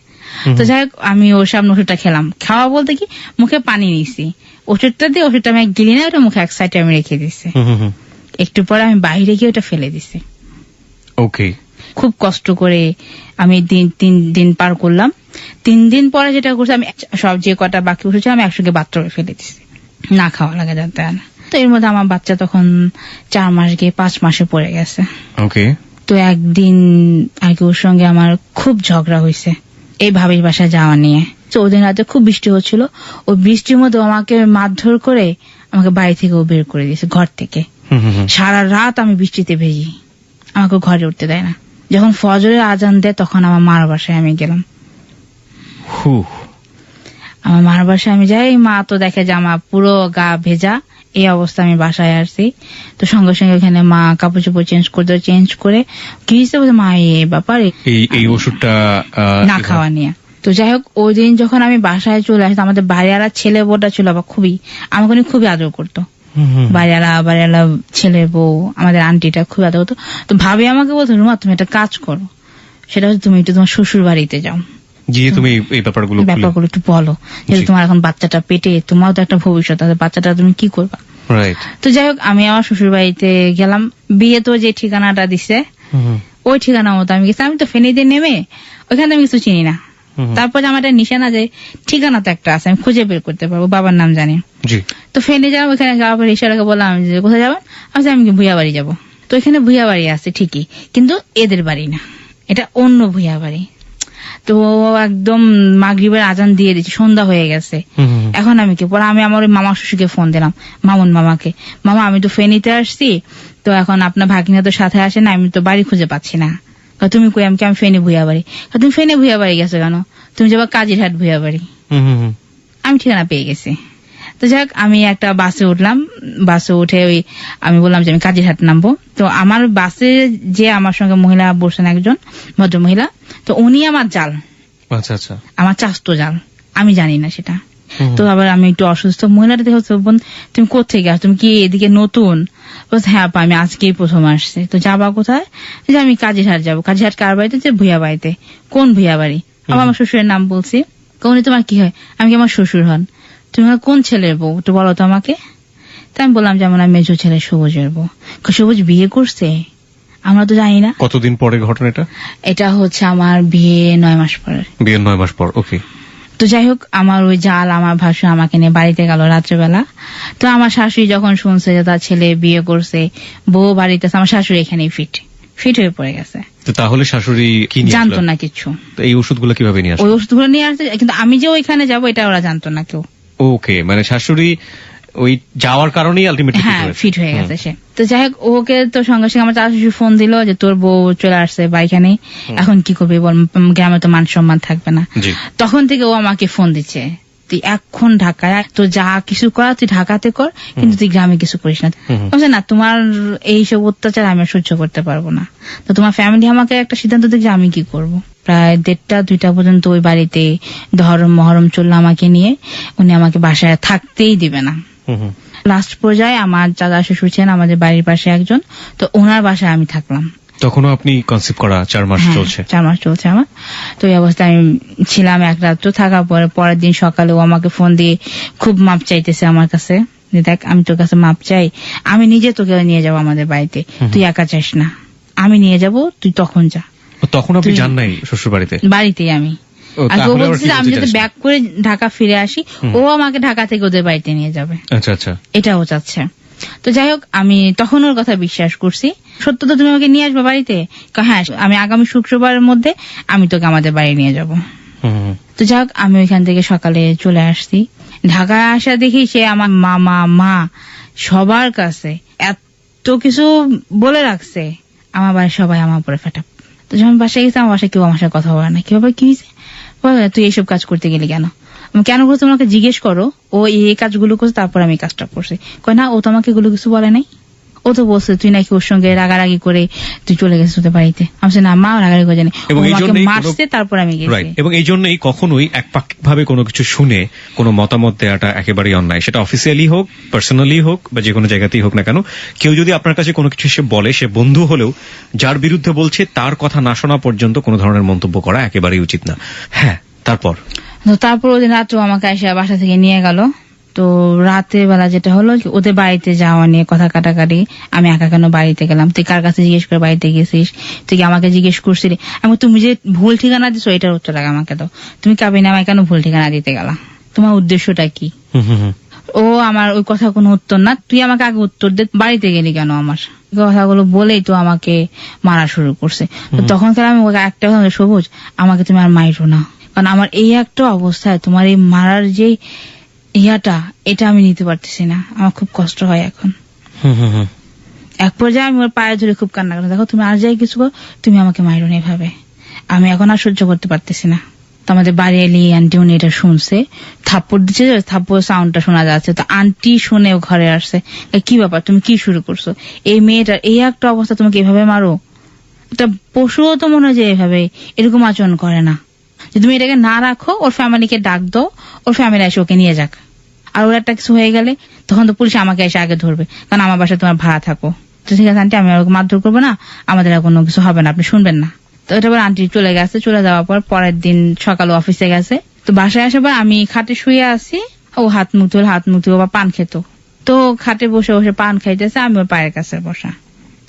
তো যাই হোক আমি ওর সামনে ওষুধটা খেলাম। খাওয়া বলতে কি, মুখে পানি নিছি, ওষুধটা দিয়ে ওষুধটা আমি গিলি না, ওটা মুখে এক সাইডে আমি রেখে দিছি। একটু পরে আমি বাইরে গিয়ে ওটা ফেলে দিছি। ওকে। খুব কষ্ট করে আমি 3 দিন পার করলাম। 3 দিন পরে যেটা করছি, আমি সব যে কটা বাকি ওষুধ ছিল আমি একসঙ্গে বাথরুমে ফেলে দিছি, না খাওয়া লাগে যাতে না। তো এর মধ্যে আমার বাচ্চা তখন 4 মাস গিয়ে 5 মাসে পড়ে গেছে। ওকে। তো একদিন আর কি ওর সঙ্গে আমার খুব ঝগড়া হয়েছে এই ভাবির বাসায় যাওয়া নিয়ে। তো ওদিন রাতে খুব বৃষ্টি হচ্ছিল, ওই বৃষ্টির মধ্যে আমাকে মারধর করে আমাকে বাড়ি থেকে ও বের করে দিয়েছে, ঘর থেকে। সারা রাত আমি বৃষ্টিতে ভেজি, আমাকে ঘরে উঠতে দেয় না। যখন ফজরের আজান দেয় তখন আমার মার বাসায় আমি গেলাম। আমার মার বাসায় আমি যাই, মা তো দেখে যে আমার পুরো গা ভেজা, এই অবস্থা। আমি বাসায় আসছি, তো সঙ্গে সঙ্গে ওখানে মা কাপড় চোপড় চেঞ্জ করে কি হিসেবে বলছে, মা এই ব্যাপার এই ওষুধটা না খাওয়া নিয়ে। তো যাই হোক ওই দিন যখন আমি বাসায় চলে আসতাম, আমাদের বাড়িওয়ালা ছেলে বউটা ছিল আবার খুবই, আমাকে নিয়ে খুবই আদর করতো। বাড়িওয়ালা ছেলে বউ, আমাদের আন্টিটা খুব আদর করতো। তো ভাবি আমাকে বলতো, রুমা তুমি একটা কাজ করো, সেটা হচ্ছে তুমি একটু তোমার শ্বশুর বাড়িতে যাও, গিয়ে তুমি এই ব্যাপারগুলো একটু বলো, যেহেতু তোমার এখন বাচ্চাটা পেটে, তোমারও তো একটা ভবিষ্যৎ আছে, বাচ্চাটা তুমি কি করবা। রাইট। তো যাই হোক আমি আমার শ্বশুর বাড়িতে গেলাম। বিয়ে তো যে ঠিকানাটা দিছে ওই ঠিকানা মতো আমি গেছি। আমি তো ফেনীতে নেমে ওইখানে আমি কিছু চিনি না। তারপরে আমার একটা নিশানা যে ঠিকানা তো একটা আছে, আমি খুঁজে বের করতে পারবো, বাবার নাম জানি। জি। তো ফেনী যাবো, ওইখানে যাওয়ার পর রিক্সাটাকে বললাম যে কোথায় যাবেন, আমি ভুইয়া বাড়ি যাবো। তো এখানে ভুইয়া বাড়ি আছে ঠিকই, কিন্তু এদের বাড়ি না, এটা অন্য ভুইয়া বাড়ি। তো একদম মাগরিবের আজান দিয়ে দিচ্ছি, সন্ধ্যা হয়ে গেছে। এখন আমি কি পরে আমি আমার ওই মামা শ্বশুরকে ফোন দিলাম, মামুন মামাকে, মামা আমি তো ফেনীতে আসছি, তো এখন আপনার ভাগিনা তো সাথে আসে না, আমি তো বাড়ি খুঁজে পাচ্ছি না। তুমি কই? আমি ফেনী ভুইয়া বাড়ি। তুমি ফেনী ভুইয়া বাড়ি গেছো কেন? তুমি যাবা কাজিরহাট ভুইয়া বাড়ি। আমি ঠিকানা পেয়ে গেছি। তো যাক আমি একটা বাসে উঠলাম, বাসে উঠে ওই আমি বললাম যে আমি কাজিরহাট নামবো। তো আমার বাসে যে আমার সঙ্গে মহিলা বসছেন, একজন ভদ্র মহিলা, তো উনি আমার জাল, আচ্ছা আচ্ছা, আমার চাস্তো জাল, আমি জানি না সেটা। তো আবার আমি একটু অসুস্থ, মহিলাটা দেখো বোন তুমি কোথেকে আস, তুমি কি এদিকে নতুন? হ্যাঁ আপা আমি আজকেই প্রথম আসছি। তো যাবা কোথায়? যে আমি কাজিরহাট যাবো। কাজিরহাট কার বাড়িতে? যে ভুইয়া বাড়িতে। কোন ভুইয়া বাড়ি? আবার আমার শ্বশুরের নাম বলছি। উনি তোমার কি হয়? আমি কি আমার শ্বশুর হন? তুমি কোন ছেলের বউ একটু বলো তো আমাকে। তাই আমি বললাম যেমন আমি মেজো ছেলে সবুজের বউ। সবুজ বিয়ে করছে? আমরা তো জানি না। কতদিন পরে ঘটনাটা? এটা হচ্ছে আমার বিয়ে 9 মাস পরে। বিয়ের 9 মাস পর। ওকে। তো যাই হোক আমার ওই জাল আমার ভাসু আমাকে নিয়ে বাড়িতে গেল রাত্রেবেলা। তো আমার শাশুড়ি যখন শুনছে যে তার ছেলে বিয়ে করছে, বউ বাড়িতে, আমার শাশুড়ি এখানে ফিট হয়ে পড়ে গেছে। তো তাহলে শাশুড়ি কি জানতো না কিছু। তো এই ওষুধগুলো কিভাবে নিয়ে আসলো? ওই ওষুধগুলো নিয়ে আসছে, কিন্তু আমি যে ওইখানে যাবো এটা ওরা জানতো না কেউ। ওকে, মানে শাশুড়ি ওই যাওয়ার কারণেই আলটিমেটলি হ্যাঁ ফিট হয়ে গেছে সে। তো যাই হোক ওকে তো সঙ্গে সঙ্গে আমার শাশুড়ি ফোন দিল যে তোর বউ চলে আসছে বাড়িখানে, এখন কি করবি বল, গ্রামে তো মান সম্মান থাকবে না। তখন থেকে ও আমাকে ফোন দিচ্ছে, তুই এখন ঢাকায়, তো যা কিছু করা তুই ঢাকাতে কর, কিন্তু তুই গ্রামে কিছু করিস না। বলছে না তোমার এইসব অত্যাচার আমি সহ্য করতে পারবো না। তো তোমার ফ্যামিলি আমাকে একটা সিদ্ধান্ত দিচ্ছে, আমি কি করব। প্রায় 1:30-2টা পর্যন্ত ওই বাড়িতে মহরম চললো আমাকে নিয়ে। উনি আমাকে বাসায় থাকতেই দিবে না। লাস্ট পর্যায়ে আমার চাচা শ্বশুর ছিলেন আমাদের বাড়ির পাশে একজন, তো ওনার বাসায় আমি থাকলাম। তখনও আপনি কনসেপ্ট করা 4 মাস হ্যাঁ, চলছে? 4 মাস চলছে আমার। তো এই অবস্থায় আমি ছিলাম এক রাত। তো থাকার পরে পরের দিন সকালে ও আমাকে ফোন দিয়ে খুব মাপ চাইতেছে আমার কাছে, যে দেখ আমি তোর কাছে মাপ চাই, আমি নিজে তোকে নিয়ে যাবো আমাদের বাড়িতে, তুই একা চাস না, আমি নিয়ে যাব, তুই তখন যা। তখন আপনি যান নাই শ্বশুর বাড়িতে? বাড়িতেই আমি। ও, আর ও তাহলে আবার বলছে কি যে আমি বলতে যদি চাচ্ছেন? ব্যাক করে ঢাকা ফিরে আসি, ও আমাকে ঢাকা থেকে ওদের বাড়িতে নিয়ে যাবে, আচ্ছা আচ্ছা। এটাও চাচ্ছে। তো যাই হোক, আমি তখন ওর কথা বিশ্বাস করছি। সত্য তো তুমি আমাকে নিয়ে আসবে বাড়িতে? হ্যাঁ, আমি আগামী শুক্রবারের মধ্যে আমি তোকে আমাদের বাড়ি নিয়ে যাব। তো যাই হোক, আমি ওইখান থেকে সকালে চলে আসছি। ঢাকায় আসা দেখি সে আমার মামা মা সবার কাছে এত কিছু বলে রাখছে, আমার বাড়ির সবাই আমার উপরে ফেটা। তো যখন বাসায় গেছি, আমার বাসায় কেউ আমার সাথে কথা বলে না। কি ব্যাপার, কি হয়েছে? তুই এইসব কাজ করতে গেলি কেন? কেন করছো তোমাকে জিজ্ঞেস করো, ও এই কাজগুলো করছে তারপর আমি কাজটা করছি। কয় না, ও তোমাকে এগুলো কিছু বলে নাই, ও তো বলছে তুই নাকি ওর সঙ্গে রাগারাগি করে তুই চলে গেছিস ওদের বাড়িতে। আমি বলছি না মা, রাগারাগি করে জানি, ও আমাকে মারছে তারপর আমি গেছি। এবং এই জন্যই কখনোই একপাক্ষিক ভাবে কোনো কিছু শুনে কোনো মতামত দেওয়াটা একেবারেই অন্যায়। সেটা অফিসিয়ালি হোক, পার্সোনালি হোক, বা যে কোনো জায়গাতেই হোক না কেন, কেউ যদি আপনার কাছে কোনো কিছু সে বলে, সে বন্ধু হলেও যার বিরুদ্ধে বলছে তার কথা না শোনা পর্যন্ত কোনো ধরনের মন্তব্য করা একেবারেই উচিত না। হ্যাঁ, তারপর ওদিন রাত্রেও আমাকে এসে বাসা থেকে নিয়ে গেল। তো রাতের বেলা যেটা হলো, ওদের বাড়িতে যাওয়া নিয়ে কথা কাটাকাটি। আমি একা কেন বাড়িতে গেলাম, তুই কার কাছে জিজ্ঞেস করে বাড়িতে গেছিস, তুই কি আমাকে জিজ্ঞেস করছিলি? আমি, তুমি যে ভুল ঠিকানা দিছো এটার উত্তর আগে আমাকে দাও। তুমি কাবিনে আমায় কেন ভুল ঠিকানা দিতে গেলা? তোমার উদ্দেশ্যটা কি? ও আমার ওই কথা কোনো উত্তর না, তুই আমাকে আগে উত্তর দে, বাড়িতে গেলি কেন? আমার কথাগুলো বলেই তো আমাকে মারা শুরু করছে। তো তখন আমি ওকে একটা কথা, সবুজ আমাকে তুমি আর মাইরো না, কারণ আমার এই একটা অবস্থায় তোমার এই মারার যে এটা আমি নিতে পারতেছি না, আমার খুব কষ্ট হয় এখন। এক পর্যায়ে আমি ওর পায়ে ধরে খুব কান্না করলাম, দেখো তুমি আর যাই কিছু করো, তুমি আমাকে মাইরো না এভাবে, আমি এখন আর সহ্য করতে পারতেছি না। তো আমাদের বাড়ি এলি আন্টি উনি এটা শুনছে, থাপ্পড় দিচ্ছে, থাপ্পড় সাউন্ডটা শোনা যাচ্ছে। তো আন্টি শুনে ঘরে আসছে, কি ব্যাপার, তুমি কি শুরু করছো? এই মেয়েটার এই একটা অবস্থা, তোমাকে এভাবে মারো? এটা পশুও তো মনে হয় যে এভাবে এরকম আচরণ করে না। যে তুমি এটাকে না রাখো, ওর ফ্যামিলিকে ডাক দাও, ওর ফ্যামিলি এসে ওকে নিয়ে যাক। আর ওর একটা কিছু হয়ে গেলে তখন তো পুলিশ আমাকে এসে আগে ধরবে, কারণ আমার বাসায় তোমার ভাড়া থাকো। তো ঠিক আছে আন্টি, আমি ওকে মারধর করবো না, আমাদের আর কোনো কিছু হবে না, আপনি শুনবেন না। তো এটা পর আন্টি চলে গেছে। চলে যাওয়ার পর পরের দিন সকালে অফিসে গেছে। তো বাসায় আসার পর আমি খাটে শুয়ে আছি, ও হাত মুখ ধুল বা পান খেত। তো খাটে বসে বসে পান খাইতেছে, আমি ওর পায়ের কাছে বসা।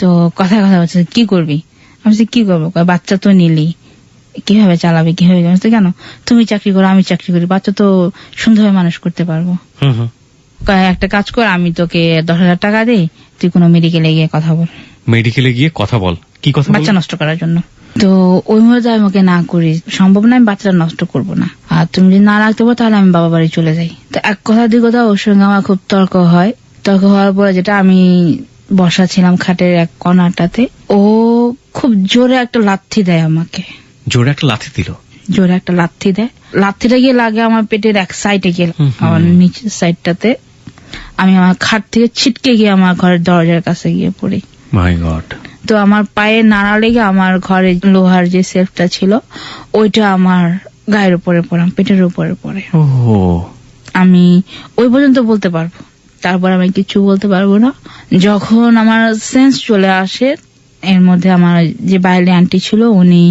তো কথা বলছে, কি করবি? আমি কি করবো? বাচ্চা তো নিলি, কিভাবে চালাবি, কিভাবে? কেন, তুমি চাকরি করো, আমি চাকরি করি, বাচ্চা তো সুন্দরভাবে মানুষ করতে পারবো। একটা কাজ কর, আমি তোকে 10,000 টাকা দিই, তুই কোনো মেডিকেলে গিয়ে কথা বল। মেডিকেলে গিয়ে কথা বল? কি কথা? বাচ্চা নষ্ট করার জন্য। তো ওই মুহূর্তে আমি ওকে না করি, সম্ভব না, আমি বাচ্চাটা নষ্ট করবো না, আর তুমি যদি না রাখতে পারো তাহলে আমি বাবা বাড়ি চলে যাই। তো এক কথা দুই কথা ওর সঙ্গে আমার খুব তর্ক হয়। তর্ক হওয়ার পরে যেটা, আমি বসা ছিলাম খাটের এক কর্নারটাতে, ও খুব জোরে একটা লাথি দেয় আমাকে। জোরে একটা লাথি দিল? জোরে একটা লাথি দেয়, লাথিটা গিয়ে লাগে আমার পেটের এক সাইডে গিয়ে, আমার নিচের সাইডটাতে। আমি আমার খাট থেকে ছিটকে গিয়ে আমার ঘরের দরজার কাছে গিয়ে পড়ি। মাই গড। তো আমার পায়ে নাড়া লেগে আমার ঘরে লোহার যে সেলফটা ছিল ওইটা আমার গায়ের উপরে পড়ে, পেটের উপরে পড়ে। আমি ওই পর্যন্ত বলতে পারবো, তারপর আমি কিছু বলতে পারবো না। যখন আমার সেন্স চলে আসে, এর মধ্যে আমার যে বাইরে আন্টি ছিল উনি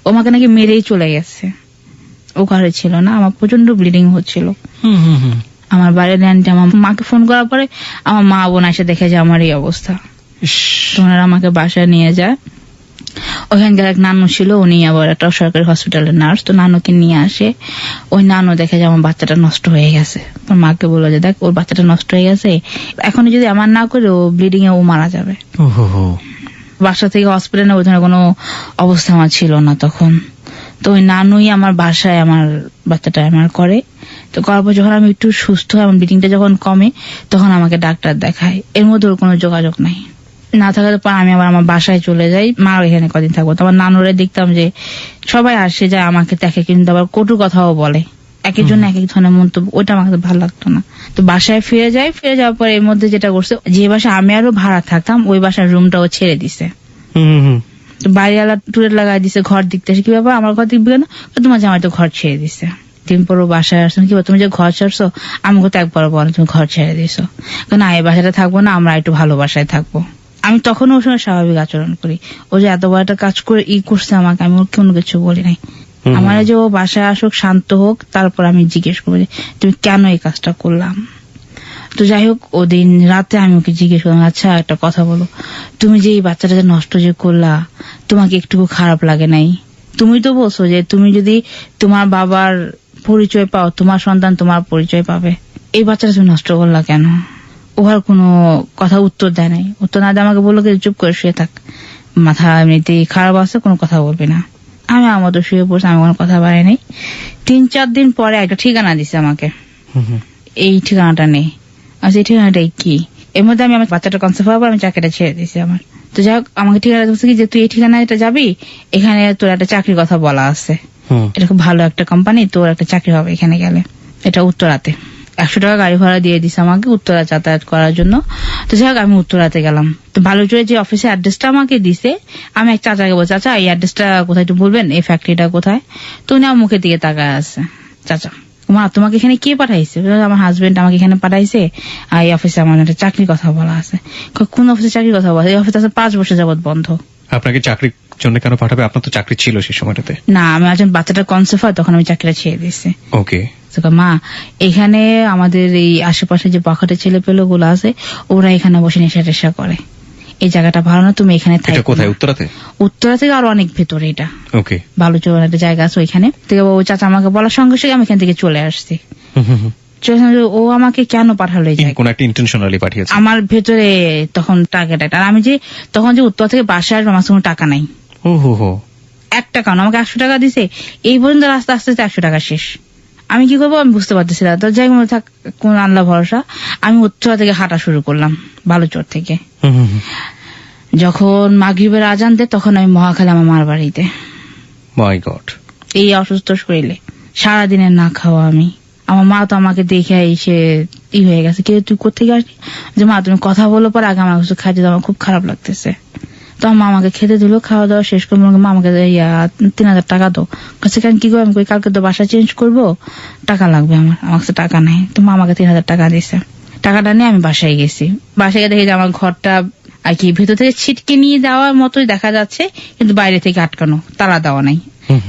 আমাকে নাকি মেরেই চলে গেছে, ও ঘরে ছিল না। আমার প্রচন্ড ব্লিডিং হচ্ছিল। আমার বাইরে আন্টি আমার মাকে ফোন করার পরে আমার মা বোন এসে দেখে যে আমার এই অবস্থা। ওনারা আমাকে বাসায় নিয়ে যায়। ওখানকার এক নানু ছিল, উনি আবার একটা সরকারি হসপিটালের নার্স। তো নানুকে নিয়ে আসে, ওই নানু দেখে যে আমার বাচ্চাটা নষ্ট হয়ে গেছে। ওর মাকে বললো যে দেখ, ওর বাচ্চাটা নষ্ট হয়ে গেছে, এখন যদি আমার না করে ও ব্লিডিং এ ও মারা যাবে। বাসা থেকে হসপিটালে ওই ধরনের কোনো অবস্থা আমার ছিল না তখন। তো ওই নানুই আমার বাসায় আমার বাচ্চাটা আমার করে। তো করার পর যখন আমি একটু সুস্থ হয়, আমার ব্লিডিংটা যখন কমে, তখন আমাকে ডাক্তার দেখায়। এর মধ্যে ওর কোনো যোগাযোগ নাই। না থাকার পর আমি আবার আমার বাসায় চলে যাই, মা এখানে কদিন থাকবো। তো আমার নানুরে দেখতাম যে সবাই আসে যায় আমাকে দেখে, কিন্তু আবার কটু কথাও বলে, একের জন্য এক এক ধরনের মন্তব্য, ওইটা আমাকে ভালো লাগতো না। তো বাসায় ফিরে যাই। ফিরে যাওয়ার পর এর মধ্যে যেটা করছে, যে বাসায় আমি আরো ভাড়া থাকতাম ওই বাসার রুমটাও ছেড়ে দিছে। বাড়িওয়ালা টুরেট লাগাই দিছে, ঘর দেখতে আসে। কি ব্যাপার, আমার ঘর দেখবি কেন? তোমার জামাই তো ঘর ছেড়ে দিছে। একদিন পর বাসায় আসছেন, কি তুমি যে ঘর ছাড়ছো, আমাকে তো একবার বলো তুমি ঘর ছেড়ে দিছো, না এই বাসাটা থাকবো না, আমরা একটু ভালো বাসায় থাকবো। আমি তখন ওর সঙ্গে স্বাভাবিক আচরণ করি। ও যে এত বড় একটা কাজ করে করছে আমাকে, আমি ওর কোনো কিছু বলি নাই। আমার যে ও বাসায় আসুক, শান্ত হোক, তারপর আমি জিজ্ঞেস করবো যে তুমি কেন এই কাজটা করলাম। তো যাই হোক, ওদিন রাতে আমি ওকে জিজ্ঞেস করলাম, আচ্ছা একটা কথা বলো, তুমি যে এই বাচ্চাটা যে নষ্ট যে করলা, তোমাকে একটুকু খারাপ লাগে নাই? তুমি তো বলছো যে তুমি যদি তোমার বাবার পরিচয় পাও, তোমার সন্তান তোমার পরিচয় পাবে, এই বাচ্চাটা তুমি নষ্ট করলা কেন? ওর কোনো কথা উত্তর দেয় নাই। উত্তর না দিয়ে আমাকে বললো যে চুপ করে শুয়ে থাক, মাথা এমনিতেই খারাপ আছে, কোনো কথা বলবি না। আমি আমার মতো শুয়ে পড়ছি, আমি কোনো কথা বাড়ি নাই। 3-4 দিন পরে একটা ঠিকানা দিছে আমাকে, এই ঠিকানাটা নেই। আচ্ছা এই ঠিকানাটাই কি? এর মধ্যে আমি আমার বাচ্চাটা কনসেপ্ট হওয়ার পর আমি চাকরিটা ছেড়ে দিয়েছি আমার। তো যাই হোক, আমাকে ঠিকানা বলছে কি যে তুই এই ঠিকানাটা যাবি, এখানে তোর একটা চাকরির কথা বলা আছে, এটা খুব ভালো একটা কোম্পানি, তোর একটা চাকরি হবে এখানে গেলে। এটা উত্তরাতে 100 টাকা গাড়ি ভাড়া দিয়ে দিছে আমাকে উত্তরা যাতায়াত করার জন্য। তো যাই হোক, আমি উত্তরাতে গেলাম। তো বালুচরে যে অফিসের অ্যাড্রেসটা আমাকে দিছে, আমি এক চাচাকে বলছি, চাচা এই অ্যাড্রেসটা কোথায় একটু বলবেন, এই ফ্যাক্টরিটা কোথায়? তো উনি আমার মুখের দিকে তাকায় আছে, চাচা মা তোমাকে এখানে কে পাঠাইছে? আমার হাজবেন্ড আমাকে এখানে পাঠাইছে, আর এই অফিসে আমার একটা চাকরির কথা বলা আছে। কোন অফিসে চাকরির কথা বলা? এই অফিস আছে 5 বছর যাবত বন্ধ। আপনাকে চাকরির জন্য কেন পাঠাবে? আপনার তো চাকরি ছিল সেই সময়টাতে। না, আমি একজন বাচ্চাটা কনসেপ্ট হয়, তখন আমি চাকরিটা ছেড়ে দিচ্ছি। ওকে। মা এখানে আমাদের এই আশেপাশে যে বখাটে ছেলে পেলে গুলো আছে, ওরা এখানে বসে নেশা টেশা করে, এই জায়গাটা ভালো না, তুমি এখানে থাকো। কোথায়? উত্তরাতে? উত্তরা থেকে আরো অনেক ভেতরে, এটা ওকে। বালুচর একটা জায়গা আছে, ওইখানে থেকে ও চাচা আমাকে বলার সঙ্গে সঙ্গে আমি এখান থেকে চলে আসছি। ও আমাকে কেন পাঠালো এই জায়গায়? কোন একটা ইন্টেনশনালি পাঠিয়েছে? আমার ভেতরে তখন টার্গেট একটা, আর আমি যে তখন যে উত্তর থেকে বাসায় আসবো, আমার কোনো টাকা নাই। ও হো হো। 1 টাকা না, আমাকে 100 টাকা দিছে, এই পর্যন্ত রাস্তা আস্তে আস্তে 100 টাকা শেষ। আমি কি করবো আমি বুঝতে পারতেছি না। তো যাই হোক, থাক, কোন আল্লাহ ভরসা, আমি উত্তরা থেকে হাঁটা শুরু করলাম বালুচর থেকে। যখন মাগরিবের আজান দেয়, তখন আমি মহাখালী আমার মার বাড়িতে। মাই গড। এই অসুস্থ শরীরে সারাদিনের না খাওয়া আমি। আমার মা তো আমাকে দেখে এসে হয়ে গেছে, কে তুই কোথেকে আসলি? যে মা তুমি কথা বলো, পর আগে আমার কিছু খাইতে দাও, আমার খুব খারাপ লাগতেছে। তো মা আমাকে খেতে দিল, খাওয়া দাওয়া শেষ করে মা আমাকে 3000 টাকা দাও। কাছে কেন কি করবো? আমি কালকে তো বাসা চেঞ্জ করবো, টাকা লাগবে আমার কাছে টাকা নাই। তো মা আমাকে 3000 টাকা দিছে। টাকাটা নিয়ে আমি বাসায় গেছি। বাসায় গিয়ে দেখি যে আমার ঘরটা আর কি ভেতর থেকে ছিটকে নিয়ে যাওয়ার মতোই দেখা যাচ্ছে, কিন্তু বাইরে থেকে আটকানো, তালা দেওয়া নাই।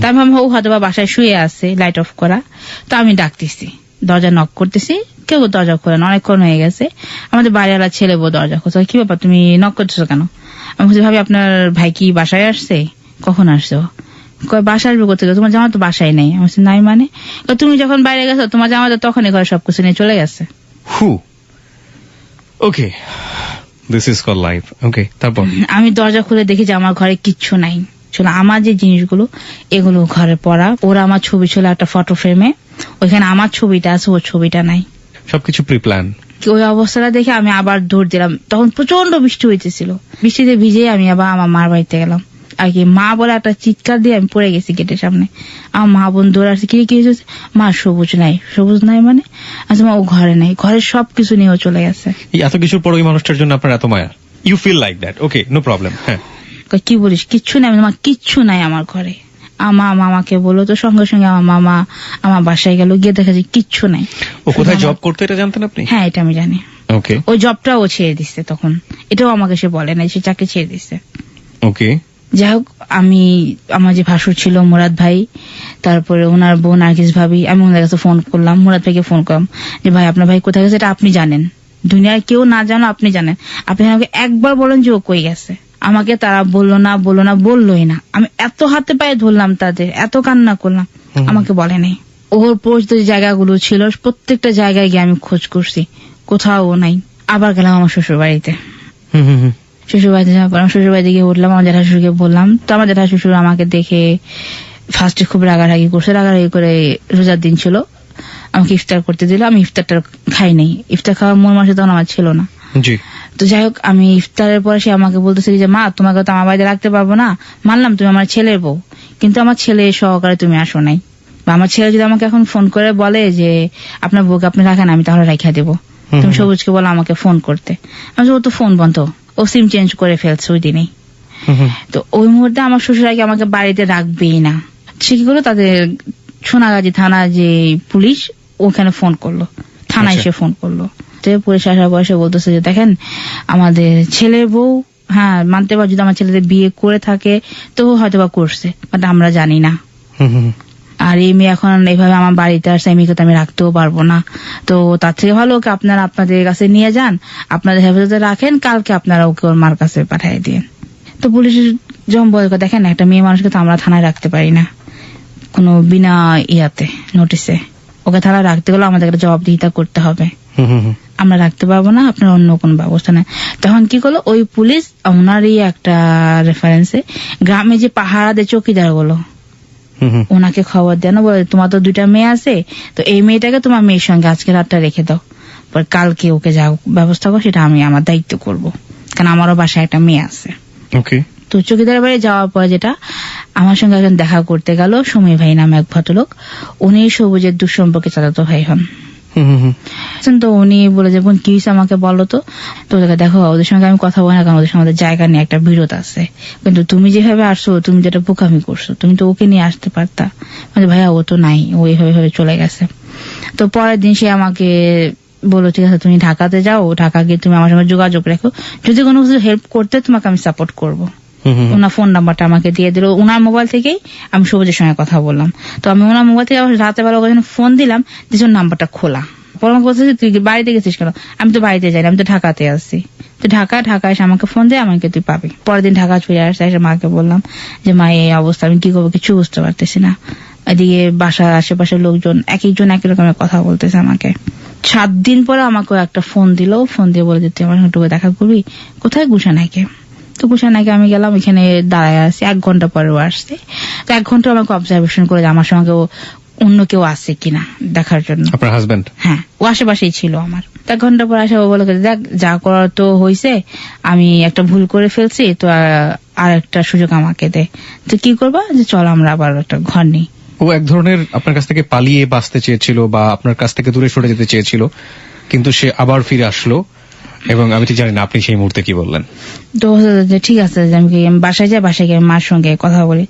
তা আমি ভাবলাম ও হয়তো বা বাসায় শুয়ে আছে, লাইট অফ করা। তো আমি ডাকতেছি, দরজা নক করতেছি, কেউ দরজা খোলে না, অনেকক্ষণ হয়ে গেছে। আমাদের বাড়িওয়ালা ছেলে বউ দরজা খুলছে। কি ব্যাপার, তুমি নক করতেছো কেন? আমি বলছি ভাবি আপনার ভাই কি বাসায় আসছে? কখন আসছো? বাসা আসবে কোথেকে? তোমার জামা তো বাসায় নেই। আমি বলছি নাই মানে? তুমি যখন বাইরে গেছো তোমার জামা তো তখনই ঘরে সবকিছু নিয়ে চলে গেছে। ওকে, দিস ইজ কল লাইফ। ওকে, তারপর আমি দরজা খুলে দেখি যে আমার ঘরে কিচ্ছু নাই। আমার যে জিনিসগুলো এগুলো ঘরে পড়া, ওরা আমার ছবি ছিল একটা ফটো ফ্রেমে, ওইখানে আমার ছবিটা আছে, ওর ছবিটা নাই, সবকিছু প্রি প্ল্যান। ওই অবস্থাটা দেখে আমি আবার দৌড় দিলাম। তখন প্রচন্ড বৃষ্টি হইতেছিল, বৃষ্টিতে ভিজে আমি আবার আমার মার বাড়িতে গেলাম। আর কি মা বলে একটা চিৎকার দিয়ে আমি পড়ে গেছি গেটের সামনে। আমার মা বোন দৌড় আসছে, কি হয়েছে? মা সবুজ নাই। সবুজ নাই মানে? আচ্ছা মা ও ঘরে নাই, ঘরের সবকিছু নিয়েও চলে গেছে। এত কিছুর পর ওই মানুষটার জন্য আপনার এত মায়া? You feel like that? Okay, no problem. হ্যাঁ, কি বলিস? কিচ্ছু নাই মা, কিচ্ছু নাই আমার ঘরে। আমার মামাকে বললো, তো সঙ্গে সঙ্গে আমার মামা আমার বাসায় গেল, গিয়ে দেখা যায় কিচ্ছু নাই। ও কোথায় জব করতে এটা জানতেন আপনি? হ্যাঁ, এটা আমি জানি। ওকে। ওই জবটা ও ছেড়ে দিচ্ছে তখন, এটাও আমাকে সে বলে নাই, সে চাকরি ছেড়ে দিচ্ছে। ওকে। যাই হোক, আমি আমার যে ভাসুর ছিল মুরাদ ভাই, তারপরে ওনার বোন নার্গিস ভাবি, আমি ওনার কাছে ফোন করলাম, মুরাদ ভাইকে ফোন করলাম যে ভাই আপনার ভাই কোথায় গেছে, এটা আপনি জানেন, দুনিয়ার কেউ না জানো, আপনি জানেন, আপনি আমাকে একবার বলেন যে ও কই গেছে। আমাকে তারা বললোই না। আমি এত হাতে পায়ে ধরলাম তাদের, এত কান্না করলাম, আমাকে বলে নাই। ওর পরিচিত যে জায়গাগুলো ছিল প্রত্যেকটা জায়গায় গিয়ে আমি খোঁজ করছি, কোথাও ও নাই। আবার গেলাম আমার শ্বশুর বাড়িতে। শ্বশুর বাড়িতে যাওয়ার পর শ্বশুর বাড়িতে গিয়ে উঠলাম, আমার জেঠা শ্বশুরকে বললাম। তো আমার জেঠা শ্বশুর আমাকে দেখে ফার্স্টে খুব রাগারাগি করছে, রাগারাগি করে রোজার দিন ছিল, আমাকে ইফতার করতে দিল। আমি ইফতারটা খাই নাই, ইফতার খাওয়ার মন মাসে তখন আমার ছিল না। তো যাই হোক, আমি ইফতারের পরে সে আমাকে বলতেছে যে মা তোমাকে তো আমার বাড়িতে রাখতে পারবো না, মানলাম তুমি আমার ছেলের বউ, কিন্তু আমার ছেলে সহকারে তুমি আসো নাই, বা আমার ছেলে যদি আমাকে এখন ফোন করে বলে যে আপনার বউকে আপনি রাখেন, আমি তাহলে রাখা দেবো। তুমি সবুজকে বলো আমাকে ফোন করতে। আমি ও তো ফোন বন্ধ, ও সিম চেঞ্জ করে ফেলছে ওই দিনেই। তো ওই মুহূর্তে আমার শ্বশুর আগে আমাকে বাড়িতে রাখবেই না। সে কি করলো, তাদের সোনাগাজী থানা যে পুলিশ ওখানে ফোন করলো, থানায় আচ্ছা। এসে ফোন করলো। তো পুলিশ আসার বয়সে বলতেছে যে দেখেন আমাদের ছেলের বউ, হ্যাঁ মানতে পার যদি আমার ছেলেদের বিয়ে করে থাকে তো হয়তো বা করছে, বাট আমরা জানি না। হুম হুম আর এই মেয়ে এখন এইভাবে আমার বাড়িতে আসছে, এই মেয়েকে তো আমি রাখতেও পারবো না। তো তার থেকে ভালো ওকে আপনারা আপনাদের কাছে নিয়ে যান, আপনাদের হেফাজতে রাখেন, কালকে আপনারা ওকে ওর মার কাছে পাঠিয়ে দিন। তো পুলিশের যখন বলে দেখেন একটা মেয়ে মানুষকে তো আমরা থানায় রাখতে পারি না কোনো বিনা ইয়াতে নোটিসে, ওকে থানায় রাখতে গেলে আমাদের একটা জবাবদিহিতা করতে হবে, হুম হুম হুম। আমরা রাখতে পারবো না, আপনার অন্য কোনো ব্যবস্থা নেই। তখন কি করলো ওই পুলিশ ওনারই একটা রেফারেন্সে গ্রামে যে পাহারাদের চৌকিদার গুলো হুম হুম। ওনাকে খবর দেন, বলে তোমার তো 2টা মেয়ে আছে, তো এই মেয়েটাকে তোমার মেয়ের সঙ্গে আজকে রাতটা রেখে দাও, পর কালকে ওকে যা ব্যবস্থা করো সেটা আমি আমার দায়িত্ব করব, কারণ আমারও বাসায় একটা মেয়ে আছে। ওকে। তো চৌকিদার বাড়ি যাওয়ার পর যেটা আমার সঙ্গে একজন দেখা করতে গেল সমী ভাই নামে এক ভদ্রলোক, উনি সবুজের দুঃসম্পর্কে চাচাতো ভাই হন। হুম হুম হুম। তো উনি বলে যে বোন কি হয়েছে আমাকে বলো তো। তো ওদেরকে দেখো ওদের সঙ্গে আমি কথা বলি না, কারণ ওদের সঙ্গে আমাদের জায়গা নিয়ে একটা বিরোধ আছে, কিন্তু তুমি যেভাবে আসছো তুমি যেটা বোকামি করছো, তুমি তো ওকে নিয়ে আসতে পারতা। মানে ভাইয়া ও তো নাই, ও এইভাবে চলে গেছে। তো পরের দিন সে আমাকে বললো ঠিক আছে তুমি ঢাকাতে যাও, ঢাকা গিয়ে তুমি আমার সঙ্গে যোগাযোগ রেখো, যদি কোনো কিছু হেল্প করতে তোমাকে আমি সাপোর্ট করবো। হুম হুম হুম। ওনার ফোন নাম্বারটা আমাকে দিয়ে দিল, ওনার মোবাইল থেকেই আমি সবুজের সঙ্গে কথা বললাম। তো আমি ওনার মোবাইল থেকে আবার রাতে বেলা ওকে যখন ফোন দিলাম যে নাম্বারটা খোলা, পরে আমাকে বলছে তুই কি বাড়িতে গেছিস কেন, আমি তো বাড়িতে যাই, আমি তো ঢাকাতে আসছি। তো ঢাকা এসে আমাকে ফোন দিয়ে আমাকে তুই পাবি। পরের দিন ঢাকা চলে আসছে, এসে মাকে বললাম যে মা এই অবস্থা, আমি কি করবো কিছু বুঝতে পারতেছি না। এদিকে বাসার আশেপাশের লোকজন এক একজন একই রকমের কথা বলতেছে আমাকে। 7 দিন পরে আমাকে একটা ফোন দিল, ফোন দিয়ে বলে যে তুই আমার সঙ্গে দেখা করবি, কোথায় গুসানাইকে। তো গুসানাইকে আমি গেলাম, এখানে দাঁড়ায় আছি, 1 ঘন্টা পরেও আসছে। তো 1 ঘন্টা আমাকে অবজারভেশন করে যে আমার সঙ্গে অন্য কেউ আছে কিনা দেখার জন্য। আপনার হাজবেন্ড? হ্যাঁ, ও আশেপাশেই ছিল আমার। 1 ঘন্টা পর আসে ও বলে দেখ যা করার তো হয়েছে, আমি একটা ভুল করে ফেলছি, তো আর একটা সুযোগ আমাকে দে। তো কি করবা, যে চল আমরা আবার একটা ঘর নিই। ও এক ধরনের আপনার কাছ থেকে পালিয়ে বাঁচতে চেয়েছিল বা আপনার কাছ থেকে দূরে সরে যেতে চেয়েছিল, কিন্তু সে আবার ফিরে আসলো, এবং আমি ঠিক জানি না আপনি সেই মুহূর্তে কি বললেন। তো যে ঠিক আছে যে আমি বাসায় যাই, বাসায় গিয়ে মার সঙ্গে কথা বলি।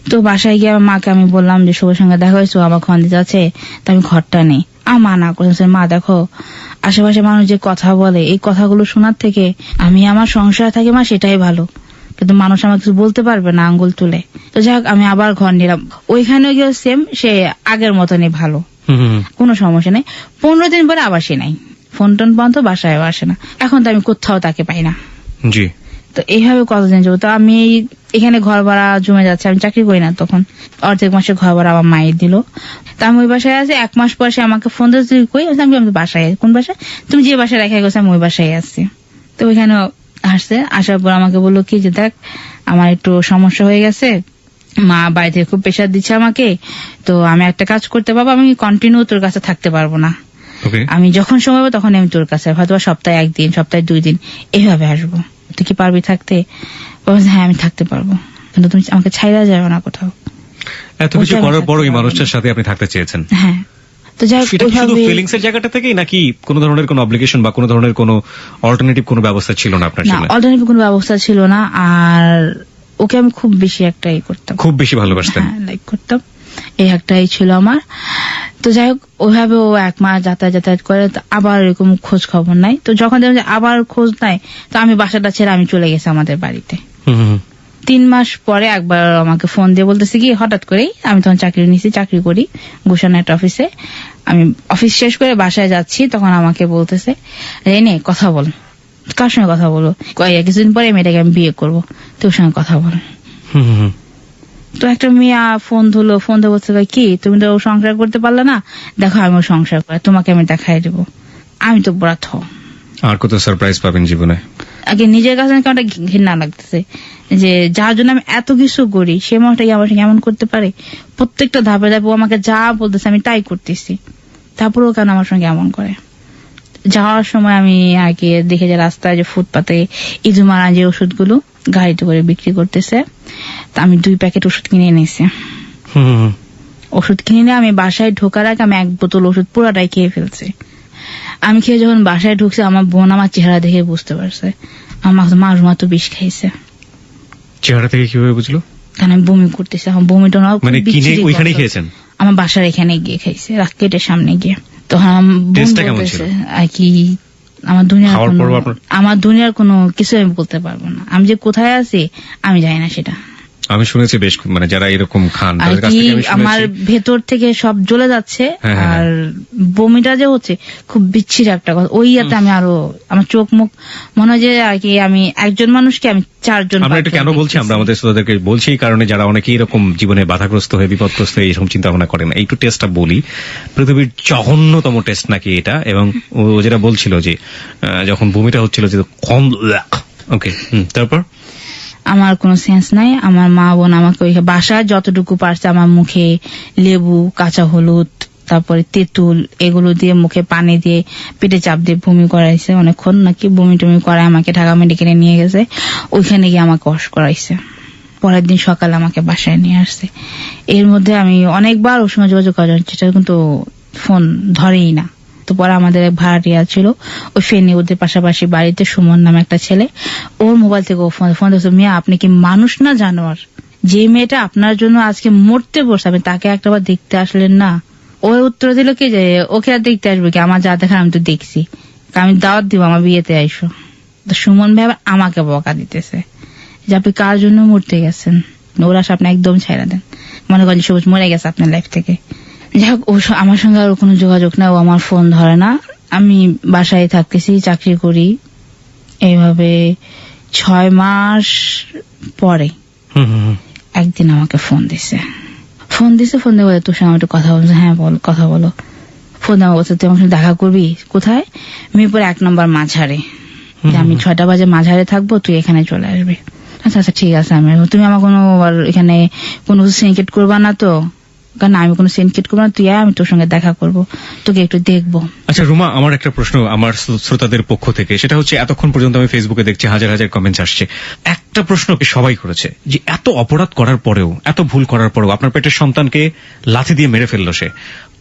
তো বাসায় গিয়ে আমার মাকে আমি বললাম যে শুভর সঙ্গে দেখা হয়েছে, ও আমার ঘর দিতে আছে, তো আমি ঘরটা নেই। মা না করছে, মা দেখো আশেপাশে মানুষ যে কথা বলে এই কথাগুলো শোনার থেকে আমি আমার সংসার থাকি মা সেটাই ভালো, কিন্তু মানুষ আমার কিছু বলতে পারবে না আঙ্গুল তুলে। তো যাই হোক আমি আবার ঘর নিলাম, ওইখানে গিয়ে সেম সে আগের মতনই ভালো, হুম হুম হুম। কোনো সমস্যা নেই। 15 দিন পরে আবার সে নাই, ফোন টোন বন্ধ, বাসায়ও আসে না। এখন তো আমি কোথাও তাকে পাই না। জি। তো এইভাবে কতদিন যাবো। তো আমি এখানে ঘর ভাড়া জমে যাচ্ছে, আমি চাকরি করি না তখন, অর্ধেক মাসে ঘর ভাড়া আমার মায়ের দিল। তা আমি ওই বাসায় আছি, 1 মাস পর সে আমাকে ফোন দিয়ে তুই কই, আমি বাসায় আছি। কোন বাসায়, তুমি যে বাসায় রেখে গেছো আমি ওই বাসায় আসছি। তো ওইখানে আসছে, আসার পর আমাকে বললো কি যে দেখ আমার একটু সমস্যা হয়ে গেছে, মা বাড়ি থেকে খুব প্রেশার দিচ্ছে আমাকে, তো আমি একটা কাজ করতে পারবো, আমি কন্টিনিউ তোর কাছে থাকতে পারবো না, ওকে। আমি যখন সময় পাবো তখন আমি তোর কাছে হয়তো সপ্তাহে 1 দিন, সপ্তাহে 2 দিন এইভাবে আসবো, তুই কি পারবি থাকতে? বলছে হ্যাঁ আমি থাকতে পারবো, কিন্তু তুমি আমাকে ছাইড়া যাবে না কোথাও। এত কিছু করার পর ওই মানুষটার সাথে আপনি থাকতে চেয়েছেন, হ্যাঁ। তো যাই হোক সেটা কি শুধু ওইভাবে- ফিলিংস এর জায়গাটা থেকেই, নাকি কোনো ধরনের কোনো অব্লিগেশন বা কোনো ধরনের কোনো অল্টারনেটিভ কোনো ব্যবস্থা ছিল না আপনার না, জন্য? অল্টারনেটিভ কোনো ব্যবস্থা ছিল না। আর ওকে আমি খুব বেশি একটাই করতাম, খুব বেশি ভালোবাসতেন? হ্যাঁ লাইক করতাম, এই একটাই ছিল আমার। তো যাই হোক ওইভাবে ও 1 মাস যাতায়াত করে, তো আবার এরকম খোঁজ খবর নাই। তো যখন দেখলাম যে আবার খোঁজ নাই, তো আমি বাসাটা ছেড়ে আমি চলে গেছি আমাদের বাড়িতে। হুম হুম হুম। 3 মাস পরে একবার আমাকে ফোন দিয়ে বলতেছে কি, হঠাৎ করেই আমি তখন চাকরি নিয়েছি, চাকরি করি গুলশান একটা অফিসে, আমি অফিস শেষ করে বাসায় যাচ্ছি, তখন আমাকে বলতেছে রেনে কথা বল। কার সঙ্গে কথা বলবো? কিছুদিন পরে মেয়েটাকে আমি বিয়ে করবো, তোর সঙ্গে কথা বল। হুম হুম হুম। তো একটা মেয়ে ফোন ধরলো, ফোন দিয়ে বলতে কি তুমি তো সংসার করতে পারলে না, দেখো আমি সংসার করে তোমাকে আমি দেখাই দেবো। আমি তো বড় থ, আর কত সারপ্রাইজ পাবেন জীবনে। আগে নিজের কাছে কেমন একটা ঘৃণা লাগতেছে যে যার জন্য আমি এত কিছু করি সে মানুষটা আমার সঙ্গে এমন করতে পারে। প্রত্যেকটা ধাপে ধাপে ও আমাকে যা বলতেছে আমি তাই করতেছি, তারপরেও কেন আমার সঙ্গে এমন করে। যাওয়ার সময় আমি আগে দেখে যে রাস্তায় যে ফুটপাতে ইজুমারা যে ওষুধগুলো গাড়িতে করে বিক্রি করতেছে, তা আমি 2 প্যাকেট ওষুধ কিনে এনেছি। হুম হুম হুম। ওষুধ কিনে নিয়ে আমি বাসায় ঢোকার আগে আমি 1 বোতল ওষুধ পুরাটাই খেয়ে ফেলছি। আমি খেয়ে যখন বাসায় ঢুকছি আমার বোন আমার চেহারা দেখে বুঝতে পারছে আমার মা তো বিষ খাইছে। চেহারা থেকে কিভাবে বুঝলো? কারণ আমি বমি করতেছি, আমার বমিটা না মানে কিনে ওইখানেই খেয়েছেন? আমার বাসার এখানে গিয়ে খাইছে, রাকেটের সামনে গিয়ে। তো টেস্টটা কেমন ছিল? আর কি আমার দুনিয়ার কোনো কিছু আমি বলতে পারবো না। আমি যে কোথায় আছি আমি জানি না সেটা। আমি শুনেছি বেশ, মানে যারা এরকম খান আর কি আমার ভেতর থেকে সব জ্বলে যাচ্ছে, আর বমিটা যে হচ্ছে খুব বিচ্ছিরি একটা কথা। ওই ইয়াতে আমি আরো আমার চোখ মুখ মনে হয় যে আর কি আমি একজন মানুষকে আমি 4 জন। আমরা এটা কেন বলছি, আমরা আমাদের শ্রোতাদেরকে বলছি এই কারণে যারা অনেকেই এরকম জীবনে বাধাগ্রস্ত হয়ে বিপদগ্রস্ত হয়ে এইরকম চিন্তা ভাবনা করেন। একটু টেস্টটা বলি, পৃথিবীর জঘন্যতম টেস্ট নাকি এটা। এবং ও যেটা বলছিল যে যখন বমিটা হচ্ছিল যে ওকে, তারপর আমার কোনো সেন্স নাই। আমার মা বোন আমাকে ওই বাসায় যতটুকু পারছে আমার মুখে লেবু, কাঁচা হলুদ, তারপরে তেঁতুল এগুলো দিয়ে মুখে পানি দিয়ে পেটে চাপ দিয়ে বমি করাইছে অনেকক্ষণ, নাকি বমি টমি করায় আমাকে ঢাকা মেডিকেলে নিয়ে গেছে। ওইখানে গিয়ে আমাকে ওয়াশ করাইছে। পরের দিন সকালে আমাকে বাসায় নিয়ে আসছে। এর মধ্যে আমি অনেকবার ওর সঙ্গে যোগাযোগ করার চেষ্টা, কিন্তু ফোন ধরেই না। তো পরে আমাদের এক ভাড়াটিয়া ছিল ওই ফেনী, ওদের পাশাপাশি বাড়িতে সুমন নামে একটা ছেলে, ওর মোবাইল থেকে ও ফোন দিয়েছে, মিয়া আপনি কি মানুষ না জানোয়ার? যে মেয়েটা আপনার জন্য আজকে মরতে বসে, আপনি তাকে একটাবার দেখতে আসলেন না? ওই উত্তর দিল কি যে ওকে আর দেখতে আসবে কি, আমার যা দেখার আমি তো দেখছি, আমি দাওয়াত দিব আমার বিয়েতে আইসো। তো সুমন ভাই আবার আমাকে বকা দিতেছে যে আপনি কার জন্য মরতে গেছেন, ওরা আপনি একদম ছাইড়া দেন, মনে করেন সবুজ মরে গেছে আপনার লাইফ থেকে। যাই হোক, ও আমার সঙ্গে আর কোনো যোগাযোগ না, ও আমার ফোন ধরে না। আমি বাসায় থাকতেছি, চাকরি করি। এইভাবে 6 মাস পরে একদিন আমাকে ফোন দিছে। ফোন দিয়ে বলে তোর সঙ্গে একটু কথা বলছে। হ্যাঁ বল, কথা বলো। ফোন দিয়ে বলছে তুই আমার সঙ্গে দেখা করবি কোথায়? মিরপুর 1 নম্বর মাঝারে, আমি 6টা বাজে মাঝারে থাকবো, তুই এখানে চলে আসবি। আচ্ছা আচ্ছা ঠিক আছে। আমি তুমি আমার কোনো এখানে কোনো সিনকেট করবা না তো? কারণ আমি কোনো সিনকেট করবো না, তুই আমি তোর সঙ্গে দেখা করবো, তোকে একটু দেখবো। আচ্ছা রুমা, আমার একটা প্রশ্ন আমার শ্রোতাদের পক্ষ থেকে, সেটা হচ্ছে এতক্ষণ পর্যন্ত আমি ফেসবুকে দেখছি হাজার হাজার কমেন্টস আসছে। একটা প্রশ্নকে সবাই করেছে যে এত অপরাধ করার পরেও, এত ভুল করার পরেও আপনার পেটের সন্তানকে লাথি দিয়ে মেরে ফেললো সে,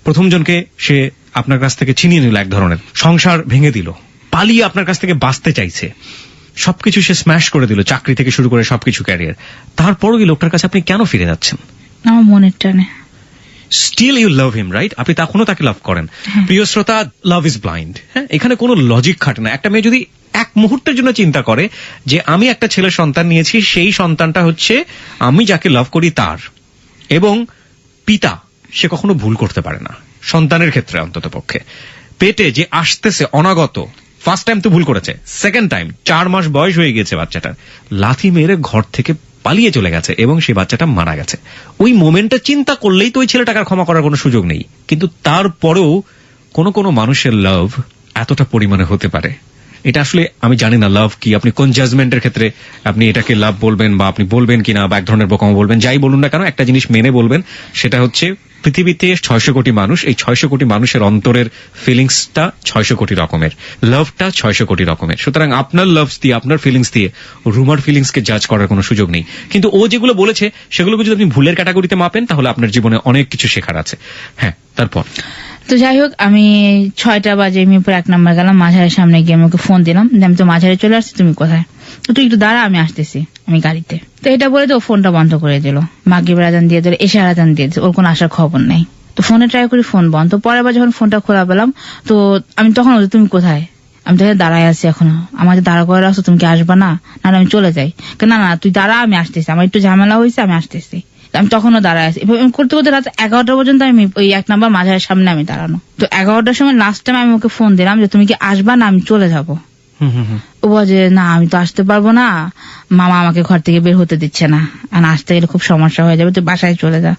প্রথম জনকে সে আপনার কাছ থেকে ছিনিয়ে নিল, এক ধরনের সংসার ভেঙে দিল, পালিয়ে আপনার কাছ থেকে বাঁচতে চাইছে, সবকিছু সে স্ম্যাশ করে দিল, চাকরি থেকে শুরু করে সবকিছু, ক্যারিয়ার। তারপরও এই লোকটার কাছে আপনি কেন ফিরে যাচ্ছেন? আমার মনের টানে। Still you love him, right? আপনি তখনও তাকে লাভ করেন। প্রিয় শ্রোতা, লাভ ইজ ব্লাইন্ড। হ্যাঁ, এখানে কোনো লজিক খাটে না। একটা মেয়ে যদি এক মুহূর্তের জন্য চিন্তা করে যে আমি একটা ছেলের সন্তান নিয়েছি, সেই সন্তানটা হচ্ছে আমি যাকে লাভ করি তার, এবং পিতা সে কখনো ভুল করতে পারে না সন্তানের ক্ষেত্রে, অন্তত পক্ষে। পেটে যে আসতেছে অনাগত, ফার্স্ট টাইম তো ভুল করেছে, সেকেন্ড টাইম 4 মাস বয়স হয়ে গেছে বাচ্চাটার, লাথি মেরে ঘর থেকে পালিয়ে চলে গেছে এবং সেই বাচ্চাটা মারা গেছে। ওই মোমেন্টটা চিন্তা করলেই তো ওই ছেলেটাকে ক্ষমা করার কোনো সুযোগ নেই। কিন্তু তারপরেও কোনো মানুষের লাভ এতটা পরিমাণে হতে পারে, এটা আসলে আমি জানি না লাভ কি। আপনি কোন জাজমেন্টের ক্ষেত্রে আপনি এটাকে লাভ বলবেন, বা আপনি বলবেন কিনা, বা এক ধরনের বোকামো বলবেন, যাই বলুন না কেন, একটা জিনিস মেনে বলবেন, সেটা হচ্ছে পৃথিবীতে 600 কোটি মানুষ, এই 600 কোটি মানুষের অন্তরের ফিলিংসটা 600 কোটি রকমের, লাভটা 600 কোটি রকমের। সুতরাং আপনার লাভস দিয়ে, আপনার ফিলিংস দিয়ে রুমার ফিলিংসকে জাজ করার কোনো সুযোগ নেই। কিন্তু ও যেগুলো বলেছে সেগুলোকে যদি আপনি ভুলের ক্যাটাগরিতে মাপেন, তাহলে আপনার জীবনে অনেক কিছু শেখার আছে। হ্যাঁ, তারপর তো যাই হোক, আমি 6টা বাজে মিরপুর 1 নম্বর গেলাম, মাঝারের সামনে গিয়ে আমাকে ফোন দিলাম, আমি তো মাঝারে চলে আসছি, তুমি কোথায়? তো তুই একটু দাঁড়া, আমি আসতেছি, আমি গাড়িতে। তো এটা বলে তো ফোনটা বন্ধ করে দিল, মাগরিবের আজান দিয়ে দিল, এশার আজান দিয়ে দিল, ওর কোনো আসার খবর নেই। তো ফোনে ট্রাই করি, ফোন বন্ধ। তো পরের বার যখন ফোনটা খোলা পেলাম, তো আমি তখন তুমি কোথায়? আমি তো দাঁড়ায় আছি এখনো, আমাদের দাঁড়া করে রাখছো, তুমি কি আসবা না? না আমি চলে যাই। না না তুই দাঁড়া, আমি আসতেছি, আমার একটু ঝামেলা হয়েছে, আমি আসতেছি। আমি তখনও দাঁড়ায় আছি, করতে করতে রাত 11টা পর্যন্ত আমি ওই 1 নম্বর মাঝারের সামনে আমি দাঁড়ানো। তো 11টার সময় লাস্ট টাইম আমি ওকে ফোন দিলাম যে তুমি কি আসবা না, আমি চলে যাবো। ও বলে না আমি তো আসতে পারবো না, মামা আমাকে ঘর থেকে বের হতে দিচ্ছে না, আর আসতে গেলে খুব সমস্যা হয়ে যাবে, তুই বাসায় চলে যা।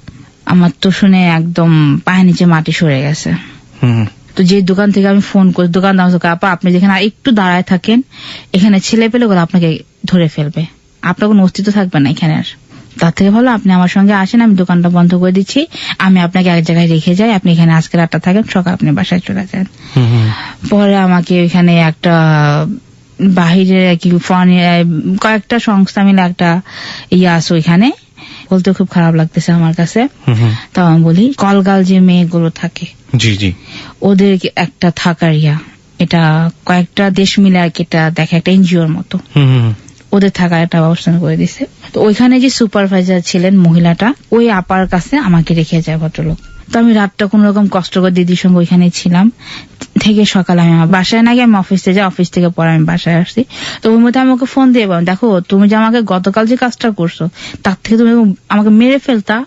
আমার তো শুনে একদম পায়ের নিচে মাটি সরে গেছে। তো যে দোকান থেকে আমি ফোন করি, দোকানদার আমাকে, আপা আপনি যেখানে একটু দাঁড়ায় থাকেন, এখানে ছেলে পেলে করে আপনাকে ধরে ফেলবে, আপনার কোনো অস্তিত্ব থাকবে না এখানে। আর তার থেকে ভালো আপনি আমার সঙ্গে আসেন, আমি দোকানটা বন্ধ করে দিচ্ছি, আমি আপনাকে এক জায়গায় রেখে যাই, আপনি এখানে আজকে রাতটা থাকেন, সকাল আপনি বাসায় চলে যান। পরে আমাকে এখানে একটা বাহিরে কি কয়েকটা সংস্থা মিলে একটা আছে ওইখানে, বলতে খুব খারাপ লাগতেছে আমার কাছে। তাও আমি বলি, কলগাল যে মেয়েগুলো থাকে, জি জি, ওদের একটা থাকার এটা কয়েকটা দেশ মিলে আর কি, এটা দেখে একটা এনজিওর মতো, ওদের থাকার একটা ব্যবস্থা করে দিছে। তো ওইখানে যে সুপারভাইজার ছিলেন মহিলাটা, ওই আপার কাছে আমাকে রেখে যায় ভদ্রলোক। তো আমি রাতটা কোন রকম কষ্ট করে দিদির সঙ্গে ওইখানে ছিলাম, থেকে সকালে আমি আমার বাসায় না গিয়ে আমি অফিসে যাই, অফিস থেকে পরে আমি বাসায় আসছি। তো ওই মধ্যে আমি ওকে ফোন দিয়ে বললাম, দেখো তুমি যে আমাকে গতকাল যে কাজটা করছো তার থেকে তুমি আমাকে মেরে ফেলতা,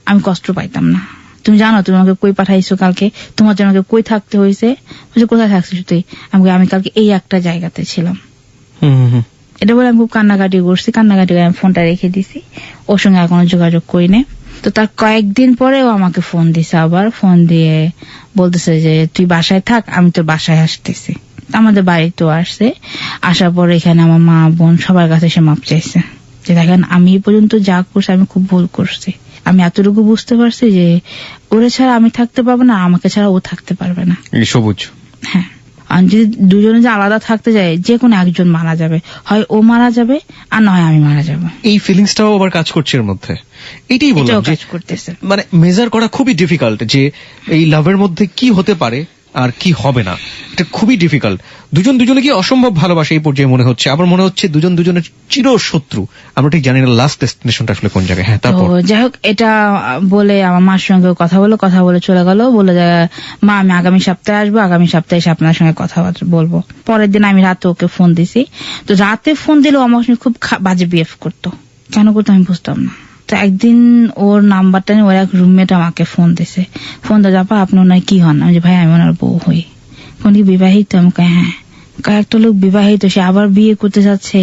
আমি কষ্ট পাইতাম না। তুমি জানো তুমি আমাকে কই পাঠাইছো কালকে, তোমার জন্য আমাকে কই থাকতে হয়েছে? কোথায় থাকছিস তুই? আমি কালকে এই একটা জায়গাতে ছিলাম। এটা বলে আমি খুব কান্নাকাটি করছি, কান্নাকাটি করে আমি ফোনটা রেখে দিছি, ওর সঙ্গে আর কোনো যোগাযোগ করি না। তো তার কয়েকদিন পরেও আমাকে ফোন দিছে, আবার ফোন দিয়ে বলতেছে যে তুই বাসায় থাক, আমি তোর বাসায় আসতেছি। আমাদের বাড়িতেও আসছে, আসার পর এখানে আমার মা বোন সবার কাছে সে মাপ চাইছে যে দেখেন আমি এই পর্যন্ত যা করছি আমি খুব ভুল করছি। আমি এতটুকু বুঝতে পারছি যে ওরে ছাড়া আমি থাকতে পারবো না, আমাকে ছাড়া ও থাকতে পারবে না। সবুজ, হ্যাঁ, আর যদি দুজনে যে আলাদা থাকতে যায় যে কোনো একজন মারা যাবে, হয় ও মারা যাবে আর নয় আমি মারা যাবো। এই ফিলিংসটাও আবার কাজ করছে এর মধ্যে। এটাই বললাম যে কাজ করতেছে, মানে মেজার করা খুবই ডিফিকাল্ট যে এই লাভের মধ্যে কি হতে পারে আর কি হবে না, এটা খুবই ডিফিকাল্ট। দুজন দুজনে কি অসম্ভব ভালোবাসে এই পর্যায়ে মনে হচ্ছে, আবার মনে হচ্ছে দুজন দুজনের চির শত্রু। আমরা ঠিক জানি না লাস্ট ডেস্টিনেশনটা আসলে কোন জায়গায়। হ্যাঁ, তারপর যাই হোক এটা বলে আমার মার সঙ্গে কথা বলে চলে গেল, বলে মা আমি আগামী সপ্তাহে আসবো, আগামী সপ্তাহে এসে আপনার সঙ্গে কথা বলবো। পরের দিন আমি রাতে ওকে ফোন দিছি, তো রাতে ফোন দিলেও আমার সঙ্গে খুব বাজে বিহেভ করতো। কেন করতো আমি বুঝতাম না। তো একদিন ওর নাম্বারটা নিয়ে ওর এক রুমমেট আমাকে ফোন দিছে, ফোন দা আপা আপনি ওনার কি হন? আমি ভাই আমি ওনার বউ হই। কোন কি বিবাহিত? আমি হ্যাঁ। কয়েকটা লোক বিবাহিত, সে আবার বিয়ে করতে যাচ্ছে।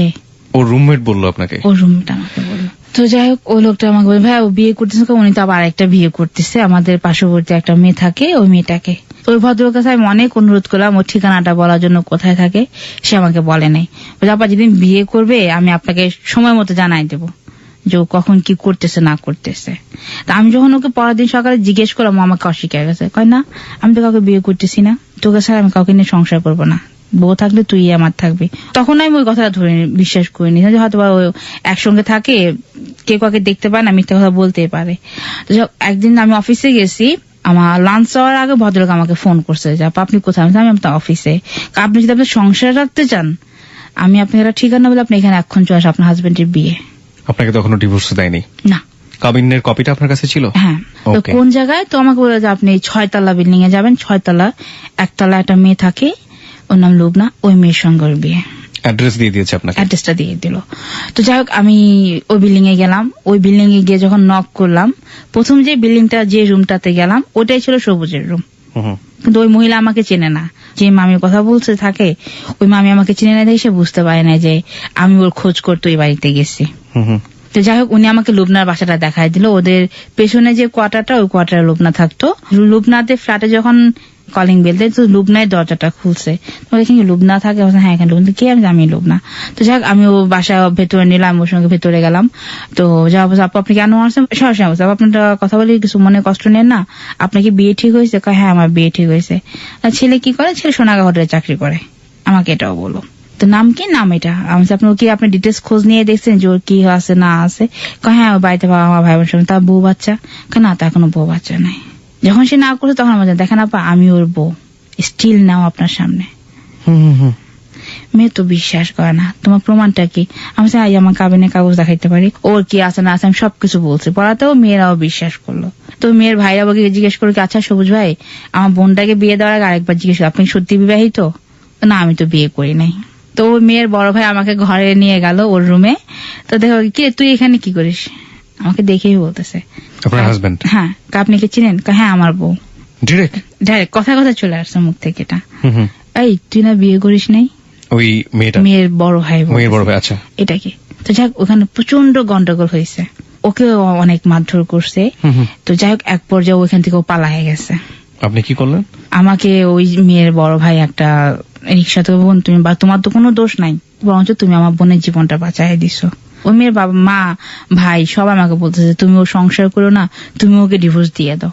ওর রুমমেট বললো আপনাকে? ওর রুমমেট আমাকে বললো। তো যাই হোক ওই লোকটা আমাকে বলে ভাই ও বিয়ে করতেছে, উনি তো আবার আরেকটা বিয়ে করতেছে, আমাদের পার্শ্ববর্তী একটা মেয়ে থাকে, ওই মেয়েটাকে। তো ওই ভদ্রের কাছে আমি অনেক অনুরোধ করলাম ওর ঠিকানাটা বলার জন্য, কোথায় থাকে, সে আমাকে বলে নাই। আপা যেদিন বিয়ে করবে আমি আপনাকে সময় মতো জানাই দেবো যে ও কখন কি করতেছে না করতেছে। তা আমি যখন ওকে পরের দিন সকালে জিজ্ঞেস করলাম, আমাকে অস্বীকার গেছে, কয় না আমি তো কাউকে বিয়ে করতেছি না, তোকে ছাড়া আমি কাউকে নিয়ে সংসার করবো না, বউ থাকলে তুই আমার থাকবি। তখন আমি ওই কথাটা ধরে বিশ্বাস করিনি যে হয়তো একসঙ্গে থাকে, কে কাউকে দেখতে পায় না, মিথ্যা কথা বলতেই পারে। তো একদিন আমি অফিসে গেছি, আমার লাঞ্চ হওয়ার আগে ভদ্রলোক আমাকে ফোন করছে যে আপনি কোথায়? আমি আপনার অফিসে। আপনি যদি আপনার সংসার রাখতে চান আমি আপনাকে একটা ঠিকানা বলে আপনি এখানে এখন চলে আসেন, আপনার হাজবেন্ডের বিয়ে। আপনাকে তখনও ডিভোর্স দেয়নি? না। কাবিনের কপিটা আপনার কাছে ছিল? হ্যাঁ। তো কোন জায়গায়? তো আমাকে বলে যে আপনি 6 তলা বিল্ডিং এ যাবেন, 6 তলা, একতলা একটা মেয়ে থাকে, ওর নাম লুবনা, ওই মেয়ের সঙ্গে ওর বিয়ে। অ্যাড্রেস দিয়ে দিয়েছে আপনাকে? অ্যাড্রেসটা দিয়ে দিল। তো যাই হোক আমি ওই বিল্ডিং এ গেলাম, ওই বিল্ডিং এ গিয়ে যখন নক করলাম, প্রথম যে বিল্ডিংটা যে রুমটাতে গেলাম ওটাই ছিল সবুজের রুম। কিন্তু ওই মহিলা আমাকে চেনে না, যে মামি কথা বলছে থাকে ওই মামি আমাকে চিনে না, দেখে সে বুঝতে পারে না যে আমি ওর খোঁজ করতে ওই বাড়িতে গেছি। তো যাই হোক উনি আমাকে লুবনার বাসাটা দেখাই দিল, ওদের পেছনে যে কোয়ার্টারটা ওই কোয়ার্টারে লুবনা থাকতো। লুবনাতে ফ্ল্যাটে যখন কলিং বেল দেয় তো লুবনায় দরজাটা খুলছে, এখানে লুবনা থাকে? হ্যাঁ এখানে লুবনা। কে? আমি লুবনা। তো যাই হোক আমি ও বাসায় ভেতরে নিলাম, ওর সঙ্গে ভেতরে গেলাম। তো যা বলছে আপু আপনি কেন আসছেন? সরাসরি বলছে আপনার কথা বলে কিছু মনে কষ্ট নেন না, আপনার কি বিয়ে ঠিক হয়েছে? হ্যাঁ আমার বিয়ে ঠিক হয়েছে। ছেলে কি করে? ছেলে সোনাগা হোটেলে চাকরি করে। আমাকে এটাও বলো। তো নাম কি? নাম এটা। আমি আপনার কি আপনি ডিটেলস খোঁজ নিয়ে দেখছেন যে ওর কি আছে না আছে? হ্যাঁ ওর বাড়িতে আমার ভাই বোন সঙ্গে, তার বউ বাচ্চা? না তার কোনো বউ বাচ্চা নাই। যখন সে না করছে তখন আমার দেখেন আপা আমি ওর বউ, স্টিল নাও আপনার সামনে। মেয়ে তো বিশ্বাস করে না, তোমার প্রমাণটা কি? আমি আমার কাবিনের কাগজ দেখাইতে পারি, ওর কি আছে না আছে আমি সবকিছু বলছি। পড়াতেও মেয়েরাও বিশ্বাস করলো। তো মেয়ের ভাইরা বাকি জিজ্ঞেস করলো আচ্ছা সবুজ ভাই আমার বোনটাকে বিয়ে দেওয়ার আগে আরেকবার জিজ্ঞেস করলো আপনি সত্যি বিবাহিত? না আমি তো বিয়ে করি নাই। তো মেয়ের বড় ভাই আমাকে ঘরে নিয়ে গেল ওর রুমে। তো দেখো কি তুই এখানে কি করিস? আমাকে দেখেই বলতেছে আপনার হাজবেন্ড? হ্যাঁ। আপনি কি চিনেন? হ্যাঁ আমার বউ। ডাইরেক্ট কথা চলে আসছে মুখ থেকে এটা। এই তুই না বিয়ে করিস নাই? ওই মেয়েটা? মেয়ের বড় ভাই। আচ্ছা এটা কি? তো যাই হোক ওখানে প্রচন্ড গন্ডগোল হয়েছে, ওকে অনেক মারধর করছে। তো যাই হোক এক পর্যায়ে ওইখান থেকে ও পালায় গেছে। আপনি কি করলেন? আমাকে ওই মেয়ের বড় ভাই একটা রিক্সা থেকে বোন তুমি বা তোমার তো কোনো দোষ নাই, বরঞ্চ তুমি আমার বোনের জীবনটা বাঁচাই দিছো। ওই মেয়ের বাবা মা ভাই সব আমাকে বলতেছে তুমি ও সংসার করো না, তুমি ওকে ডিভোর্স দিয়ে দাও।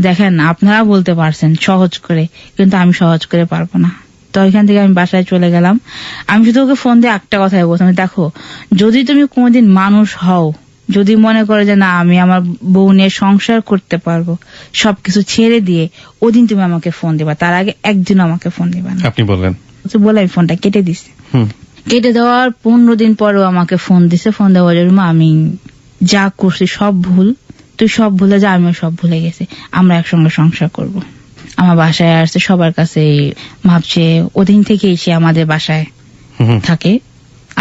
দেখেন আপনারা বলতে পারছেন সহজ করে, কিন্তু আমি সহজ করে পারবো না। তো ওইখান থেকে আমি বাসায় চলে গেলাম। আমি শুধু ওকে ফোন দিয়ে একটা কথাই বলতাম, দেখো যদি তুমি কোনোদিন মানুষ হও, যদি মনে করে যে না আমি আমার বউ নিয়ে সংসার করতে পারবো, সবকিছু ছেড়ে দিয়ে ওদিন তুমি আমাকে ফোন দিবা, তার আগে একদিনও আমাকে ফোন দিবা না। আপনি বললেন? বলে আমি ফোনটা কেটে দিছি। কেটে দেওয়ার 15 দিন পরেও আমাকে ফোন দিছে। ফোন দেওয়ার মা আমি যা করছি সব ভুল, তুই সব ভুলে যা, আমিও সব ভুলে গেছি, আমরা একসঙ্গে সংসার করব। আমার বাসায় আসছে, সবার কাছে ভাবছে ওদিন থেকেই সে আমাদের বাসায় থাকে,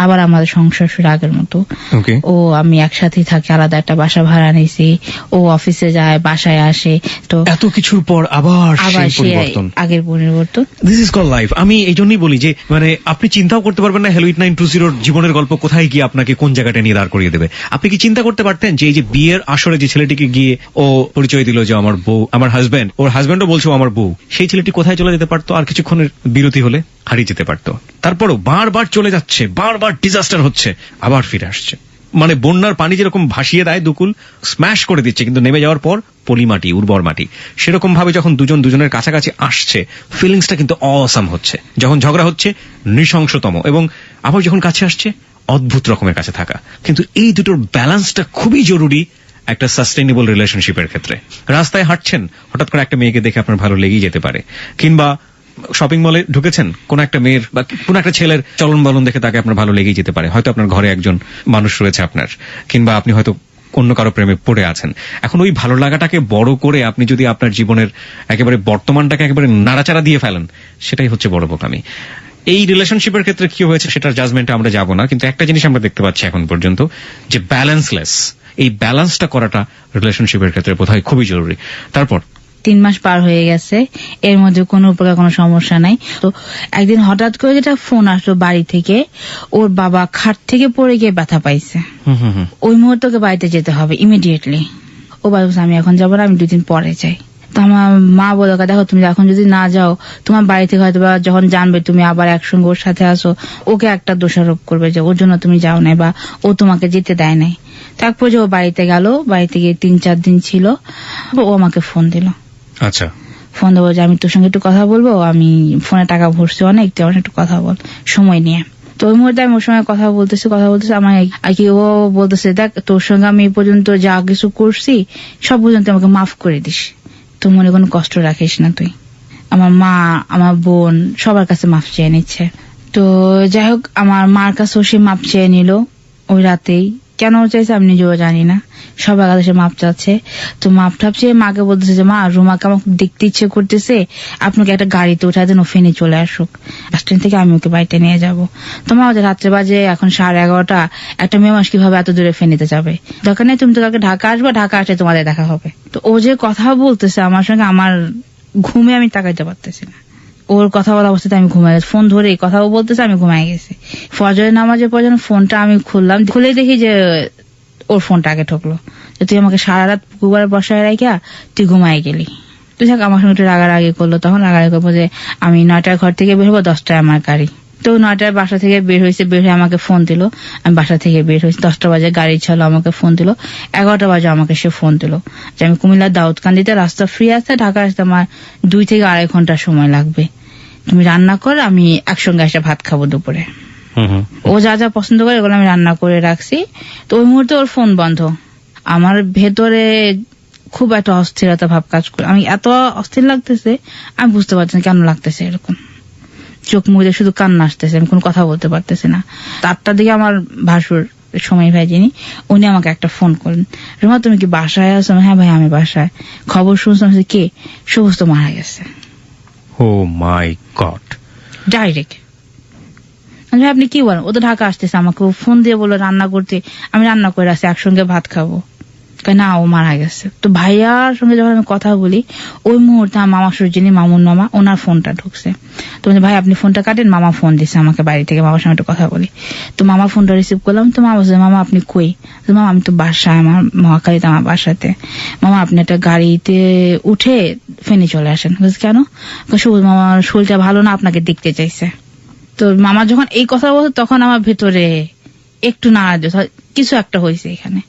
আবার আমাদের সংসার শুরু আগের মতো। ওকে, ও আমি একসাথে থাকি, আলাদা একটা বাসা ভাড়া নিয়েছি, ও অফিসে যায়, বাসায় আসে, তো এত কিছুর পর আবার আবার সেই সে পরিবর্তন। আগের পরিবর্তন। This is call life. আমি এই জন্যই বলি যে মানে আপনি চিন্তাও করতে পারবেন না হেলোইট 920 জীবনের গল্প কোথায় গিয়ে আপনাকে কোন জায়গাটা নিয়ে দাঁড় করিয়ে দেবে। আপনি কি চিন্তা করতে পারতেন যে এই যে বিয়ের আসরে যে ছেলেটিকে গিয়ে ও পরিচয় দিল যে আমার বউ, আমার হাজবেন্ড, ওর হাজবেন্ডও বলছে ও আমার বউ, সেই ছেলেটি কোথায় চলে যেতে পারতো? আর কিছুক্ষণের বিরতি হলে হারিয়ে যেতে পারতো। তারপরও বারবার চলে যাচ্ছে, বারবার ডিজাস্টার হচ্ছে, আবার ফিরে আসছে। মানে বন্যার পানি যেরকম ভাসিয়ে দেয় দুকুল, স্ম্যাশ করে দিচ্ছে, কিন্তু নেমে যাওয়ার পর পলি মাটি, উর্বর মাটি। সেরকম ভাবে যখন দুজন দুজনের কাছাকাছি আসছে, ফিলিংসটা কিন্তু অসাম হচ্ছে। যখন ঝগড়া হচ্ছে নৃশংসতম, এবং আবার যখন কাছে আসছে অদ্ভুত রকমের কাছে থাকা। কিন্তু এই দুটোর ব্যালেন্সটা খুবই জরুরি একটা সাস্টেইনেবল রিলেশনশিপের ক্ষেত্রে। রাস্তায় হাঁটছেন, হঠাৎ করে একটা মেয়েকে দেখে আপনার ভালো লেগেই যেতে পারে, কিংবা শপিং মলে ঢুকেছেন, কোন একটা মেয়ের বা কোন একটা ছেলের চলন বলন দেখে তাকে আপনার ভালো লেগেই যেতে পারে। হয়তো আপনার ঘরে একজন মানুষ রয়েছে আপনার, কিংবা আপনি হয়তো অন্য কারো প্রেমে পড়ে আছেন। এখন ওই ভালো লাগাটাকে বড় করে আপনি যদি আপনার জীবনের একেবারে বর্তমানটাকে একেবারে নাড়াচাড়া দিয়ে ফেলেন, সেটাই হচ্ছে বড় বোকামি। এই রিলেশনশিপের ক্ষেত্রে কি হয়েছে সেটার জাজমেন্টে আমরা যাব না, কিন্তু একটা জিনিস আমরা দেখতে পাচ্ছি এখন পর্যন্ত, যে ব্যালেন্সলেস। এই ব্যালেন্সটা করাটা রিলেশনশিপের ক্ষেত্রে বোধহয় খুবই জরুরি। তারপর 3 মাস পার হয়ে গেছে, এর মধ্যে কোনো প্রকার কোনো সমস্যা নাই। তো একদিন হঠাৎ করে যেটা ফোন আসলো বাড়ি থেকে, ওর বাবা খাট থেকে পড়ে গিয়ে ব্যথা পাইছে, ওই মুহূর্তে ওকে বাড়িতে যেতে হবে ইমিডিয়েটলি। ও বলছে আমি এখন যাবো না, আমি 2 দিন পরে যাই। তো আমার মা বলে, দেখো তুমি এখন যদি না যাও, তোমার বাড়ি থেকে হয়তো বা যখন জানবে তুমি আবার একসঙ্গে ওর সাথে আসো, ওকে একটা দোষারোপ করবে যে ওর জন্য তুমি যাও নাই বা ও তোমাকে যেতে দেয় নাই। তারপর যে ও বাড়িতে গেল, বাড়িতে গিয়ে 3-4 দিন ছিল, ও আমাকে ফোন দিল। আচ্ছা, ফোন দেবো যে আমি তোর সঙ্গে একটু কথা বলবো, আমি ফোনে টাকা ভরছি অনেক, তুই আমার একটু কথা বল সময় নিয়ে। তো ওই মুহূর্তে আমি ওর সঙ্গে কথা বলতেছি আমার আর কি, ও বলতেছে দেখ তোর সঙ্গে আমি এই পর্যন্ত যা কিছু করছি সব পর্যন্ত আমাকে মাফ করে দিস, তোর মনে কোনো কষ্ট রাখিস না তুই। আমার মা, আমার বোন সবার কাছে মাফ চেয়ে নিচ্ছে। তো যাই হোক, আমার মার কাছেও সে মাপ চেয়ে নিল ওই রাতেই। কেন চাইছে আমি নিজেও জানি না, সবার কাছে সে মাপ চাচ্ছে। তো মাপ টাপ চেয়ে মাকে বলতেছে যে মা, রুমাকে আমার খুব দেখতে ইচ্ছে করতেছে, আপনাকে একটা গাড়িতে উঠা দেন, ও ফেনে চলে আসুক, বাস স্ট্যান্ড থেকে আমি ওকে বাড়িতে নিয়ে যাবো। তোমার রাত্রে বাজে এখন 11:30, একটা মেয়ে মানুষ কিভাবে এত দূরে ফেনিতে যাবে? দরকার নেই, তুমি তো কালকে ঢাকা আসবে, ঢাকা আসলে তোমাদের দেখা হবে। তো ও যে কথা বলতেছে আমার সঙ্গে, আমার ঘুমে আমি তাকাইতে পারতেছি না। ওর কথা বলা অবস্থাতে আমি ঘুমাই গেছি, ফোন ধরে কথাও বলতেছে, আমি ঘুমাই গেছি। ফজরের নামাজের পর যখন ফোনটা আমি খুললাম, খুলেই দেখি যে ওর ফোনটা আগে ঠকলো, যে তুই আমাকে সারা রাত পুকুরে বসায় রাখা তুই ঘুমাই গেলি। তুই থাক, আমার সঙ্গে একটু রাগারাগি করলো। তখন রাগারাগি করবো যে আমি 9টায় ঘর থেকে বের হবো, 10টায় আমার গাড়ি। তো 9টায় বাসা থেকে বের হয়েছে, বের হয়ে আমাকে ফোন দিল। আমি বাসা থেকে বের হয়েছি, 10টা বাজে গাড়ি ছিল, আমাকে ফোন দিল। 11টা বাজে আমাকে সে ফোন দিল যে আমি কুমিল্লার দাউদকান্দিতে, রাস্তা ফ্রি আছে, ঢাকা আসতে আমার 2 থেকে 2.5 ঘন্টা সময় লাগবে, তুমি রান্না কর, আমি একসঙ্গে এসে ভাত খাবো দুপুরে। ও যা যা পছন্দ করে এগুলো আমি রান্না করে রাখছি। তো ওই মুহূর্তে ওর ফোন বন্ধ। আমার ভেতরে খুব একটা অস্থিরতা ভাব কাজ করে, আমি এত অস্থির লাগতেছে, আমি বুঝতে পারছি না কেন লাগতেছে এরকম। চোখ মুখে শুধু কান্না আসতেছে, আমি কোনো কথা বলতে পারতেছি না। 8টার দিকে আমার ভাসুর, সময় ভাই যিনি, উনি আমাকে একটা ফোন করেন, রুমা তুমি কি বাসায় আছো? হ্যাঁ ভাই আমি বাসায়। খবর শুনছিলাম, কে? সবুজ তো মারা গেছে। ও মাই গড। ডাইরেক্ট আপনি কি বলেন? ও তো ঢাকা আসতেছে, আমাকে ফোন দিয়ে বললো রান্না করতে, আমি রান্না করে আসছি, একসঙ্গে ভাত খাবো। না, ও মারা গেছে। তো ভাইয়ার সঙ্গে যখন আমি কথা বলি, ওই মুহূর্তে আমার মামা যিনি মামুন মামা, ওনার ফোনটা ঢুকছে। তো ভাই আপনি ফোনটা কাটেন, মামা ফোন দিচ্ছে আমাকে বাড়ি থেকে, মামার সঙ্গে একটু কথা বলি। তো মামা ফোনটা রিসিভ করলাম। তো মামা বলছে মামা আপনি কই? মামা আমি তো বাসায়, আমার মহাখালীতে আমার বাসাতে। মামা আপনি একটা গাড়িতে উঠে ফেনে চলে আসেন। কেন? সবুজ মামার শরীরটা ভালো না, আপনাকে দেখতে চাইছে। তো মামা যখন এই কথা বলতো, তখন আমার ভেতরে একটু নারাজ, কিছু একটা হয়েছে এখানে।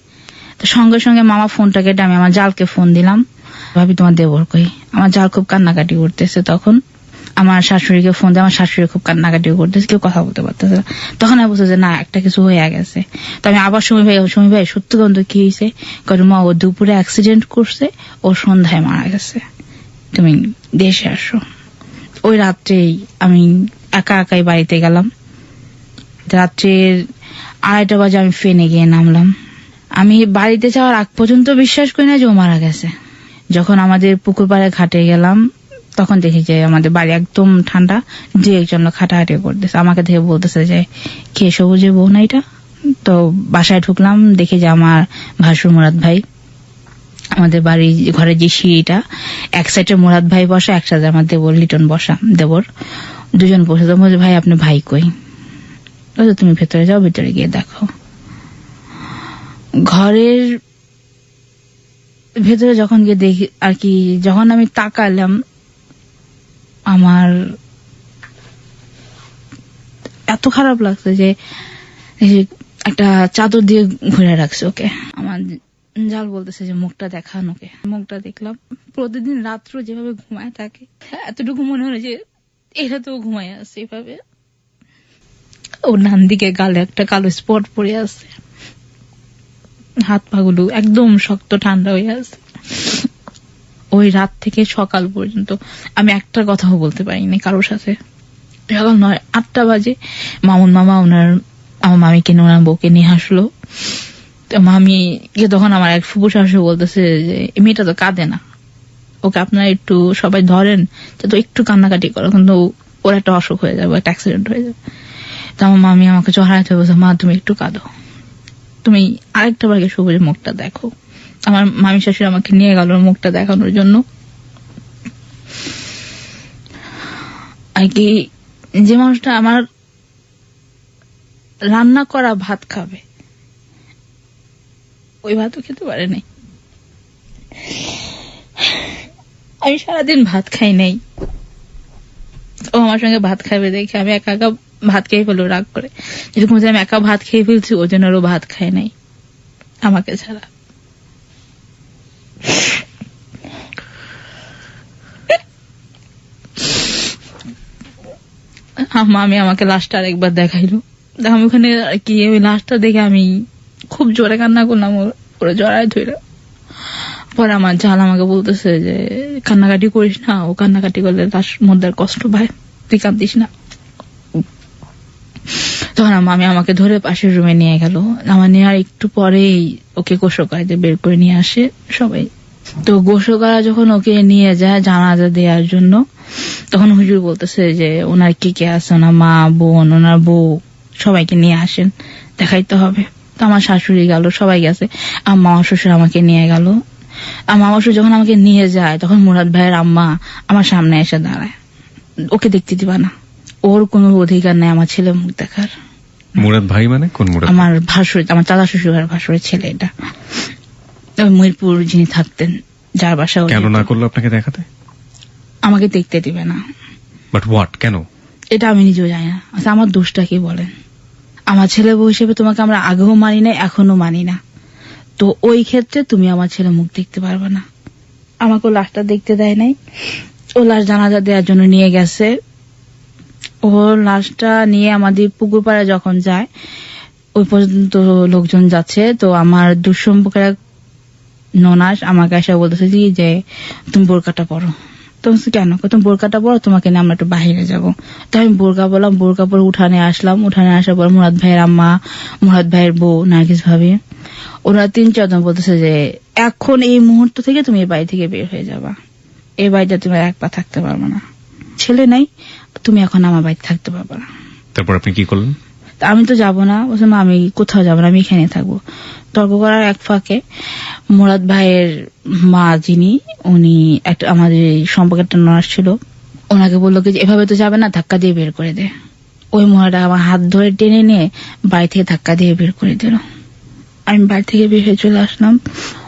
তো সঙ্গে সঙ্গে মামা ফোনটা কেটে আমি আমার জালকে ফোন দিলাম, ভাবি তোমার দেবর কই? আমার জাল খুব কান্নাকাটি করতেছে। তখন আমার শাশুড়িকে ফোন দিয়ে, আমার শাশুড়ি খুব কান্নাকাটি করতেছে, কেউ কথা বলতে পারতেছে না। তখন আমি বুঝতে যে না, একটা কিছু হয়ে গেছে। তো আমি আবার সমী ভাই সত্যি গন্ধ কি হয়েছে? মা ও দুপুরে অ্যাক্সিডেন্ট করছে, ও সন্ধ্যায় মারা গেছে, তুমি দেশে আসো। ওই রাত্রেই আমি একা একাই বাড়িতে গেলাম। রাত্রের 2:30 বাজে আমি ফেনে গিয়ে নামলাম। আমি বাড়িতে যাওয়ার আগ পর্যন্ত বিশ্বাস করি না যে ও মারা গেছে। যখন আমাদের পুকুর পাড়ে ঘাটে গেলাম তখন দেখি যে আমাদের বাড়ি একদম ঠান্ডা, যে একজন লোক হাঁটাহাঁটি করতেছে, আমাকে দেখে বলতেছে যে কে সবুজের বউ না এটা। তো বাসায় ঢুকলাম, দেখি যে আমার ভাসুর মুরাদ ভাই, আমাদের বাড়ি ঘরে যে সিঁড়িটা এক সাইডে মুরাদ ভাই বসা, এক সাইডে আমার দেবর লিটন বসা, দেবর দুজন বসে। তো বলছে ভাই আপনি ভাই কই? বলছে তুমি ভেতরে যাও, ভেতরে গিয়ে দেখো। ঘরের ভেতরে যখন গিয়ে দেখি আর কি, যখন আমি তাকালাম আমার এত খারাপ লাগছে যে একটা চাদর দিয়ে ঘুরে রাখছে ওকে। আমার জাল বলতেছে যে মুখটা দেখান ওকে। মুখটা দেখলাম, প্রতিদিন রাত্র যেভাবে ঘুমায় থাকে এতটুকু মনে হলো যে এটা তো ঘুমায় আছে এভাবে। ওর ডান দিকে গালে একটা কালো স্পট পড়ে আছে, হাত পা গুলো একদম শক্ত ঠান্ডা হয়ে আছে। ওই রাত থেকে সকাল পর্যন্ত আমি একটা কথাও বলতে পারিনি কারোর সাথে। সকাল 9-8টা বাজে মামুন মামা আমার মামিকে নিয়ে ওনার বউকে নিয়ে আসলো। মামিকে তখন আমার এক ফুপু শাশুড়ি বলতেছে যে মেয়েটা তো কাঁদে না, ওকে আপনারা একটু সবাই ধরেন তো একটু কান্নাকাটি করো, কিন্তু ওর একটা অসুখ হয়ে যাবে, একটা অ্যাক্সিডেন্ট হয়ে যাবে। তো আমার মামি আমাকে চড়াইতে বলছে মা তুমি একটু কাঁদো, তুমি আরেকটা বারকে সবুজের মুখটা দেখো। আমার মামি শাশুড়ি আমাকে নিয়ে গেল মুখটা দেখানোর জন্য। আর কি যে মানুষটা আমার রান্না করা ভাত খাবে, ওই ভাতও খেতে পারে নাই। আমি সারাদিন ভাত খাই নাই, ও আমার সঙ্গে ভাত খাবে দেখে আমি একা একা ভাত খেয়ে ফেলো রাগ করে। যেরকম যে আমি একা ভাত খেয়ে ফেলছি, ওই জন্য আরো ভাত খায় নাই আমাকে ছাড়া। আমি আমাকে লাশটা আরেকবার দেখাইলো। আমি ওখানে কি ওই লাশটা দেখে আমি খুব জোরে কান্না করলাম, ওরা জড়ায় ধরে। পরে আমার জাল আমাকে বলতেছে যে কান্নাকাটি করিস না, ও কান্নাকাটি করলে লাশ মধ্যে কষ্ট পায়, তুই কাঁদিস না। তখন আমি আমাকে ধরে পাশের রুমে নিয়ে গেল। আমার নেওয়ার একটু পরেই ওকে গোসল করাইতে বের করে নিয়ে আসে সবাই। তো গোসল করা যখন ওকে নিয়ে যায় জানাজা দেওয়ার জন্য, তখন হুজুর বলতেছে যে ওনার কে কে আছে, ওনার মা বোন ওনার বউ সবাইকে নিয়ে আসেন, দেখাইতে হবে। তো আমার শাশুড়ি গেল, সবাই গেছে। আমার মামা শ্বশুর আমাকে নিয়ে গেল। আমার মামা শ্বশুর যখন আমাকে নিয়ে যায় তখন মুরাদ ভাইয়ের আম্মা আমার সামনে এসে দাঁড়ায়, ওকে দেখতে দিবা না, ওর কোনো অধিকার নেই আমার ছেলে মুখ দেখার। মুরাদ ভাই মানে কোন মুরাদ? আমার ভাসুর, আমার চাচা শ্বশুর ভাসুরের ছেলে এটা। মহিরপুর যিনি থাকতেন, যার বাসা। কেন না করলো আপনাকে দেখাতে? আমাকে দেখতে দিবে না। বাট হোয়াট, কেন? এটা আমি নিজেও জানি না। আচ্ছা আমার দোষটা কি বলেন? আমার ছেলে বউ হিসেবে তোমাকে আমরা আগেও মানি না, এখনো মানি না। তো ওই ক্ষেত্রে তুমি আমার ছেলে মুখ দেখতে পারবে না। আমাকে লাশটা দেখতে দেয় নাই। ও লাশ জানাজা দেওয়ার জন্য নিয়ে গেছে। ও লাশটা নিয়ে আমাদের পুকুর পাড়ে যখন যায়, ওই পর্যন্ত লোকজন যাচ্ছে। তো আমার দুঃসম্পর্কের এক ননাস আমাকে এসে বলতেছে যে তুমি বোরকাটা পরো। তো কেন? তুমি বোরকাটা পরো, তোমাকে নিয়ে আমরা একটু বাহিরে যাবো। তো আমি বোরকা বললাম, বোরকা পরে উঠানে আসলাম। উঠানে আসার পর মুরাদ ভাইয়ের আম্মা, মুরাদ ভাইয়ের বউ নার্গিস ভাবি, ওরা 3-4 জন বলতেছে যে এখন এই মুহূর্ত থেকে তুমি এই বাড়ি থেকে বের হয়ে যাবা, এই বাড়িতে তুমি এক পা থাকতে পারবে না, ছেলে নাই, তুমি এখন আমার বাড়িতে থাকতে পারবে না। তারপর আপনি কি করলেন? আমি তো যাবো না, বলছিলাম আমি কোথাও যাবো না, আমি এখানে থাকবো। তর্ক করার এক ফাঁকে মুরাদ ভাইয়ের মা যিনি, উনি একটা আমাদের সম্পর্কে একটা নার্স ছিল, ওনাকে বললো কি এভাবে তো যাবে না, ধাক্কা দিয়ে বের করে দে। ওই মহিলাটা আমার হাত ধরে টেনে নিয়ে বাড়ি থেকে ধাক্কা দিয়ে বের করে দিল। আমি বাড়ি থেকে বের হয়ে চলে আসলাম।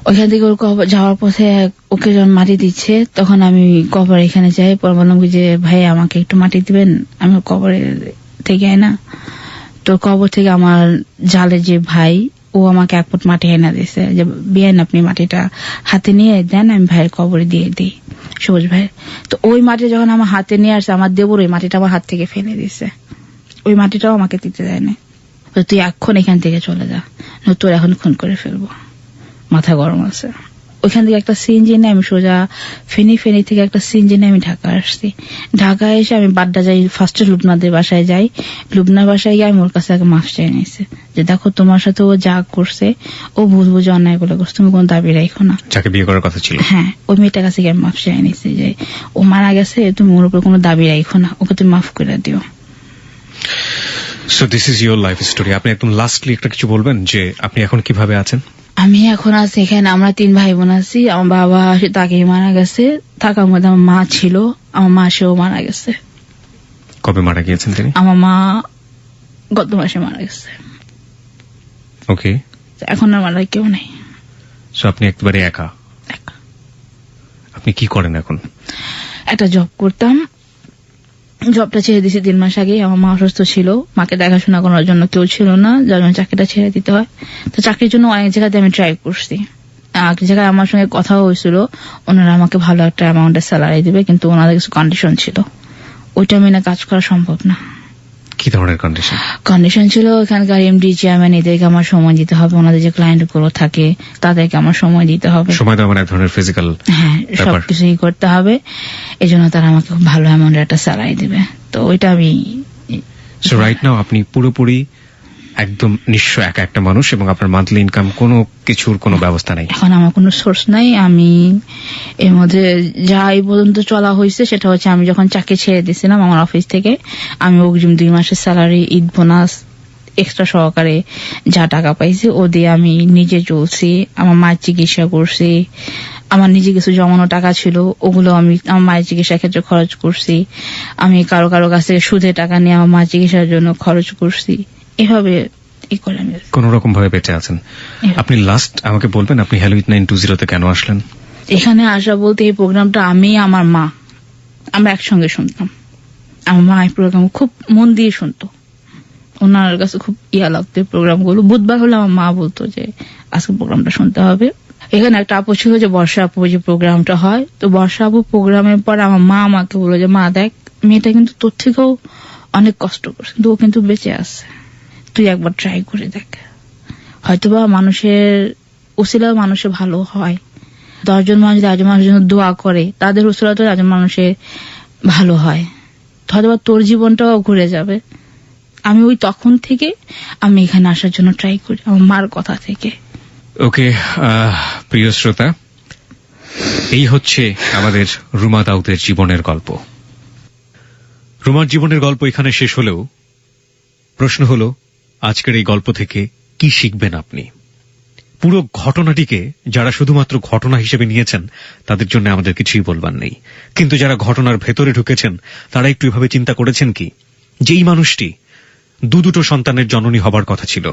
ওইখান থেকে ওর কবর যাওয়ার পথে ওকে যখন মাটি দিচ্ছে, তখন আমি কবর এখানে যাই। পরে বললাম যে ভাই আমাকে একটু মাটি দিবেন, আমি কবরে থেকে আয় না। তো কবর থেকে আমার জালের যে ভাই, ও আমাকে 1 ফুট মাটি এনে দিছে, যে বিয়েন আপনি মাটিটা হাতে নিয়ে দেন, আমি ভাইয়ের কবরে দিয়ে দিই, সবুজ ভাই। তো ওই মাটি যখন আমার হাতে নিয়ে আসছে, আমার দেবর ওই মাটিটা আমার হাত থেকে ফেলে দিছে। ওই মাটিটাও আমাকে দিতে দেয় না। তুই এখন এখান থেকে চলে যা, তোর এখন খুন করে ফেলবো, মাথা গরম আছে। ওইখান থেকে একটা সিএনজি নিয়ে আমি সোজা ফেনী থেকে একটা সিএনজি নিয়ে আমি ঢাকা আসছি। ঢাকায় এসে আমি বাড্ডা যাই, ফার্স্টে লুবনাদের বাসায় যাই। লুবনার বাসায় গিয়ে আমি ওর কাছে আগে মাফ চাই নিয়েছে যে দেখো তোমার সাথে ও যা করছে ও ভুল বুঝে অন্যায় গুলো করছে, তুমি কোনো দাবি রাখো না। যাকে বিয়ে করার কথা ছিল, হ্যাঁ, ওই মেয়েটার কাছে গিয়ে আমি মাফ চাই নিয়েছি যে ও মারা গেছে, তুমি ওর উপর কোনো দাবি রাখো না, ওকে তুমি মাফ করে দিও। So this is your life story. আপনি একদম লাস্টলি একটা কিছু বলবেন যে আপনি এখন কিভাবে আছেন? আমি এখন আছি এখানে, আমরা 3 ভাই বোন আছি। আমার বাবা তাকে মারা গেছে, থাকার মধ্যে আমার মা ছিল, আমার মা সেও মারা গেছে। কবে মারা গিয়েছেন তিনি? আমার মা গত মাসে মারা গেছে। ওকে, এখন আমার আর কেউ নেই। সো আপনি একেবারে একা। আপনি কি করেন এখন? একটা জব করতাম, জবটা ছেড়ে দিয়েছি 3 মাস আগে। আমার মা অসুস্থ ছিল, মাকে দেখাশোনা করার জন্য কেউ ছিল না, যার জন্য চাকরিটা ছেড়ে দিতে হয়। তো চাকরির জন্য অনেক জায়গাতে আমি ট্রাই করছি। এক জায়গায় আমার সঙ্গে কথা হয়েছিল, ওনারা আমাকে ভালো একটা অ্যামাউন্টের স্যালারি দিবে, কিন্তু ওনাদের কিছু কন্ডিশন ছিল, ওইটা মেনে কাজ করা সম্ভব না। কি ধরনের কন্ডিশন? কন্ডিশন ছিল এখানকার এমডি চেয়ারম্যান এদেরকে আমার সময় দিতে হবে, ওনাদের যে ক্লায়েন্ট গুলো থাকে তাদেরকে আমার সময় দিতে হবে। সময় দেওয়া মানে এক ধরনের ফিজিক্যাল, হ্যাঁ, সবকিছুই করতে হবে। এই জন্য তারা আমাকে ভালো অ্যামাউন্টের একটা স্যালারি দিবে। তো ওইটা আমি। সো রাইট নাও আপনি পুরোপুরি একদম নিঃস্ব একা একটা মানুষ, এবং আপনার মান্থলি ইনকাম কোনো কিছুর কোনো ব্যবস্থা নেই। এখন আমার কোনো সোর্স নাই। আমি এর মধ্যে যা এই পর্যন্ত চলা হয়েছে সেটা হচ্ছে আমি যখন চাকরি ছেড়ে দিয়েছিলাম আমার অফিস থেকে, আমি অগ্রিম 2 মাসের স্যালারি, ঈদ বোনাস এক্সট্রা সহকারে যা টাকা পাইছি ও দিয়ে আমি নিজে চলছি, আমার মায়ের চিকিৎসা করছি। আমার নিজে কিছু জমানো টাকা ছিল, ওগুলো আমি আমার মায়ের চিকিৎসার ক্ষেত্রে খরচ করছি। আমি কারো কাছ থেকে সুদে টাকা নিয়ে আমার মায়ের চিকিৎসার জন্য খরচ করছি। এভাবে করে আমি কোন রকম ভাবে বেঁচে আছেন। আপনি লাস্ট আমাকে বলবেন আপনি হ্যালো উইথ 920 কেন আসলেন? এখানে আসা বলতে এই প্রোগ্রামটা আমি আমার মা আমরা একসঙ্গে শুনতাম। আমার মা এই প্রোগ্রাম খুব মন দিয়ে শুনতো, ওনার কাছে খুব লাগতো প্রোগ্রামগুলো। বুধবার হলে আমার মা বলতো যে আজকে প্রোগ্রামটা শুনতে হবে। এখানে একটা আপু ছিল যে বর্ষা আপু, যে প্রোগ্রামটা হয়, তো বর্ষা আপু প্রোগ্রামের পর আমার মা আমাকে বললো যে মা দেখ, মেয়েটা কিন্তু তোর থেকেও অনেক কষ্ট করছে, কিন্তু ও কিন্তু বেঁচে আছে, তুই একবার ট্রাই করে দেখ, হয়তোবা মানুষের উসিলায় মানুষের ভালো হয়। 10 জন মানুষ যদি 1 মানুষের জন্য দোয়া করে, তাদের উসিলায় তো 1 মানুষের ভালো হয়, হয়তোবা তোর জীবনটাও ঘুরে যাবে। আমি ওই তখন থেকে আমি এখানে আসার জন্য ট্রাই করি, আমার মার কথা থেকে। ওকে, প্রিয় শ্রোতা, এই হচ্ছে আমাদের রুমা দাউদের জীবনের গল্প। রুমার জীবনের গল্প এখানে শেষ হলেও প্রশ্ন হলো আজকের এই গল্প থেকে কি শিখবেন আপনি? পুরো ঘটনাটিকে যারা শুধুমাত্র ঘটনা হিসেবে নিয়েছেন তাদের জন্য আমাদের কিছুই বলবার নেই, কিন্তু যারা ঘটনার ভেতরে ঢুকেছেন তারা একটু এভাবে চিন্তা করেছেন কি, যেই মানুষটি 2 সন্তানের জননী হবার কথা ছিল,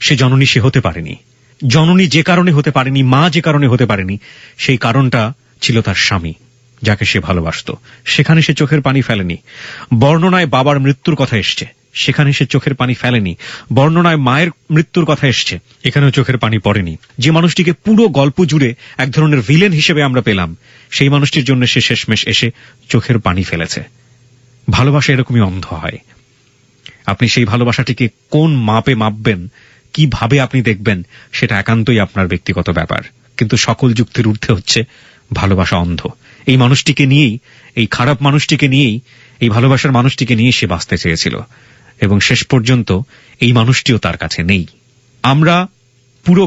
সে জননী সে হতে পারেনি। জননী যে কারণে হতে পারেনি, মা যে কারণে হতে পারেনি, সেই কারণটা ছিল তার স্বামী, যাকে সে ভালোবাসত। সেখানে সে চোখের পানি ফেলেনি। বর্ণনায় বাবার মৃত্যুর কথা এসছে, সেখানে সে চোখের পানি ফেলেনি। বর্ণনায় মায়ের মৃত্যুর কথা এসছে, এখানেও চোখের পানি পড়েনি। যে মানুষটিকে পুরো গল্প জুড়ে এক ধরনের ভিলেন হিসেবে আমরা পেলাম, সেই মানুষটির জন্য সে শেষমেশ এসে চোখের পানি ফেলেছে। ভালোবাসা এরকমই অন্ধ হয়। আপনি সেই ভালোবাসাটিকে কোন মাপে মাপবেন, কিভাবে আপনি দেখবেন, সেটা একান্তই আপনার ব্যক্তিগত ব্যাপার। কিন্তু সকল যুক্তির ঊর্ধ্বে হচ্ছে ভালোবাসা অন্ধ। এই মানুষটিকে নিয়েই, এই খারাপ মানুষটিকে নিয়েই, এই ভালোবাসার মানুষটিকে নিয়ে সে বাঁচতে চেয়েছিল, এবং শেষ পর্যন্ত এই মানুষটিও তার কাছে নেই। আমরা পুরো